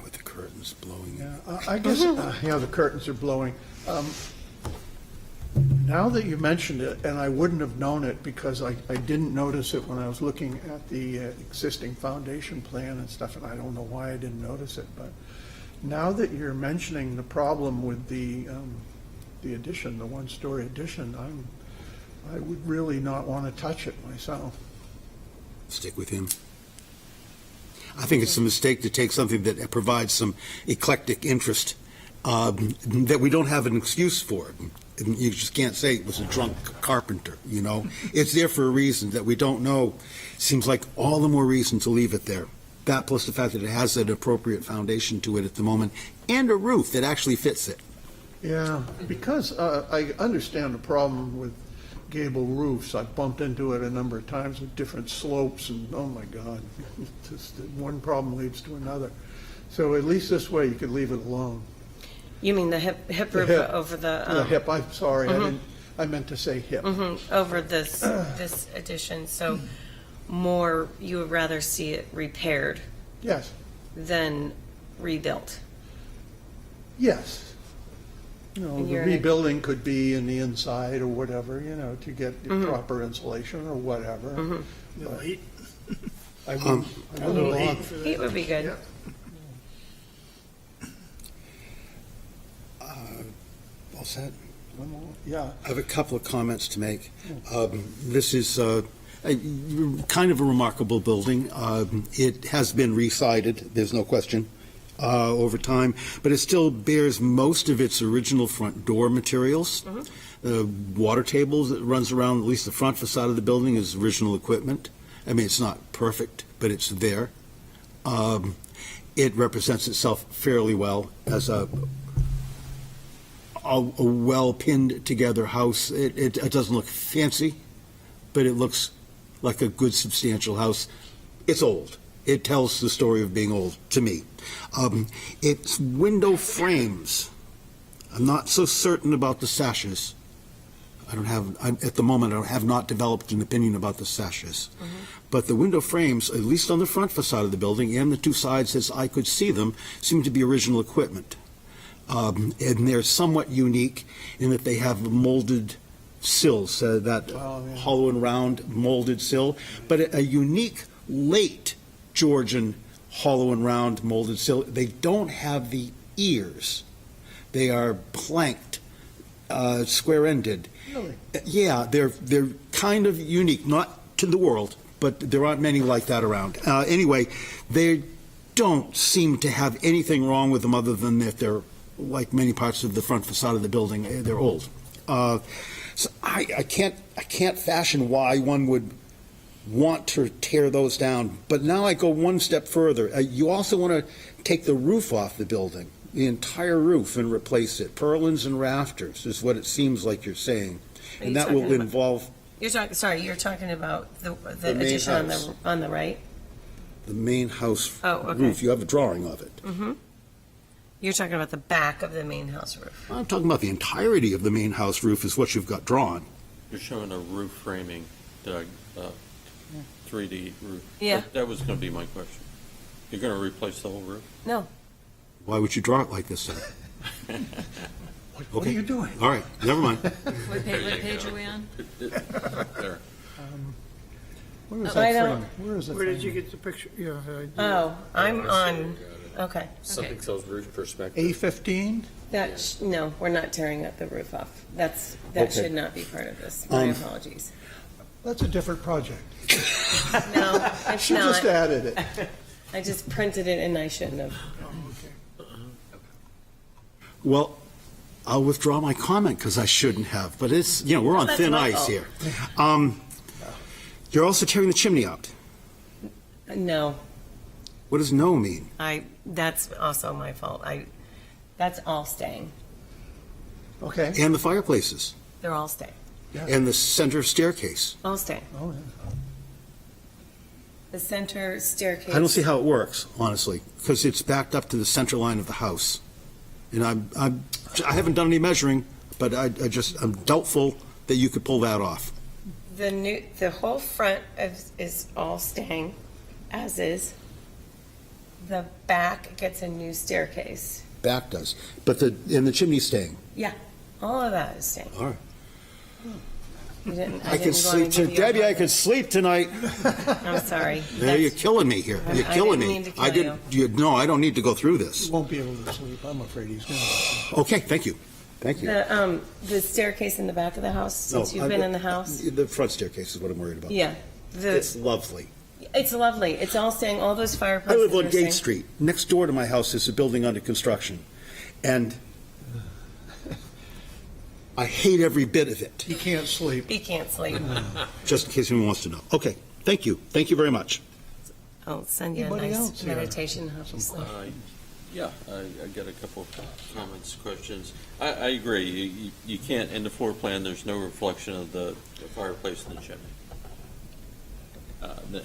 Speaker 12: With the curtains blowing.
Speaker 1: Yeah, I guess, yeah, the curtains are blowing. Now that you mentioned it, and I wouldn't have known it because I didn't notice it when I was looking at the existing foundation plan and stuff, and I don't know why I didn't notice it, but now that you're mentioning the problem with the addition, the one-story addition, I would really not want to touch it myself.
Speaker 12: Stick with him. I think it's a mistake to take something that provides some eclectic interest that we don't have an excuse for. You just can't say it was a drunk carpenter, you know? It's there for a reason that we don't know. Seems like all the more reason to leave it there. That plus the fact that it has an appropriate foundation to it at the moment and a roof that actually fits it.
Speaker 1: Yeah, because I understand the problem with gable roofs. I've bumped into it a number of times with different slopes, and oh my God, just one problem leads to another. So at least this way, you could leave it alone.
Speaker 15: You mean the hip
Speaker 1: The
Speaker 15: roof
Speaker 1: hip.
Speaker 15: over the
Speaker 1: The hip, I'm sorry, I meant to say hip.
Speaker 15: over this addition? So more, you would rather see it repaired
Speaker 1: Yes,
Speaker 15: than rebuilt.
Speaker 1: yes. You know,
Speaker 15: And
Speaker 1: the
Speaker 15: you're-
Speaker 1: rebuilding could be in the inside or whatever, you know, to get the proper insulation or whatever. But I wouldn't bother.
Speaker 15: Heat would be good.
Speaker 1: Yeah.
Speaker 12: All set?
Speaker 1: Yeah.
Speaker 12: I have a couple of comments to make. This is kind of a remarkable building. It has been re-sided, there's no question, over time, but it still bears most of its original front door materials. The water table that runs around at least the front facade of the building is original equipment. I mean, it's not perfect, but it's there. It represents itself fairly well as a well pinned together house. It doesn't look fancy, but it looks like a good substantial house. It's old. It tells the story of being old to me. Its window frames, I'm not so certain about the sashes. At the moment, I have not developed an opinion about the sashes. But the window frames, at least on the front facade of the building and the two sides as I could see them, seem to be original equipment. And they're somewhat unique in that they have molded sills, that hollow and round molded sill, but a unique late Georgian hollow and round molded sill. They don't have the ears. They are planked, square-ended.
Speaker 1: Really?
Speaker 12: Yeah, they're kind of unique, not to the world, but there aren't many like that around. Anyway, they don't seem to have anything wrong with them other than that they're, like many parts of the front facade of the building, they're old. So I can't fashion why one would want to tear those down. But now I go one step further. You also want to take the roof off the building, the entire roof, and replace it. Purlins and rafters is what it seems like you're saying.
Speaker 15: Are
Speaker 12: And
Speaker 15: you
Speaker 12: that
Speaker 15: talking
Speaker 12: will
Speaker 15: about-
Speaker 12: involve
Speaker 15: You're talking about the
Speaker 12: The main
Speaker 15: addition
Speaker 12: house.
Speaker 15: on the right?
Speaker 12: the main house
Speaker 15: Oh, okay.
Speaker 12: roof. You have a drawing of it.
Speaker 15: Mm-hmm. You're talking about the back of the main house roof.
Speaker 12: I'm talking about the entirety of the main house roof is what you've got drawn.
Speaker 6: You're showing a roof framing, Doug, 3D roof.
Speaker 15: Yeah.
Speaker 6: That was going to be my question. You're going to replace the whole roof?
Speaker 15: No.
Speaker 12: Why would you draw it like this then?
Speaker 1: What are you doing?
Speaker 12: All right, never mind.
Speaker 4: What page are we on?
Speaker 6: There.
Speaker 1: Where is
Speaker 15: I
Speaker 1: that
Speaker 15: don't-
Speaker 1: frame? Where is it?
Speaker 3: Where did you get the picture? Yeah.
Speaker 15: Oh, I'm on, okay.
Speaker 2: Something sells roof perspective.
Speaker 1: A15?
Speaker 15: No, we're not tearing up the roof off. That
Speaker 12: Okay.
Speaker 15: should not be part of this. My
Speaker 12: Um,
Speaker 15: apologies.
Speaker 1: That's a different project.
Speaker 15: No, it's
Speaker 1: She just
Speaker 15: not.
Speaker 1: added it.
Speaker 15: I just printed it and I shouldn't have.
Speaker 12: Well, I'll withdraw my comment because I shouldn't have, but it's, we're on
Speaker 15: That's
Speaker 12: thin
Speaker 15: my
Speaker 12: ice
Speaker 15: fault.
Speaker 12: here. You're also tearing the chimney out.
Speaker 15: No,
Speaker 12: What does no mean?
Speaker 15: that's also my fault. That's all staying.
Speaker 1: Okay.
Speaker 12: And the fireplaces,
Speaker 15: They're all staying.
Speaker 12: and the center staircase.
Speaker 15: All staying.
Speaker 1: Oh, yeah.
Speaker 15: The center staircase.
Speaker 12: I don't see how it works, honestly, because it's backed up to the center line of the house. And I haven't done any measuring, but I'm doubtful that you could pull that off.
Speaker 15: The whole front is all staying as is. The back gets a new staircase.
Speaker 12: Back does, but and the chimney's staying.
Speaker 15: Yeah, all of that is staying.
Speaker 12: All right.
Speaker 15: You didn't,
Speaker 12: I
Speaker 15: didn't
Speaker 12: can
Speaker 15: go and
Speaker 12: sleep,
Speaker 15: give you a
Speaker 12: Debbie, I
Speaker 15: hug.
Speaker 12: could sleep tonight.
Speaker 15: I'm sorry.
Speaker 12: Yeah, you're killing me here. You're
Speaker 15: I
Speaker 12: killing
Speaker 15: didn't
Speaker 12: me.
Speaker 15: mean to kill you.
Speaker 12: No, I don't need to go through this.
Speaker 1: He won't be able to sleep. I'm afraid he's going to.
Speaker 12: Okay, thank you. Thank you.
Speaker 15: The staircase in the back of the house, since
Speaker 12: No,
Speaker 15: you've been in the house?
Speaker 12: The front staircase is what I'm worried about.
Speaker 15: Yeah.
Speaker 12: It's lovely.
Speaker 15: It's lovely. It's all staying, all those
Speaker 12: I
Speaker 15: fireplaces
Speaker 12: live on
Speaker 15: are staying.
Speaker 12: Gate Street. Next door to my house is a building under construction. And I hate every bit of it,
Speaker 1: He can't sleep.
Speaker 15: He can't sleep.
Speaker 12: just in case anyone wants to know. Okay, thank you. Thank you very much.
Speaker 15: I'll send you a
Speaker 1: Anybody
Speaker 15: nice
Speaker 1: else here?
Speaker 15: meditation, help you sleep.
Speaker 6: Yeah, I got a couple of comments, questions. I agree. You can't, in the floor plan, there's no reflection of the fireplace in the chimney.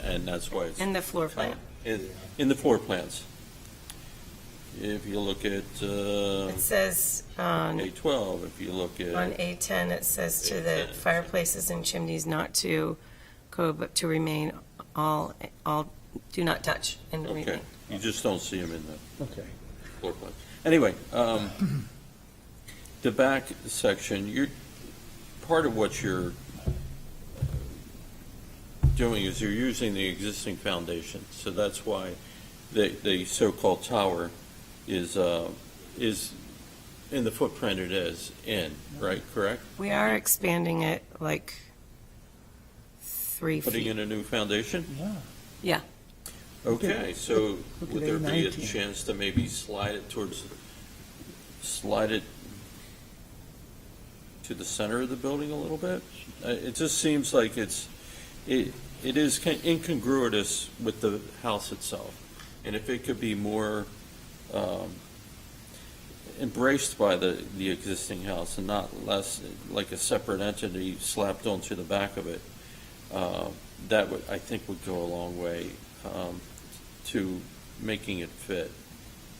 Speaker 6: And that's why it's.
Speaker 15: In the floor plan.
Speaker 6: In the floor plans. If you look at
Speaker 15: It says on
Speaker 6: A12, if you look
Speaker 15: On
Speaker 6: at,
Speaker 15: A10, it says to the fireplaces and chimneys not to code, but to remain all, do not touch and
Speaker 6: okay,
Speaker 15: remain.
Speaker 6: you just don't see them in the
Speaker 1: Okay.
Speaker 6: floor plan. Anyway, the back section, part of what you're doing is you're using the existing foundation, so that's why the so-called tower is in the footprint it is in, right, correct?
Speaker 15: We are expanding it like 3
Speaker 6: Putting
Speaker 15: feet.
Speaker 6: in a new foundation?
Speaker 15: Yeah.
Speaker 6: Okay, so
Speaker 1: look
Speaker 6: would
Speaker 1: at
Speaker 6: there be a
Speaker 1: A19.
Speaker 6: chance to maybe slide it to the center of the building a little bit? It just seems like it is incongruous with the house itself. And if it could be more embraced by the existing house and not less like a separate entity slapped onto the back of it, that would, I think, would go a long way to making it fit.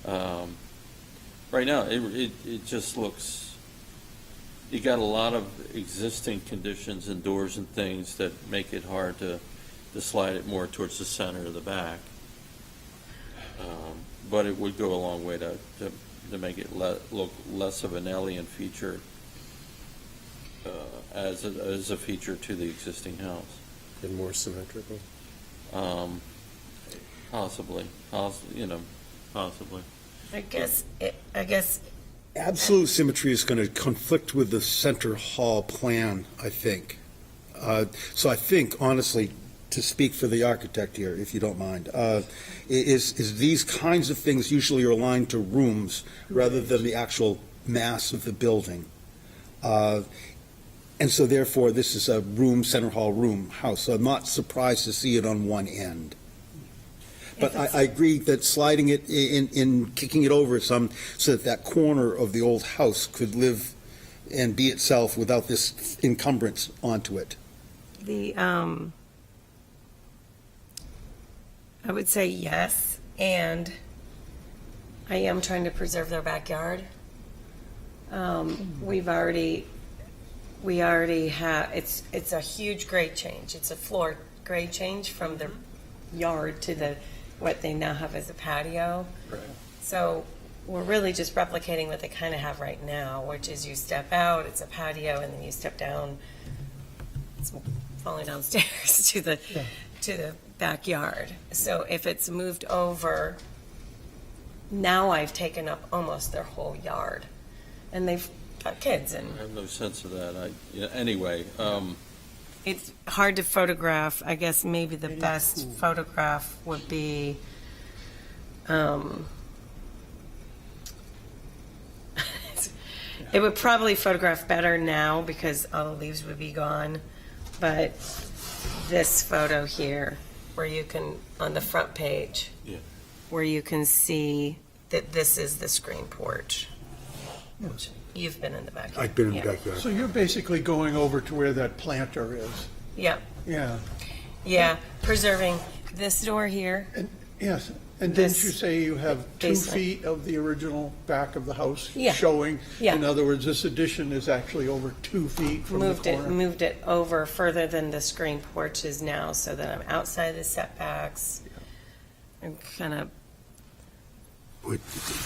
Speaker 6: Right now, it just looks, you got a lot of existing conditions and doors and things that make it hard to slide it more towards the center of the back. But it would go a long way to make it look less of an alien feature as a feature to the existing house.
Speaker 2: And more symmetrical.
Speaker 6: Possibly.
Speaker 15: I guess
Speaker 12: absolute symmetry is going to conflict with the center hall plan, I think. So I think, honestly, to speak for the architect here, if you don't mind, is these kinds of things usually are aligned to rooms rather than the actual mass of the building. And so therefore, this is a room, center hall room house. So I'm not surprised to see it on one end. But I agree that sliding it in kicking it over some, so that that corner of the old house could live and be itself without this encumbrance onto it.
Speaker 15: I would say yes, and I am trying to preserve their backyard. We already have, it's a huge grade change. It's a floor grade change from the yard to what they now have as a patio.
Speaker 6: Right.
Speaker 15: So we're really just replicating what they kind of have right now, which is you step out, it's a patio, and then you step down, it's falling downstairs to the backyard. So if it's moved over, now I've taken up almost their whole yard. And they've got kids and
Speaker 6: I have no sense of that. Anyway,
Speaker 15: it's hard to photograph. I guess maybe the best photograph would be it would probably photograph better now because all the leaves would be gone. But this photo here, where you can, on the front page,
Speaker 6: Yeah.
Speaker 15: where you can see that this is the screen porch. You've been in the backyard.
Speaker 12: I've been in the
Speaker 15: Yeah.
Speaker 12: backyard.
Speaker 1: So you're basically going over to where that planter is.
Speaker 15: Yeah,
Speaker 1: Yeah.
Speaker 15: yeah, preserving this door here.
Speaker 1: And, yes, and didn't
Speaker 15: This
Speaker 1: you say you have 2
Speaker 15: basement.
Speaker 1: feet of the original back of the house
Speaker 15: Yeah.
Speaker 1: showing?
Speaker 15: Yeah.
Speaker 1: In other words, this addition is actually over 2 feet from the corner.
Speaker 15: Moved it over further than the screen porch is now, so that I'm outside the setbacks. I'm kind of,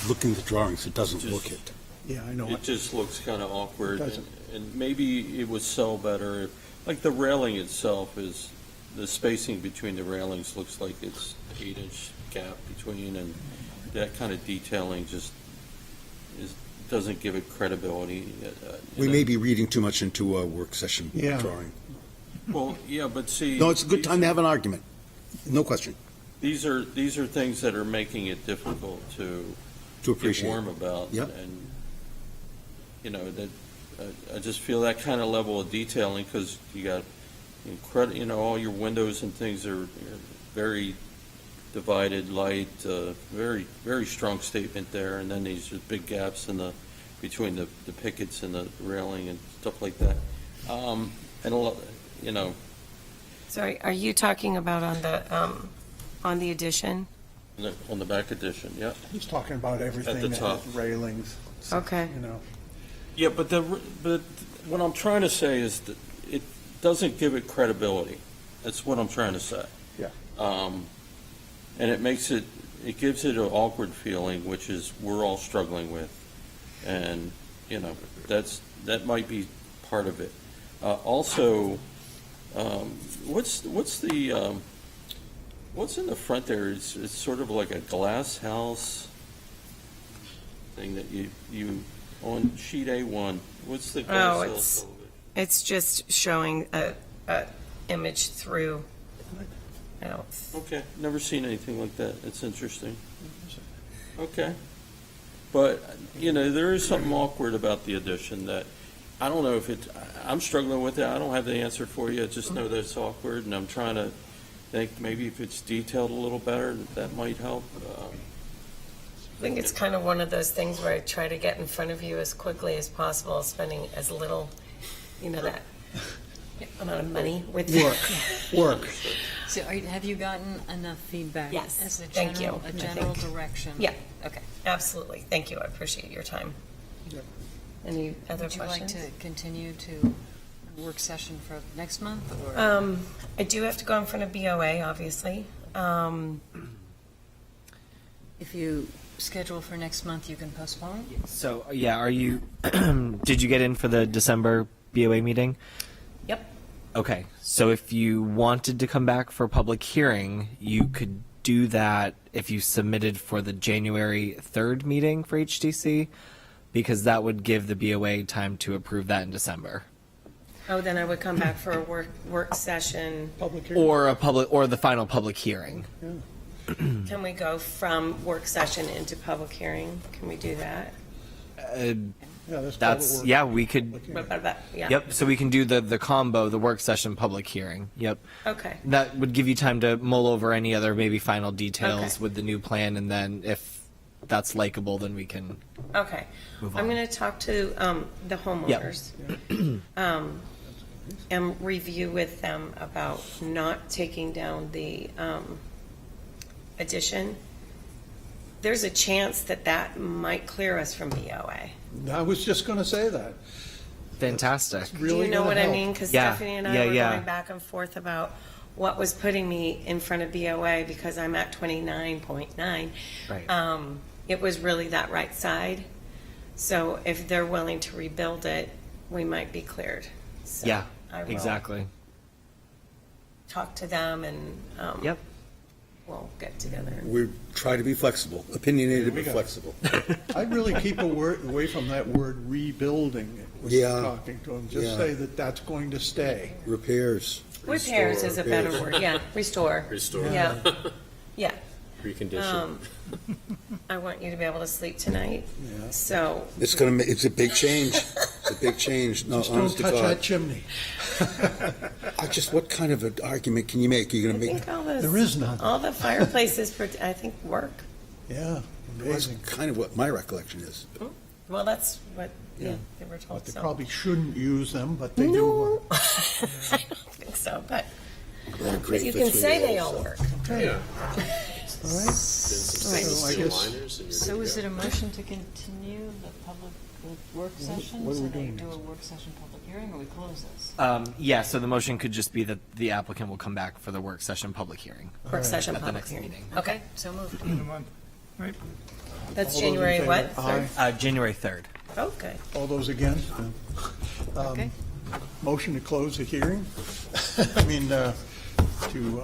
Speaker 12: Looking at the drawings, it doesn't look it.
Speaker 1: Yeah, I know.
Speaker 6: It just looks kind of awkward,
Speaker 1: It doesn't.
Speaker 6: and maybe it would sell better if, like, the railing itself is, the spacing between the railings looks like it's 8-inch gap between, and that kind of detailing just doesn't give it credibility.
Speaker 12: We may be reading too much into a work session
Speaker 1: Yeah.
Speaker 12: drawing.
Speaker 6: Well, yeah, but see.
Speaker 12: No, it's a good time to have an argument. No question.
Speaker 6: These are things that are making it difficult to
Speaker 12: To
Speaker 6: get
Speaker 12: appreciate.
Speaker 6: warm about.
Speaker 12: Yep.
Speaker 6: And, that, I just feel that kind of level of detailing, because you got all your windows and things are very divided, light, very, very strong statement there, and then these are big gaps between the pickets and the railing and stuff like that. And a lot,
Speaker 15: sorry, are you talking about on the addition?
Speaker 6: on the back addition, yeah.
Speaker 1: He's talking about everything
Speaker 6: the
Speaker 1: that
Speaker 6: top.
Speaker 1: has railings.
Speaker 15: Okay.
Speaker 6: Yeah, but what I'm trying to say is that it doesn't give it credibility. That's what I'm trying to say.
Speaker 1: Yeah.
Speaker 6: And it gives it an awkward feeling, which is we're all struggling with. And, that might be part of it. Also, what's in the front there? It's sort of like a glass house thing that you on sheet A1. What's the glass house?
Speaker 15: It's just showing a image through.
Speaker 6: Okay, never seen anything like that. It's interesting. Okay. But, there is something awkward about the addition that, I don't know if I'm struggling with it. I don't have the answer for you. I just know that it's awkward, and I'm trying to think maybe if it's detailed a little better, that might help.
Speaker 15: I think it's kind of one of those things where I try to get in front of you as quickly as possible, spending as little, that amount of money with you.
Speaker 1: Work.
Speaker 4: So have you gotten enough feedback?
Speaker 15: Yes,
Speaker 4: As a
Speaker 15: thank
Speaker 4: general,
Speaker 15: you.
Speaker 4: a general direction?
Speaker 15: Yeah.
Speaker 4: Okay.
Speaker 15: Absolutely. Thank you. I appreciate your time. Any other
Speaker 4: Would you like
Speaker 15: questions?
Speaker 4: to continue to a work session for next month, or?
Speaker 15: I do have to go in front of BOA, obviously.
Speaker 4: If you schedule for next month, you can postpone?
Speaker 5: So, yeah, are you, did you get in for the December BOA meeting?
Speaker 15: Yep.
Speaker 5: Okay, so if you wanted to come back for a public hearing, you could do that if you submitted for the January 3rd meeting for HTC, because that would give the BOA time to approve that in December.
Speaker 15: Oh, then I would come back for a work session.
Speaker 5: Or the final public hearing.
Speaker 15: Can we go from work session into public hearing? Can we do that?
Speaker 5: Yeah, we could.
Speaker 15: Yeah.
Speaker 5: Yep. So we can do the combo, the work session, public hearing. Yep.
Speaker 15: Okay.
Speaker 5: That would give you time to mull over any other maybe final details
Speaker 15: Okay.
Speaker 5: with the new plan, and then if that's likable, then we can.
Speaker 15: Okay.
Speaker 5: Move
Speaker 15: I'm
Speaker 5: on.
Speaker 15: going to talk to the homeowners and review with them about not taking down the addition. There's a chance that that might clear us from BOA.
Speaker 1: I was just going to say that.
Speaker 5: Fantastic.
Speaker 15: Do you know what I mean? Because
Speaker 5: Yeah.
Speaker 15: Stephanie and I
Speaker 5: Yeah,
Speaker 15: were
Speaker 5: yeah.
Speaker 15: going back and forth about what was putting me in front of BOA because I'm at 29.9.
Speaker 5: Right.
Speaker 15: It was really that right side. So if they're willing to rebuild it, we might be cleared. So
Speaker 5: Yeah.
Speaker 15: I will
Speaker 5: Exactly.
Speaker 15: talk to them and
Speaker 5: Yep.
Speaker 15: we'll get together.
Speaker 12: We try to be flexible, opinionated but flexible.
Speaker 1: I'd really keep away from that word rebuilding when
Speaker 12: Yeah.
Speaker 1: you're talking to them. Just
Speaker 12: Yeah.
Speaker 1: say that that's going to stay.
Speaker 12: Repairs.
Speaker 15: Repairs is a better
Speaker 12: Repairs.
Speaker 15: word, yeah, restore.
Speaker 2: Restore.
Speaker 15: Yeah, yeah.
Speaker 2: Recondition.
Speaker 15: I want you to be able to sleep tonight, so.
Speaker 12: It's a big change. It's a big change. No,
Speaker 1: Just don't
Speaker 12: honest to
Speaker 1: touch
Speaker 12: God.
Speaker 1: that chimney.
Speaker 12: What kind of an argument can you make? You're
Speaker 15: I
Speaker 12: going to make,
Speaker 15: think all those.
Speaker 1: There is none.
Speaker 15: All the fireplaces, I think, work.
Speaker 1: Yeah,
Speaker 12: that's
Speaker 1: amazing.
Speaker 12: kind of what my recollection is.
Speaker 15: Well, that's what,
Speaker 1: Yeah.
Speaker 15: yeah, they were told,
Speaker 1: But they
Speaker 15: so.
Speaker 1: probably shouldn't use them, but they do
Speaker 15: No,
Speaker 1: work.
Speaker 15: I don't think so, but
Speaker 12: Great
Speaker 15: you
Speaker 12: fits
Speaker 15: can
Speaker 12: with
Speaker 15: say
Speaker 12: the
Speaker 15: they
Speaker 12: walls,
Speaker 15: all
Speaker 12: so.
Speaker 15: work.
Speaker 2: Yeah.
Speaker 1: All right. So I guess,
Speaker 4: So is it a motion to continue the public work session?
Speaker 1: what are we
Speaker 4: So they
Speaker 1: doing
Speaker 4: do a
Speaker 1: next?
Speaker 4: work session public hearing, or we close this?
Speaker 5: Yeah. So the motion could just be that the applicant will come back for the work session public hearing.
Speaker 15: Work session,
Speaker 5: At the
Speaker 15: public
Speaker 5: next
Speaker 15: hearing.
Speaker 5: meeting.
Speaker 15: Okay, so moved.
Speaker 3: Right.
Speaker 15: That's
Speaker 1: All those in
Speaker 15: January
Speaker 1: favor?
Speaker 15: what?
Speaker 1: Aye.
Speaker 15: Third?
Speaker 5: January 3rd.
Speaker 15: Okay.
Speaker 1: all those against?
Speaker 4: Okay.
Speaker 1: Motion to close the hearing? I mean, to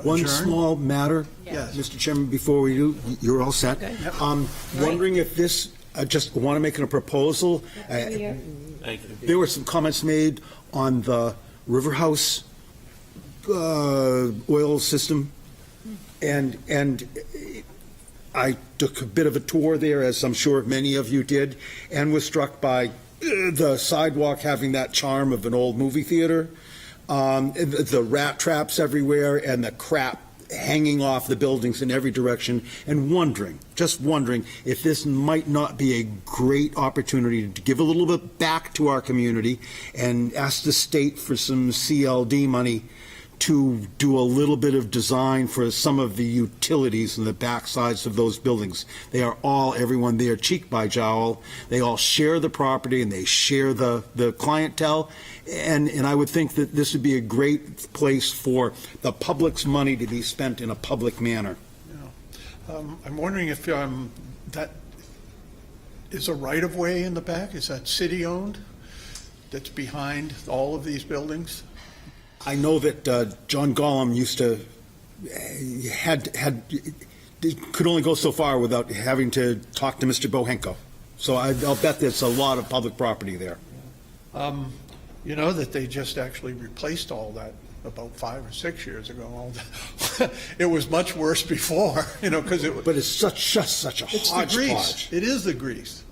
Speaker 12: One
Speaker 1: adjourn?
Speaker 12: small matter,
Speaker 1: Yes.
Speaker 12: Mr. Chairman, before we do, you're all set.
Speaker 15: Okay.
Speaker 12: Wondering if this, I just want to make a proposal.
Speaker 6: Thank you.
Speaker 12: There were some comments made on the River House oil system, and I took a bit of a tour there, as I'm sure many of you did, and was struck by the sidewalk having that charm of an old movie theater, the rat traps everywhere, and the crap hanging off the buildings in every direction, and just wondering if this might not be a great opportunity to give a little bit back to our community and ask the state for some CLD money to do a little bit of design for some of the utilities in the back sides of those buildings. They are all, everyone there, cheek by jowl. They all share the property and they share the clientele. And I would think that this would be a great place for the public's money to be spent in a public manner.
Speaker 1: I'm wondering if that is a right-of-way in the back? Is that city-owned that's behind all of these buildings?
Speaker 12: I know that John Gollum used to, could only go so far without having to talk to Mr. Bohenko. So I'll bet there's a lot of public property there.
Speaker 1: You know that they just actually replaced all that about 5 or 6 years ago. All that. It was much worse before, because it was.
Speaker 12: But it's just such a
Speaker 1: It's the grease.
Speaker 12: hodgepodge.
Speaker 1: It is the grease.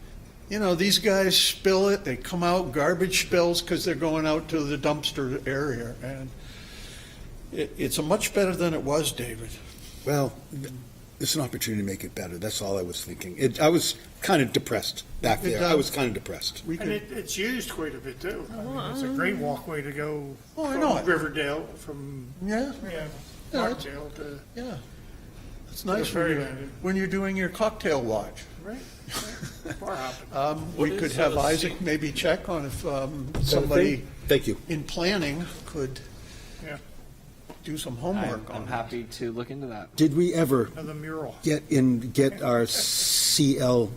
Speaker 1: These guys spill it, they come out, garbage spills because they're going out to the dumpster area. And it's a much better than it was, David.
Speaker 12: Well, it's an opportunity to make it better. That's all I was thinking. I was kind of depressed back there. I was kind of depressed.
Speaker 3: And it's used quite a bit too. I mean, it's a great walkway to go
Speaker 1: Oh, I
Speaker 3: from
Speaker 1: know it.
Speaker 3: Riverdale, from
Speaker 1: Yeah,
Speaker 3: Markdale to,
Speaker 1: yeah. It's nice
Speaker 3: very
Speaker 1: when you're doing your cocktail watch.
Speaker 3: right? Far out.
Speaker 1: We could have Isaac maybe check on if somebody
Speaker 12: Thank you.
Speaker 1: in planning could
Speaker 3: Yeah,
Speaker 1: do some homework on
Speaker 5: I'm
Speaker 1: it.
Speaker 5: happy to look into that.
Speaker 12: Did we ever
Speaker 3: another mural.
Speaker 12: get our CLD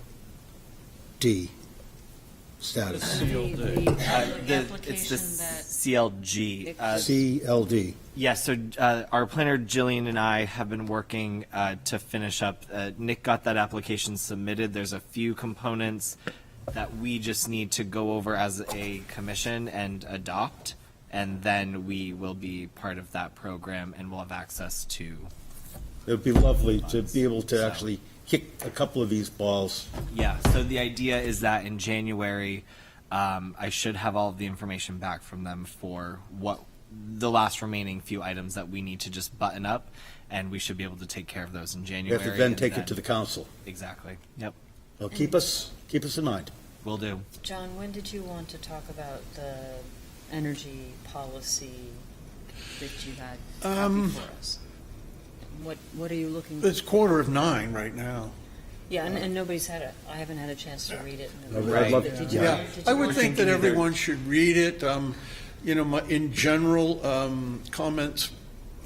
Speaker 12: status?
Speaker 4: The
Speaker 5: It's
Speaker 4: application
Speaker 5: the
Speaker 4: that,
Speaker 5: CLG.
Speaker 12: CLD.
Speaker 5: Yes, so our planner Jillian and I have been working to finish up. Nick got that application submitted. There's a few components that we just need to go over as a commission and adopt, and then we will be part of that program and we'll have access to.
Speaker 12: It would be lovely to be able to actually kick a couple of these balls.
Speaker 5: Yeah, so the idea is that in January, I should have all of the information back from them for what the last remaining few items that we need to just button up, and we should be able to take care of those in
Speaker 12: You
Speaker 5: January.
Speaker 12: have to then
Speaker 5: and
Speaker 12: take it to the council.
Speaker 5: Exactly, yep,
Speaker 12: Well, keep us in mind.
Speaker 5: will do.
Speaker 4: John, when did you want to talk about the energy policy that you had before us? What are you looking?
Speaker 1: It's 8:45 right now.
Speaker 4: Yeah, and nobody's I haven't had a chance to read it.
Speaker 12: I'd love to.
Speaker 4: Did you-
Speaker 1: Yeah,
Speaker 4: did
Speaker 1: I
Speaker 4: you
Speaker 1: would
Speaker 4: want
Speaker 1: think
Speaker 4: to-
Speaker 1: that everyone should read it. You know, in general, comments,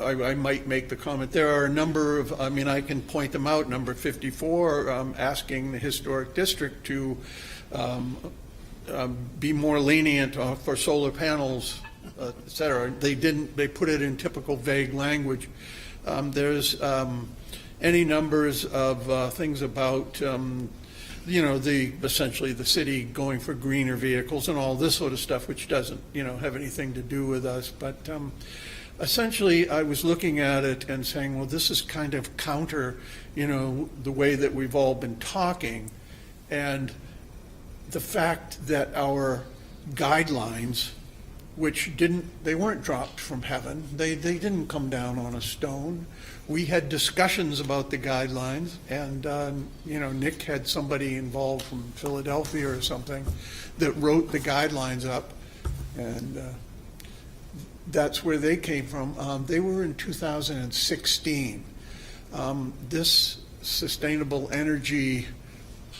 Speaker 1: I might make the comment, there are a number of, I mean, I can point them out, number 54, asking the historic district to be more lenient for solar panels, et cetera. They put it in typical vague language. There's any numbers of things about, you know, essentially the city going for greener vehicles and all this sort of stuff, which doesn't, you know, have anything to do with us. But essentially, I was looking at it and saying, well, this is kind of counter, you know, the way that we've all been talking. And the fact that our guidelines, which they weren't dropped from heaven. They didn't come down on a stone. We had discussions about the guidelines, and, you know, Nick had somebody involved from Philadelphia or something that wrote the guidelines up, and that's where they came from. They were in 2016. This sustainable energy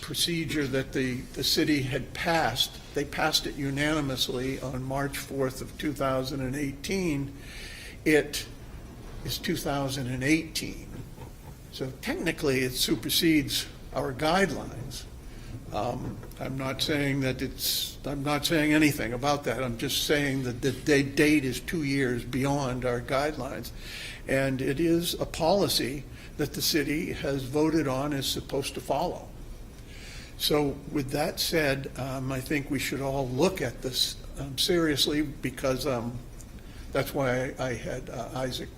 Speaker 1: procedure that the city had passed, they passed it unanimously on March 4th of 2018. It is 2018. So technically, it supersedes our guidelines. I'm not saying anything about that. I'm just saying that the date is 2 years beyond our guidelines. And it is a policy that the city has voted on is supposed to follow. So with that said, I think we should all look at this seriously, because that's why I had Isaac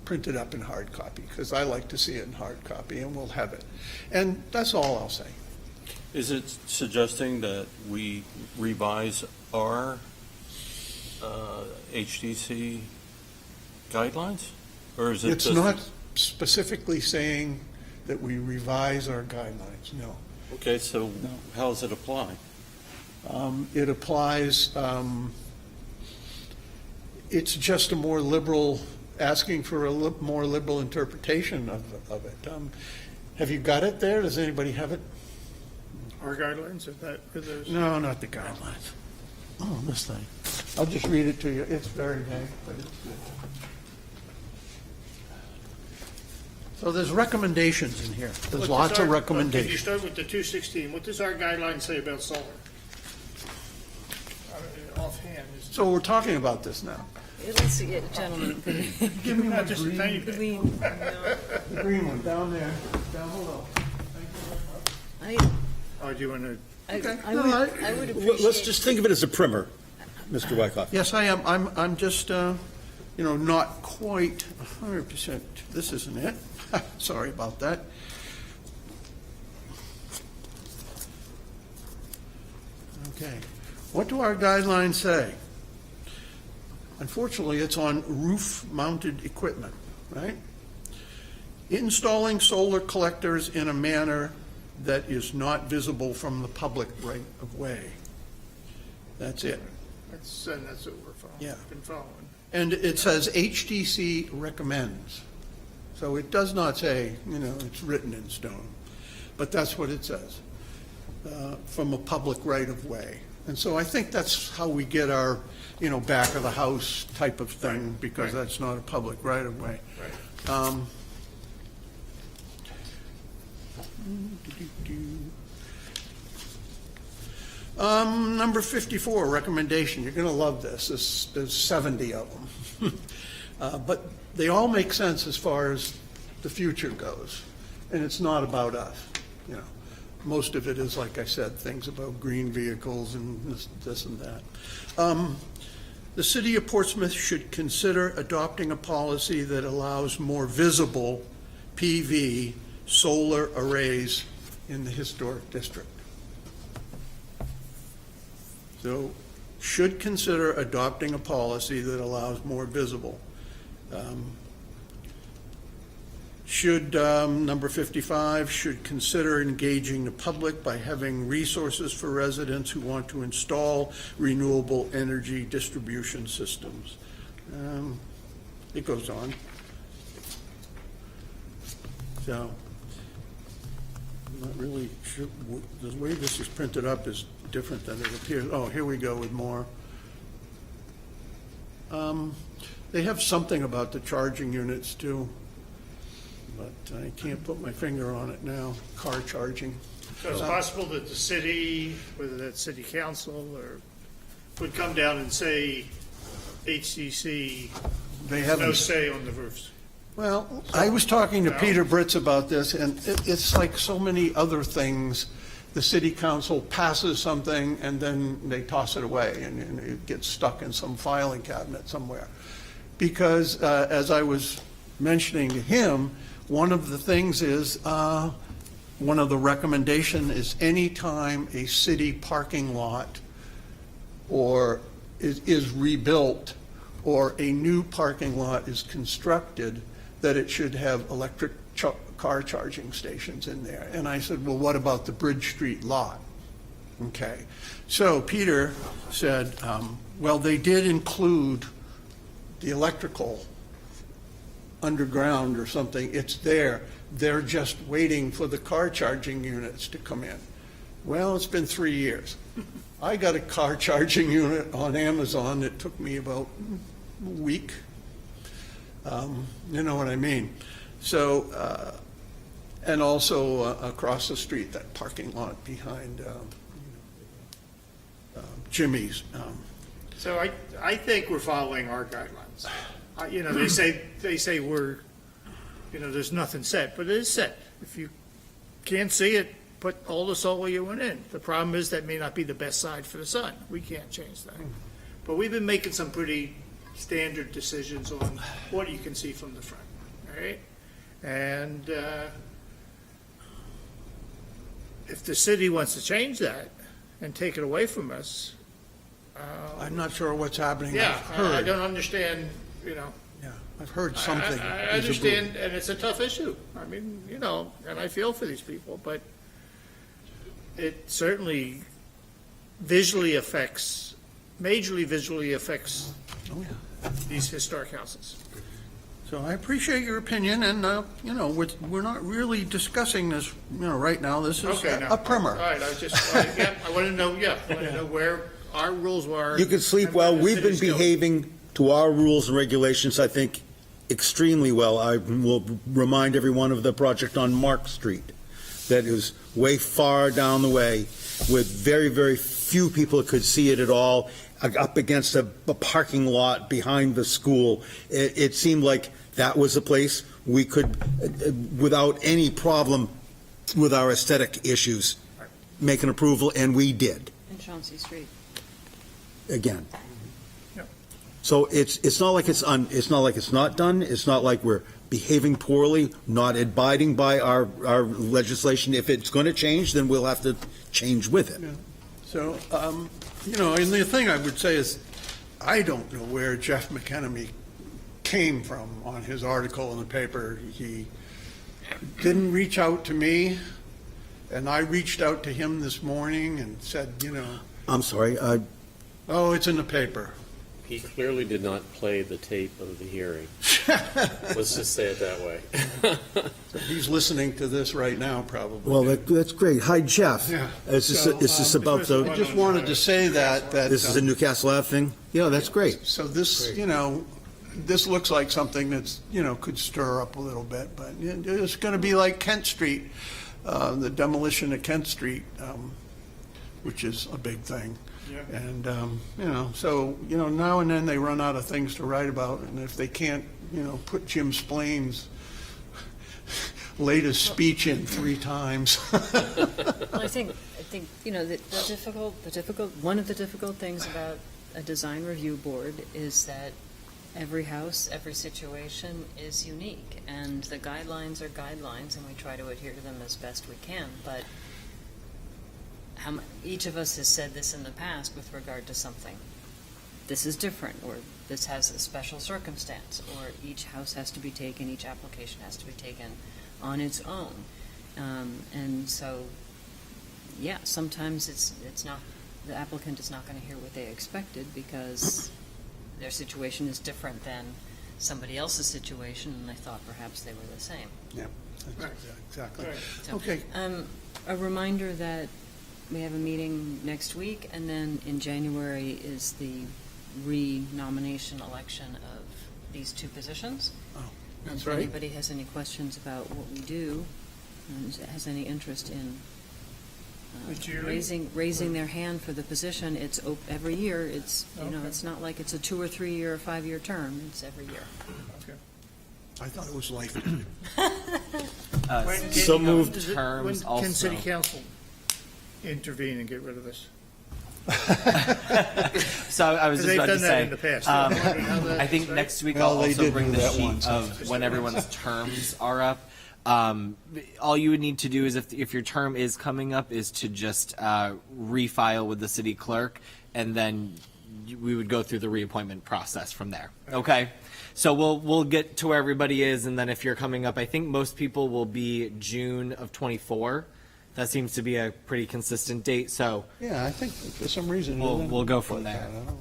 Speaker 1: printed up in hard copy, because I like to see it in hard copy, and we'll have it. And that's all I'll say.
Speaker 6: Is it suggesting that we revise our HDC guidelines? Or is it
Speaker 1: It's
Speaker 6: just?
Speaker 1: not specifically saying that we revise our guidelines, no.
Speaker 6: Okay, so how does it apply?
Speaker 1: It applies, it's just a more liberal, asking for a more liberal interpretation of it. Have you got it there? Does anybody have it?
Speaker 3: Our guidelines, is that, are those?
Speaker 1: No, not the guidelines. Oh, this thing. I'll just read it to you. It's very vague, but it's good. So there's recommendations in here. There's lots of
Speaker 3: Can you
Speaker 1: recommendations.
Speaker 3: start with the 216? What does our guideline say about solar? Offhand.
Speaker 1: So we're talking about this now.
Speaker 4: Let's see, gentlemen.
Speaker 1: Give me
Speaker 3: Not just a tiny bit.
Speaker 1: the green one down there. Down below.
Speaker 3: Oh, do you want to?
Speaker 4: I
Speaker 1: No,
Speaker 4: would appreciate.
Speaker 12: Let's just think of it as a primer, Mr. Wyckoff.
Speaker 1: Yes, I am. I'm just, you know, not quite 100%. This isn't it. Sorry about that. Okay. What do our guidelines say? Unfortunately, it's on roof-mounted equipment, right? Installing solar collectors in a manner that is not visible from the public right of way. That's it.
Speaker 3: That's what we're following.
Speaker 1: Yeah.
Speaker 3: Been following.
Speaker 1: And it says HDC recommends. So it does not say, you know, it's written in stone. But that's what it says, from a public right of way. And so I think that's how we get our, you know, back of the house type of thing, because that's not a public right of way.
Speaker 3: Right.
Speaker 1: Number 54, recommendation. You're going to love this. There's 70 of them. But they all make sense as far as the future goes. And it's not about us, you know. most of it is, like I said, things about green vehicles and this and that. The city of Portsmouth should consider adopting a policy that allows more visible PV solar arrays in the historic district. So, should consider adopting a policy that allows more visible. Number 55, should consider engaging the public by having resources for residents who want to install renewable energy distribution systems. It goes on. So, I'm not really sure, the way this is printed up is different than it appears. Oh, here we go with more. They have something about the charging units too, but I can't put my finger on it now. Car charging.
Speaker 3: So it's possible that the city, whether that's city council or, would come down and say HCC
Speaker 1: They
Speaker 3: has
Speaker 1: haven't.
Speaker 3: no say on the roofs.
Speaker 1: Well, I was talking to Peter Britz about this, and it's like so many other things. The city council passes something, and then they toss it away, and it gets stuck in some filing cabinet somewhere. Because, as I was mentioning to him, one of the things is, one of the recommendation is anytime a city parking lot or is rebuilt, or a new parking lot is constructed, that it should have electric car charging stations in there. And I said, well, what about the Bridge Street lot? Okay. So Peter said, well, they did include the electrical underground or something. It's there. They're just waiting for the car charging units to come in. Well, it's been 3 years. I got a car charging unit on Amazon. It took me about a week. You know what I mean? So, and also across the street, that parking lot behind Jimmy's.
Speaker 3: So I think we're following our guidelines. You know, they say we're, you know, there's nothing set, but it is set. If you can't see it, put all the solar you want in. The problem is that may not be the best side for the sun. We can't change that. But we've been making some pretty standard decisions on what you can see from the front, all right? And if the city wants to change that and take it away from us,
Speaker 1: I'm not sure what's happening.
Speaker 3: yeah,
Speaker 1: I've heard.
Speaker 3: I don't understand, you know.
Speaker 1: Yeah, I've heard something.
Speaker 3: I understand, and it's a tough issue. I mean, you know, and I feel for these people, but it certainly majorly visually affects
Speaker 1: Oh, yeah.
Speaker 3: these historic houses.
Speaker 1: So I appreciate your opinion, and, you know, we're not really discussing this, you know, right now. This is
Speaker 3: Okay, now.
Speaker 1: a primer.
Speaker 3: All right, I want to know where our rules were.
Speaker 12: You can sleep
Speaker 3: and where
Speaker 12: well.
Speaker 3: the
Speaker 12: We've been
Speaker 3: city's going.
Speaker 12: behaving to our rules and regulations, I think, extremely well. I will remind everyone of the project on Mark Street that is way far down the way with very, very few people that could see it at all, up against a parking lot behind the school. It seemed like that was a place we could, without any problem with our aesthetic issues, make an approval, and we did,
Speaker 4: And Chauncey Street.
Speaker 12: again.
Speaker 3: Yep.
Speaker 12: So it's not like it's not like it's not done. It's not like we're behaving poorly, not abiding by our legislation. If it's going to change, then we'll have to change with it.
Speaker 1: Yeah. So, you know, and the thing I would say is, I don't know where Jeff McEnemy came from on his article in the paper. He didn't reach out to me, and I reached out to him this morning and said, you know,
Speaker 12: I'm sorry.
Speaker 1: oh, it's in the paper.
Speaker 2: He clearly did not play the tape of the hearing. Let's just say it that way.
Speaker 1: So he's listening to this right now, probably.
Speaker 12: Well, that's great. Hi, Jeff.
Speaker 1: Yeah.
Speaker 12: Is this about
Speaker 1: I
Speaker 12: the?
Speaker 1: just wanted to say that.
Speaker 12: This is a Newcastle Ave thing. Yeah, that's great.
Speaker 1: So this, you know, this looks like something that's, you know, could stir up a little bit, but it's going to be like Kent Street, the demolition of Kent Street, which is a big thing.
Speaker 3: Yeah.
Speaker 1: And, you know, so, you know, now and then they run out of things to write about, and if they can't, you know, put Jim Splain's laid his speech in 3 times.
Speaker 4: Well, I think, you know, one of the difficult things about a design review board is that every house, every situation is unique, and the guidelines are guidelines, and we try to adhere to them as best we can, but each of us has said this in the past with regard to something. This is different, or this has a special circumstance, or each house has to be taken, each application has to be taken on its own. And so, yeah, sometimes it's not, the applicant is not going to hear what they expected because their situation is different than somebody else's situation, and I thought perhaps they were the same.
Speaker 1: Yeah, exactly.
Speaker 4: So,
Speaker 1: Okay.
Speaker 4: A reminder that we have a meeting next week, and then in January is the re-nomination election of these 2 positions.
Speaker 1: Oh,
Speaker 4: And
Speaker 1: that's
Speaker 4: if
Speaker 1: right.
Speaker 4: anybody has any questions about what we do, and has any interest in
Speaker 3: Which year?
Speaker 4: raising their hand for the position, it's every year. It's, you know, it's not like it's a 2 or 3 year or 5 year term. It's every year.
Speaker 1: I thought it was life.
Speaker 3: When
Speaker 2: So
Speaker 3: can-
Speaker 2: moved.
Speaker 3: does it-
Speaker 5: Terms
Speaker 3: When can
Speaker 5: also.
Speaker 3: city council intervene and get rid of this?
Speaker 5: So I was just
Speaker 3: They've
Speaker 5: about to
Speaker 3: done that
Speaker 5: say,
Speaker 3: in the past. I'm wondering how that
Speaker 5: I think
Speaker 3: is, right?
Speaker 5: next week
Speaker 7: Well,
Speaker 5: I'll
Speaker 7: they
Speaker 5: also
Speaker 7: did
Speaker 5: bring
Speaker 7: do
Speaker 5: the
Speaker 7: that
Speaker 5: sheet
Speaker 7: once.
Speaker 5: of when everyone's terms are up. All you would need to do is if your term is coming up is to just refile with the city clerk, and then we would go through the reappointment process from there. Okay? So we'll get to where everybody is, and then if you're coming up, I think most people will be June of '24. That seems to be a pretty consistent date, so
Speaker 1: Yeah, I think for some reason.
Speaker 5: we'll go from there.
Speaker 1: I don't know